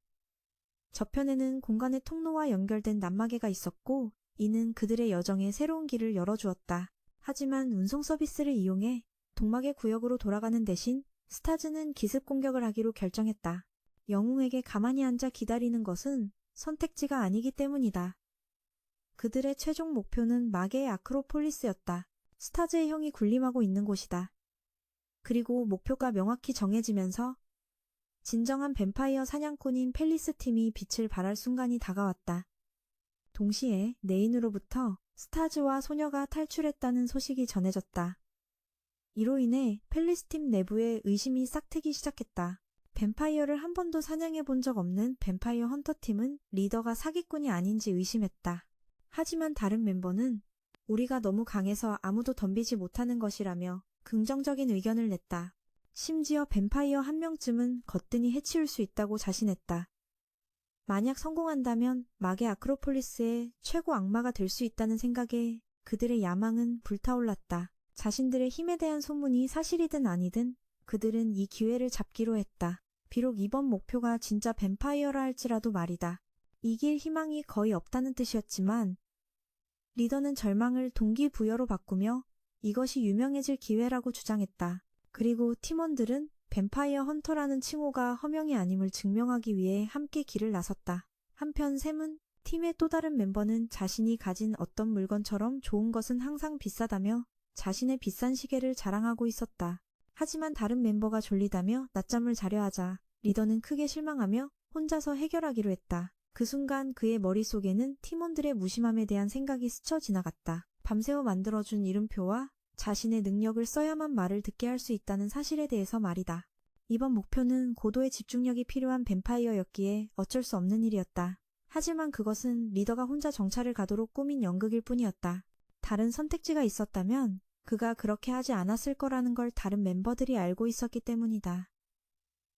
Speaker 1: 저편에는 공간의 통로와 연결된 난마개가 있었고 이는 그들의 여정에 새로운 길을 열어주었다. 하지만 운송 서비스를 이용해 동막의 구역으로 돌아가는 대신 스타즈는 기습 공격을 하기로 결정했다. 영웅에게 가만히 앉아 기다리는 것은 선택지가 아니기 때문이다. 그들의 최종 목표는 마계의 아크로폴리스였다. 스타즈의 형이 군림하고 있는 곳이다. 그리고 목표가 명확히 정해지면서 진정한 뱀파이어 사냥꾼인 펠리스 팀이 빛을 발할 순간이 다가왔다. 동시에 네인으로부터 스타즈와 소녀가 탈출했다는 소식이 전해졌다. 이로 인해 펠리스 팀 내부에 의심이 싹트기 시작했다. 뱀파이어를 한 번도 사냥해 본 적 없는 뱀파이어 헌터팀은 리더가 사기꾼이 아닌지 의심했다. 하지만 다른 멤버는 우리가 너무 강해서 아무도 덤비지 못하는 것이라며 긍정적인 의견을 냈다. 심지어 뱀파이어 한 명쯤은 거뜬히 해치울 수 있다고 자신했다. 만약 성공한다면 마계 아크로폴리스의 최고 악마가 될 수 있다는 생각에 그들의 야망은 불타올랐다. 자신들의 힘에 대한 소문이 사실이든 아니든 그들은 이 기회를 잡기로 했다. 비록 이번 목표가 진짜 뱀파이어라 할지라도 말이다. 이길 희망이 거의 없다는 뜻이었지만 리더는 절망을 동기부여로 바꾸며 이것이 유명해질 기회라고 주장했다. 그리고 팀원들은 뱀파이어 헌터라는 칭호가 허명이 아님을 증명하기 위해 함께 길을 나섰다. 한편 샘은 팀의 또 다른 멤버는 자신이 가진 어떤 물건처럼 좋은 것은 항상 비싸다며 자신의 비싼 시계를 자랑하고 있었다. 하지만 다른 멤버가 졸리다며 낮잠을 자려 하자 리더는 크게 실망하며 혼자서 해결하기로 했다. 그 순간 그의 머릿속에는 팀원들의 무심함에 대한 생각이 스쳐 지나갔다. 밤새워 만들어준 이름표와 자신의 능력을 써야만 말을 듣게 할 수 있다는 사실에 대해서 말이다. 이번 목표는 고도의 집중력이 필요한 뱀파이어였기에 어쩔 수 없는 일이었다. 하지만 그것은 리더가 혼자 정찰을 가도록 꾸민 연극일 뿐이었다. 다른 선택지가 있었다면 그가 그렇게 하지 않았을 거라는 걸 다른 멤버들이 알고 있었기 때문이다.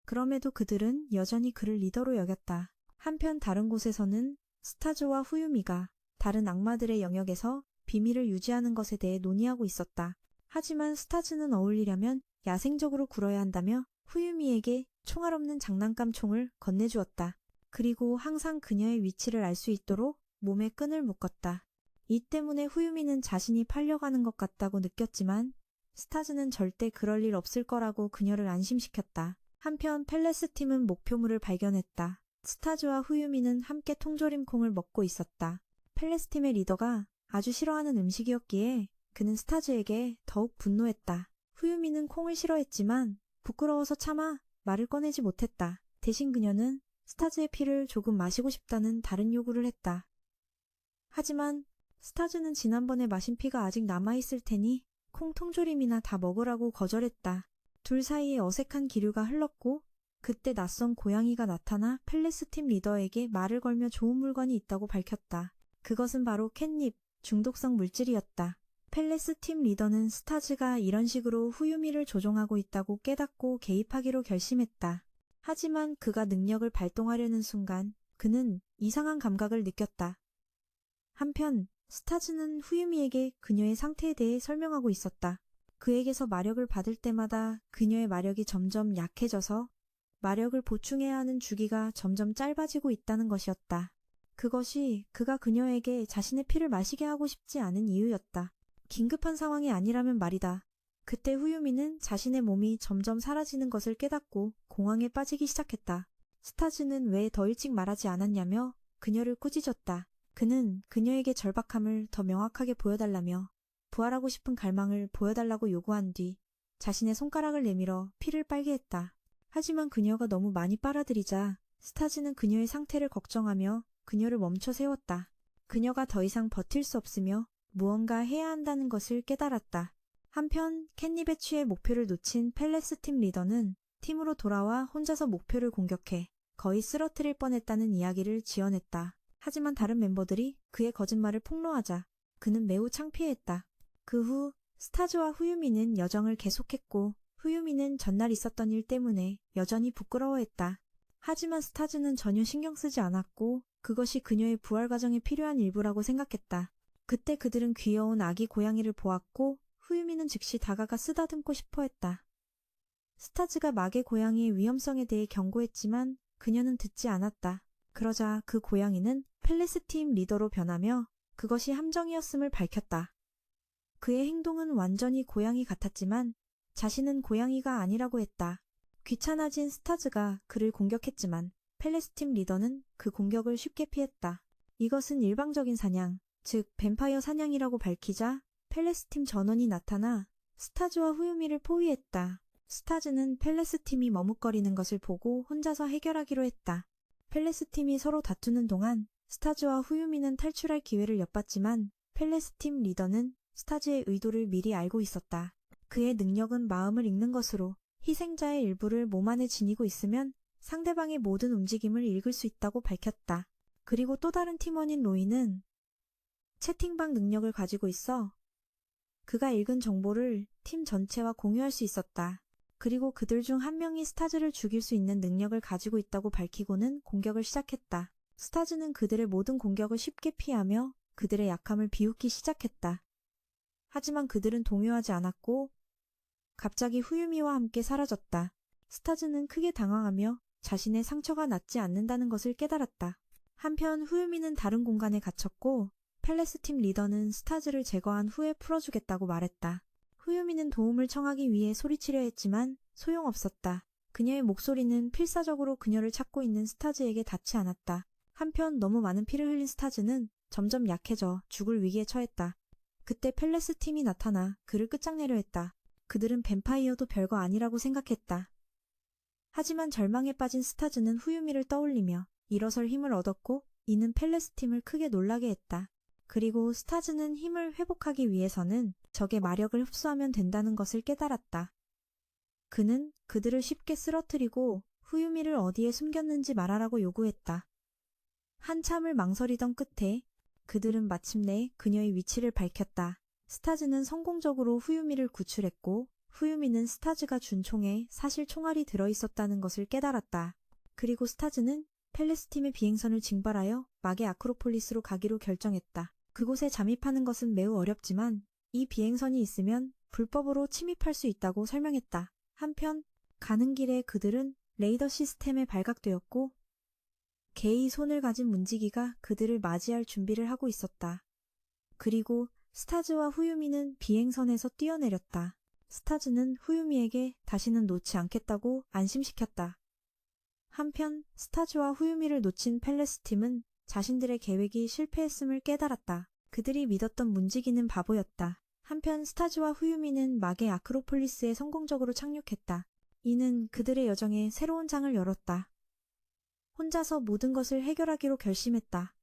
Speaker 1: 그럼에도 그들은 여전히 그를 리더로 여겼다. 한편 다른 곳에서는 스타즈와 후유미가 다른 악마들의 영역에서 비밀을 유지하는 것에 대해 논의하고 있었다. 하지만 스타즈는 어울리려면 야생적으로 굴어야 한다며 후유미에게 총알 없는 장난감 총을 건네주었다. 그리고 항상 그녀의 위치를 알 수 있도록 몸에 끈을 묶었다. 이 때문에 후유미는 자신이 팔려가는 것 같다고 느꼈지만 스타즈는 절대 그럴 일 없을 거라고 그녀를 안심시켰다. 한편 펠레스 팀은 목표물을 발견했다. 스타즈와 후유미는 함께 통조림 콩을 먹고 있었다. 펠레스 팀의 리더가 아주 싫어하는 음식이었기에 그는 스타즈에게 더욱 분노했다. 후유미는 콩을 싫어했지만 부끄러워서 차마 말을 꺼내지 못했다. 대신 그녀는 스타즈의 피를 조금 마시고 싶다는 다른 요구를 했다. 하지만 스타즈는 지난번에 마신 피가 아직 남아있을 테니 콩 통조림이나 다 먹으라고 거절했다. 둘 사이에 어색한 기류가 흘렀고 그때 낯선 고양이가 나타나 펠레스 팀 리더에게 말을 걸며 좋은 물건이 있다고 밝혔다. 그것은 바로 캣닙, 중독성 물질이었다. 펠레스 팀 리더는 스타즈가 이런 식으로 후유미를 조종하고 있다고 깨닫고 개입하기로 결심했다. 하지만 그가 능력을 발동하려는 순간 그는 이상한 감각을 느꼈다. 한편 스타즈는 후유미에게 그녀의 상태에 대해 설명하고 있었다. 그에게서 마력을 받을 때마다 그녀의 마력이 점점 약해져서 마력을 보충해야 하는 주기가 점점 짧아지고 있다는 것이었다. 그것이 그가 그녀에게 자신의 피를 마시게 하고 싶지 않은 이유였다. 긴급한 상황이 아니라면 말이다. 그때 후유미는 자신의 몸이 점점 사라지는 것을 깨닫고 공황에 빠지기 시작했다. 스타즈는 왜 더 일찍 말하지 않았냐며 그녀를 꾸짖었다. 그는 그녀에게 절박함을 더 명확하게 보여달라며 부활하고 싶은 갈망을 보여달라고 요구한 뒤 자신의 손가락을 내밀어 피를 빨게 했다. 하지만 그녀가 너무 많이 빨아들이자 스타즈는 그녀의 상태를 걱정하며 그녀를 멈춰 세웠다. 그녀가 더 이상 버틸 수 없으며 무언가 해야 한다는 것을 깨달았다. 한편 캣닙에 취해 목표를 놓친 펠레스 팀 리더는 팀으로 돌아와 혼자서 목표를 공격해 거의 쓰러뜨릴 뻔했다는 이야기를 지어냈다. 하지만 다른 멤버들이 그의 거짓말을 폭로하자 그는 매우 창피했다. 그 후 스타즈와 후유미는 여정을 계속했고 후유미는 전날 있었던 일 때문에 여전히 부끄러워했다. 하지만 스타즈는 전혀 신경 쓰지 않았고 그것이 그녀의 부활 과정에 필요한 일부라고 생각했다. 그때 그들은 귀여운 아기 고양이를 보았고 후유미는 즉시 다가가 쓰다듬고 싶어 했다. 스타즈가 마개 고양이의 위험성에 대해 경고했지만 그녀는 듣지 않았다. 그러자 그 고양이는 펠레스 팀 리더로 변하며 그것이 함정이었음을 밝혔다. 그의 행동은 완전히 고양이 같았지만 자신은 고양이가 아니라고 했다. 귀찮아진 스타즈가 그를 공격했지만 펠레스 팀 리더는 그 공격을 쉽게 피했다. 이것은 일방적인 사냥, 즉 뱀파이어 사냥이라고 밝히자 펠레스 팀 전원이 나타나 스타즈와 후유미를 포위했다. 스타즈는 펠레스 팀이 머뭇거리는 것을 보고 혼자서 해결하기로 했다. 펠레스 팀이 서로 다투는 동안 스타즈와 후유미는 탈출할 기회를 엿봤지만 펠레스 팀 리더는 스타즈의 의도를 미리 알고 있었다. 그의 능력은 마음을 읽는 것으로 희생자의 일부를 몸 안에 지니고 있으면 상대방의 모든 움직임을 읽을 수 있다고 밝혔다. 그리고 또 다른 팀원인 로이는 채팅방 능력을 가지고 있어 그가 읽은 정보를 팀 전체와 공유할 수 있었다. 그리고 그들 중 한 명이 스타즈를 죽일 수 있는 능력을 가지고 있다고 밝히고는 공격을 시작했다. 스타즈는 그들의 모든 공격을 쉽게 피하며 그들의 약함을 비웃기 시작했다. 하지만 그들은 동요하지 않았고 갑자기 후유미와 함께 사라졌다. 스타즈는 크게 당황하며 자신의 상처가 낫지 않는다는 것을 깨달았다. 한편 후유미는 다른 공간에 갇혔고 펠레스 팀 리더는 스타즈를 제거한 후에 풀어주겠다고 말했다. 후유미는 도움을 청하기 위해 소리치려 했지만 소용없었다. 그녀의 목소리는 필사적으로 그녀를 찾고 있는 스타즈에게 닿지 않았다. 한편 너무 많은 피를 흘린 스타즈는 점점 약해져 죽을 위기에 처했다. 그때 펠레스 팀이 나타나 그를 끝장내려 했다. 그들은 뱀파이어도 별거 아니라고 생각했다. 하지만 절망에 빠진 스타즈는 후유미를 떠올리며 일어설 힘을 얻었고 이는 펠레스 팀을 크게 놀라게 했다. 그리고 스타즈는 힘을 회복하기 위해서는 적의 마력을 흡수하면 된다는 것을 깨달았다. 그는 그들을 쉽게 쓰러뜨리고 후유미를 어디에 숨겼는지 말하라고 요구했다. 한참을 망설이던 끝에 그들은 마침내 그녀의 위치를 밝혔다. 스타즈는 성공적으로 후유미를 구출했고 후유미는 스타즈가 준 총에 사실 총알이 들어있었다는 것을 깨달았다. 그리고 스타즈는 펠레스 팀의 비행선을 징발하여 마게 아크로폴리스로 가기로 결정했다. 그곳에 잠입하는 것은 매우 어렵지만 이 비행선이 있으면 불법으로 침입할 수 있다고 설명했다. 한편 가는 길에 그들은 레이더 시스템에 발각되었고 개의 손을 가진 문지기가 그들을 맞이할 준비를 하고 있었다. 그리고 스타즈와 후유미는 비행선에서 뛰어내렸다. 스타즈는 후유미에게 다시는 놓지 않겠다고 안심시켰다. 한편 스타즈와 후유미를 놓친 펠레스팀은 자신들의 계획이 실패했음을 깨달았다. 그들이 믿었던 문지기는 바보였다. 한편 스타즈와 후유미는 막의 아크로폴리스에 성공적으로 착륙했다. 이는 그들의 여정에 새로운 장을 열었다. 혼자서 모든 것을 해결하기로 결심했다.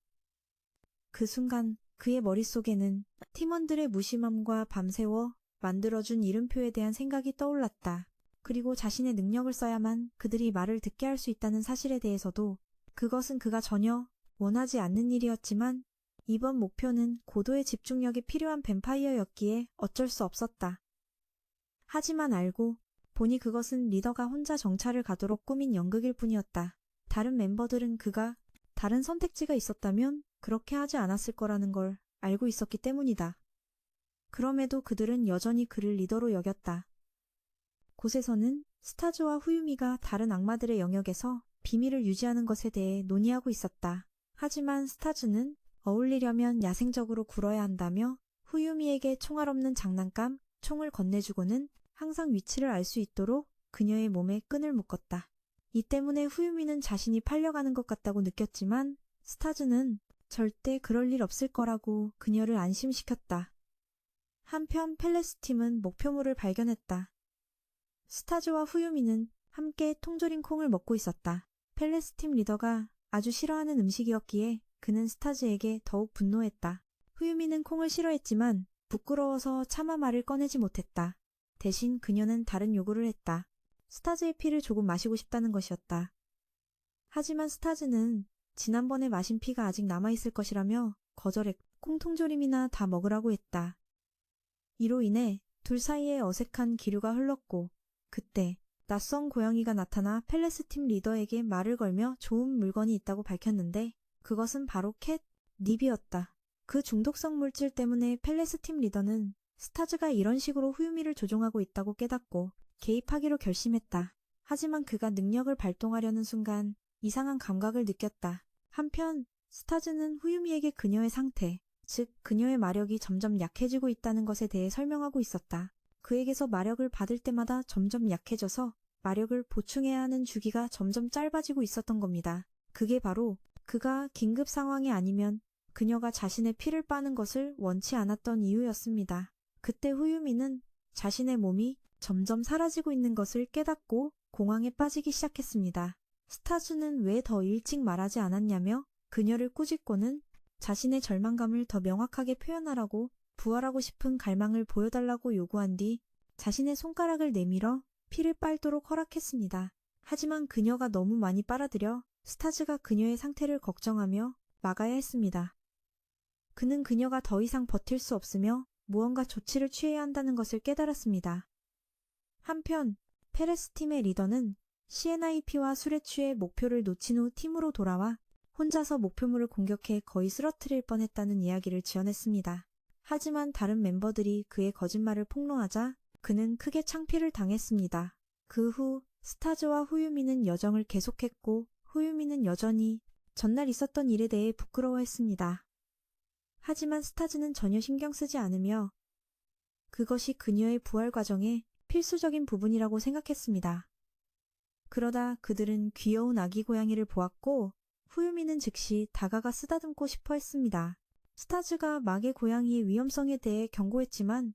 Speaker 1: 그 순간 그의 머릿속에는 팀원들의 무심함과 밤새워 만들어준 이름표에 대한 생각이 떠올랐다. 그리고 자신의 능력을 써야만 그들이 말을 듣게 할 수 있다는 사실에 대해서도. 그것은 그가 전혀 원하지 않는 일이었지만 이번 목표는 고도의 집중력이 필요한 뱀파이어였기에 어쩔 수 없었다. 하지만 알고 보니 그것은 리더가 혼자 정찰을 가도록 꾸민 연극일 뿐이었다. 다른 멤버들은 그가 다른 선택지가 있었다면 그렇게 하지 않았을 거라는 걸 알고 있었기 때문이다. 그럼에도 그들은 여전히 그를 리더로 여겼다. 곳에서는 스타즈와 후유미가 다른 악마들의 영역에서 비밀을 유지하는 것에 대해 논의하고 있었다. 하지만 스타즈는 어울리려면 야생적으로 굴어야 한다며 후유미에게 총알 없는 장난감, 총을 건네주고는 항상 위치를 알 수 있도록 그녀의 몸에 끈을 묶었다. 이 때문에 후유미는 자신이 팔려가는 것 같다고 느꼈지만 스타즈는 절대 그럴 일 없을 거라고 그녀를 안심시켰다. 한편 펠레스팀은 목표물을 발견했다. 스타즈와 후유미는 함께 통조림 콩을 먹고 있었다. 펠레스팀 리더가 아주 싫어하는 음식이었기에 그는 스타즈에게 더욱 분노했다. 후유미는 콩을 싫어했지만 부끄러워서 차마 말을 꺼내지 못했다. 대신 그녀는 다른 요구를 했다. 스타즈의 피를 조금 마시고 싶다는 것이었다. 하지만 스타즈는 지난번에 마신 피가 아직 남아있을 것이라며 거절했고 콩통조림이나 다 먹으라고 했다. 이로 인해 둘 사이에 어색한 기류가 흘렀고 그때 낯선 고양이가 나타나 펠레스팀 리더에게 말을 걸며 좋은 물건이 있다고 밝혔는데 그것은 바로 캣 닙이었다. 그 중독성 물질 때문에 펠레스팀 리더는 스타즈가 이런 식으로 후유미를 조종하고 있다고 깨닫고 개입하기로 결심했다. 하지만 그가 능력을 발동하려는 순간 이상한 감각을 느꼈다. 한편 스타즈는 후유미에게 그녀의 상태, 즉 그녀의 마력이 점점 약해지고 있다는 것에 대해 설명하고 있었다. 그에게서 마력을 받을 때마다 점점 약해져서 마력을 보충해야 하는 주기가 점점 짧아지고 있었던 겁니다. 그게 바로 그가 긴급 상황이 아니면 그녀가 자신의 피를 빠는 것을 원치 않았던 이유였습니다. 그때 후유미는 자신의 몸이 점점 사라지고 있는 것을 깨닫고 공황에 빠지기 시작했습니다. 스타즈는 왜 더 일찍 말하지 않았냐며 그녀를 꾸짖고는 자신의 절망감을 더 명확하게 표현하라고 부활하고 싶은 갈망을 보여달라고 요구한 뒤 자신의 손가락을 내밀어 피를 빨도록 허락했습니다. 하지만 그녀가 너무 많이 빨아들여 스타즈가 그녀의 상태를 걱정하며 막아야 했습니다. 그는 그녀가 더 이상 버틸 수 없으며 무언가 조치를 취해야 한다는 것을 깨달았습니다. 한편 페레스팀의 리더는 CNIP와 술에 취해 목표를 놓친 후 팀으로 돌아와 혼자서 목표물을 공격해 거의 쓰러뜨릴 뻔했다는 이야기를 지어냈습니다. 하지만 다른 멤버들이 그의 거짓말을 폭로하자 그는 크게 창피를 당했습니다. 그 후 스타즈와 후유미는 여정을 계속했고 후유미는 여전히 전날 있었던 일에 대해 부끄러워했습니다. 하지만 스타즈는 전혀 신경 쓰지 않으며 그것이 그녀의 부활 과정의 필수적인 부분이라고 생각했습니다. 그러다 그들은 귀여운 아기 고양이를 보았고 후유미는 즉시 다가가 쓰다듬고 싶어 했습니다. 스타즈가 막의 고양이의 위험성에 대해 경고했지만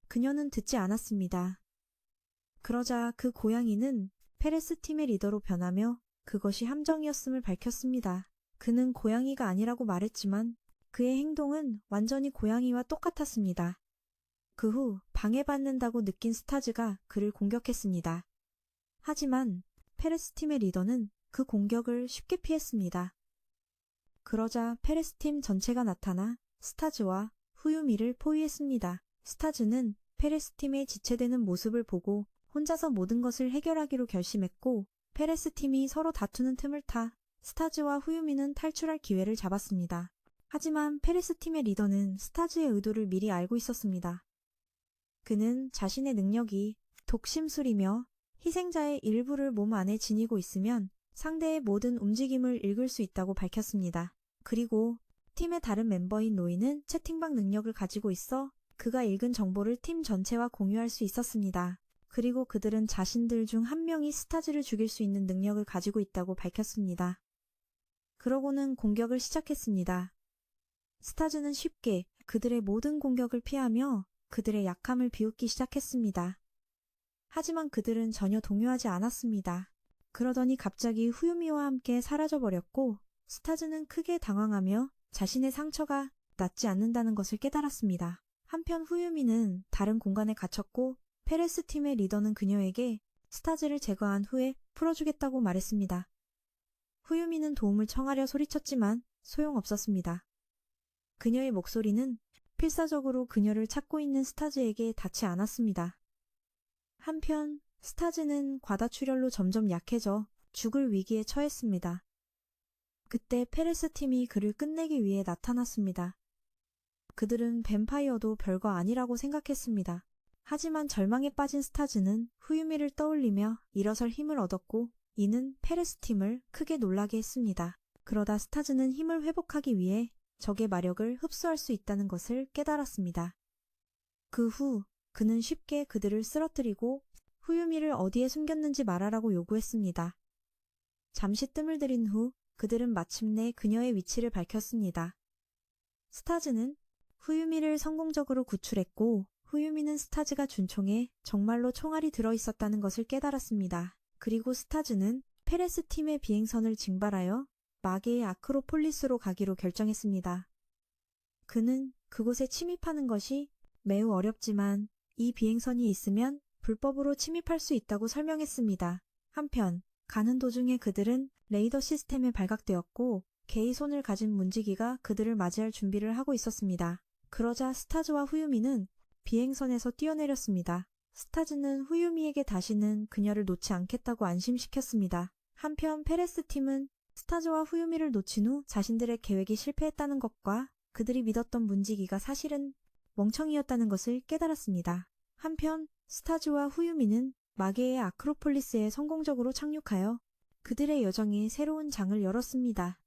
Speaker 1: 그녀는 듣지 않았습니다. 그러자 그 고양이는 페레스 팀의 리더로 변하며 그것이 함정이었음을 밝혔습니다. 그는 고양이가 아니라고 말했지만 그의 행동은 완전히 고양이와 똑같았습니다. 그 후 방해받는다고 느낀 스타즈가 그를 공격했습니다. 하지만 페레스 팀의 리더는 그 공격을 쉽게 피했습니다. 그러자 페레스 팀 전체가 나타나 스타즈와 후유미를 포위했습니다. 스타즈는 페레스 팀의 지체되는 모습을 보고 혼자서 모든 것을 해결하기로 결심했고 페레스 팀이 서로 다투는 틈을 타 스타즈와 후유미는 탈출할 기회를 잡았습니다. 하지만 페레스 팀의 리더는 스타즈의 의도를 미리 알고 있었습니다. 그는 자신의 능력이 독심술이며 희생자의 일부를 몸 안에 지니고 있으면 상대의 모든 움직임을 읽을 수 있다고 밝혔습니다. 그리고 팀의 다른 멤버인 로이는 채팅방 능력을 가지고 있어 그가 읽은 정보를 팀 전체와 공유할 수 있었습니다. 그리고 그들은 자신들 중 한 명이 스타즈를 죽일 수 있는 능력을 가지고 있다고 밝혔습니다. 그러고는 공격을 시작했습니다. 스타즈는 쉽게 그들의 모든 공격을 피하며 그들의 약함을 비웃기 시작했습니다. 하지만 그들은 전혀 동요하지 않았습니다. 그러더니 갑자기 후유미와 함께 사라져버렸고 스타즈는 크게 당황하며 자신의 상처가 낫지 않는다는 것을 깨달았습니다. 한편 후유미는 다른 공간에 갇혔고 페레스 팀의 리더는 그녀에게 스타즈를 제거한 후에 풀어주겠다고 말했습니다. 후유미는 도움을 청하려 소리쳤지만 소용없었습니다. 그녀의 목소리는 필사적으로 그녀를 찾고 있는 스타즈에게 닿지 않았습니다. 한편 스타즈는 과다출혈로 점점 약해져 죽을 위기에 처했습니다. 그때 페레스 팀이 그를 끝내기 위해 나타났습니다. 그들은 뱀파이어도 별거 아니라고 생각했습니다. 하지만 절망에 빠진 스타즈는 후유미를 떠올리며 일어설 힘을 얻었고 이는 페레스 팀을 크게 놀라게 했습니다. 그러다 스타즈는 힘을 회복하기 위해 적의 마력을 흡수할 수 있다는 것을 깨달았습니다. 그 후 그는 쉽게 그들을 쓰러뜨리고 후유미를 어디에 숨겼는지 말하라고 요구했습니다. 잠시 뜸을 들인 후 그들은 마침내 그녀의 위치를 밝혔습니다. 스타즈는 후유미를 성공적으로 구출했고 후유미는 스타즈가 준 총에 정말로 총알이 들어있었다는 것을 깨달았습니다. 그리고 스타즈는 페레스 팀의 비행선을 징발하여 마계의 아크로폴리스로 가기로 결정했습니다. 그는 그곳에 침입하는 것이 매우 어렵지만 이 비행선이 있으면 불법으로 침입할 수 있다고 설명했습니다. 한편 가는 도중에 그들은 레이더 시스템에 발각되었고 개의 손을 가진 문지기가 그들을 맞이할 준비를 하고 있었습니다. 그러자 스타즈와 후유미는 비행선에서 뛰어내렸습니다. 스타즈는 후유미에게 다시는 그녀를 놓지 않겠다고 안심시켰습니다. 한편 페레스 팀은 스타즈와 후유미를 놓친 후 자신들의 계획이 실패했다는 것과 그들이 믿었던 문지기가 사실은 멍청이였다는 것을 깨달았습니다. 한편 스타즈와 후유미는 마계의 아크로폴리스에 성공적으로 착륙하여 그들의 여정에 새로운 장을 열었습니다.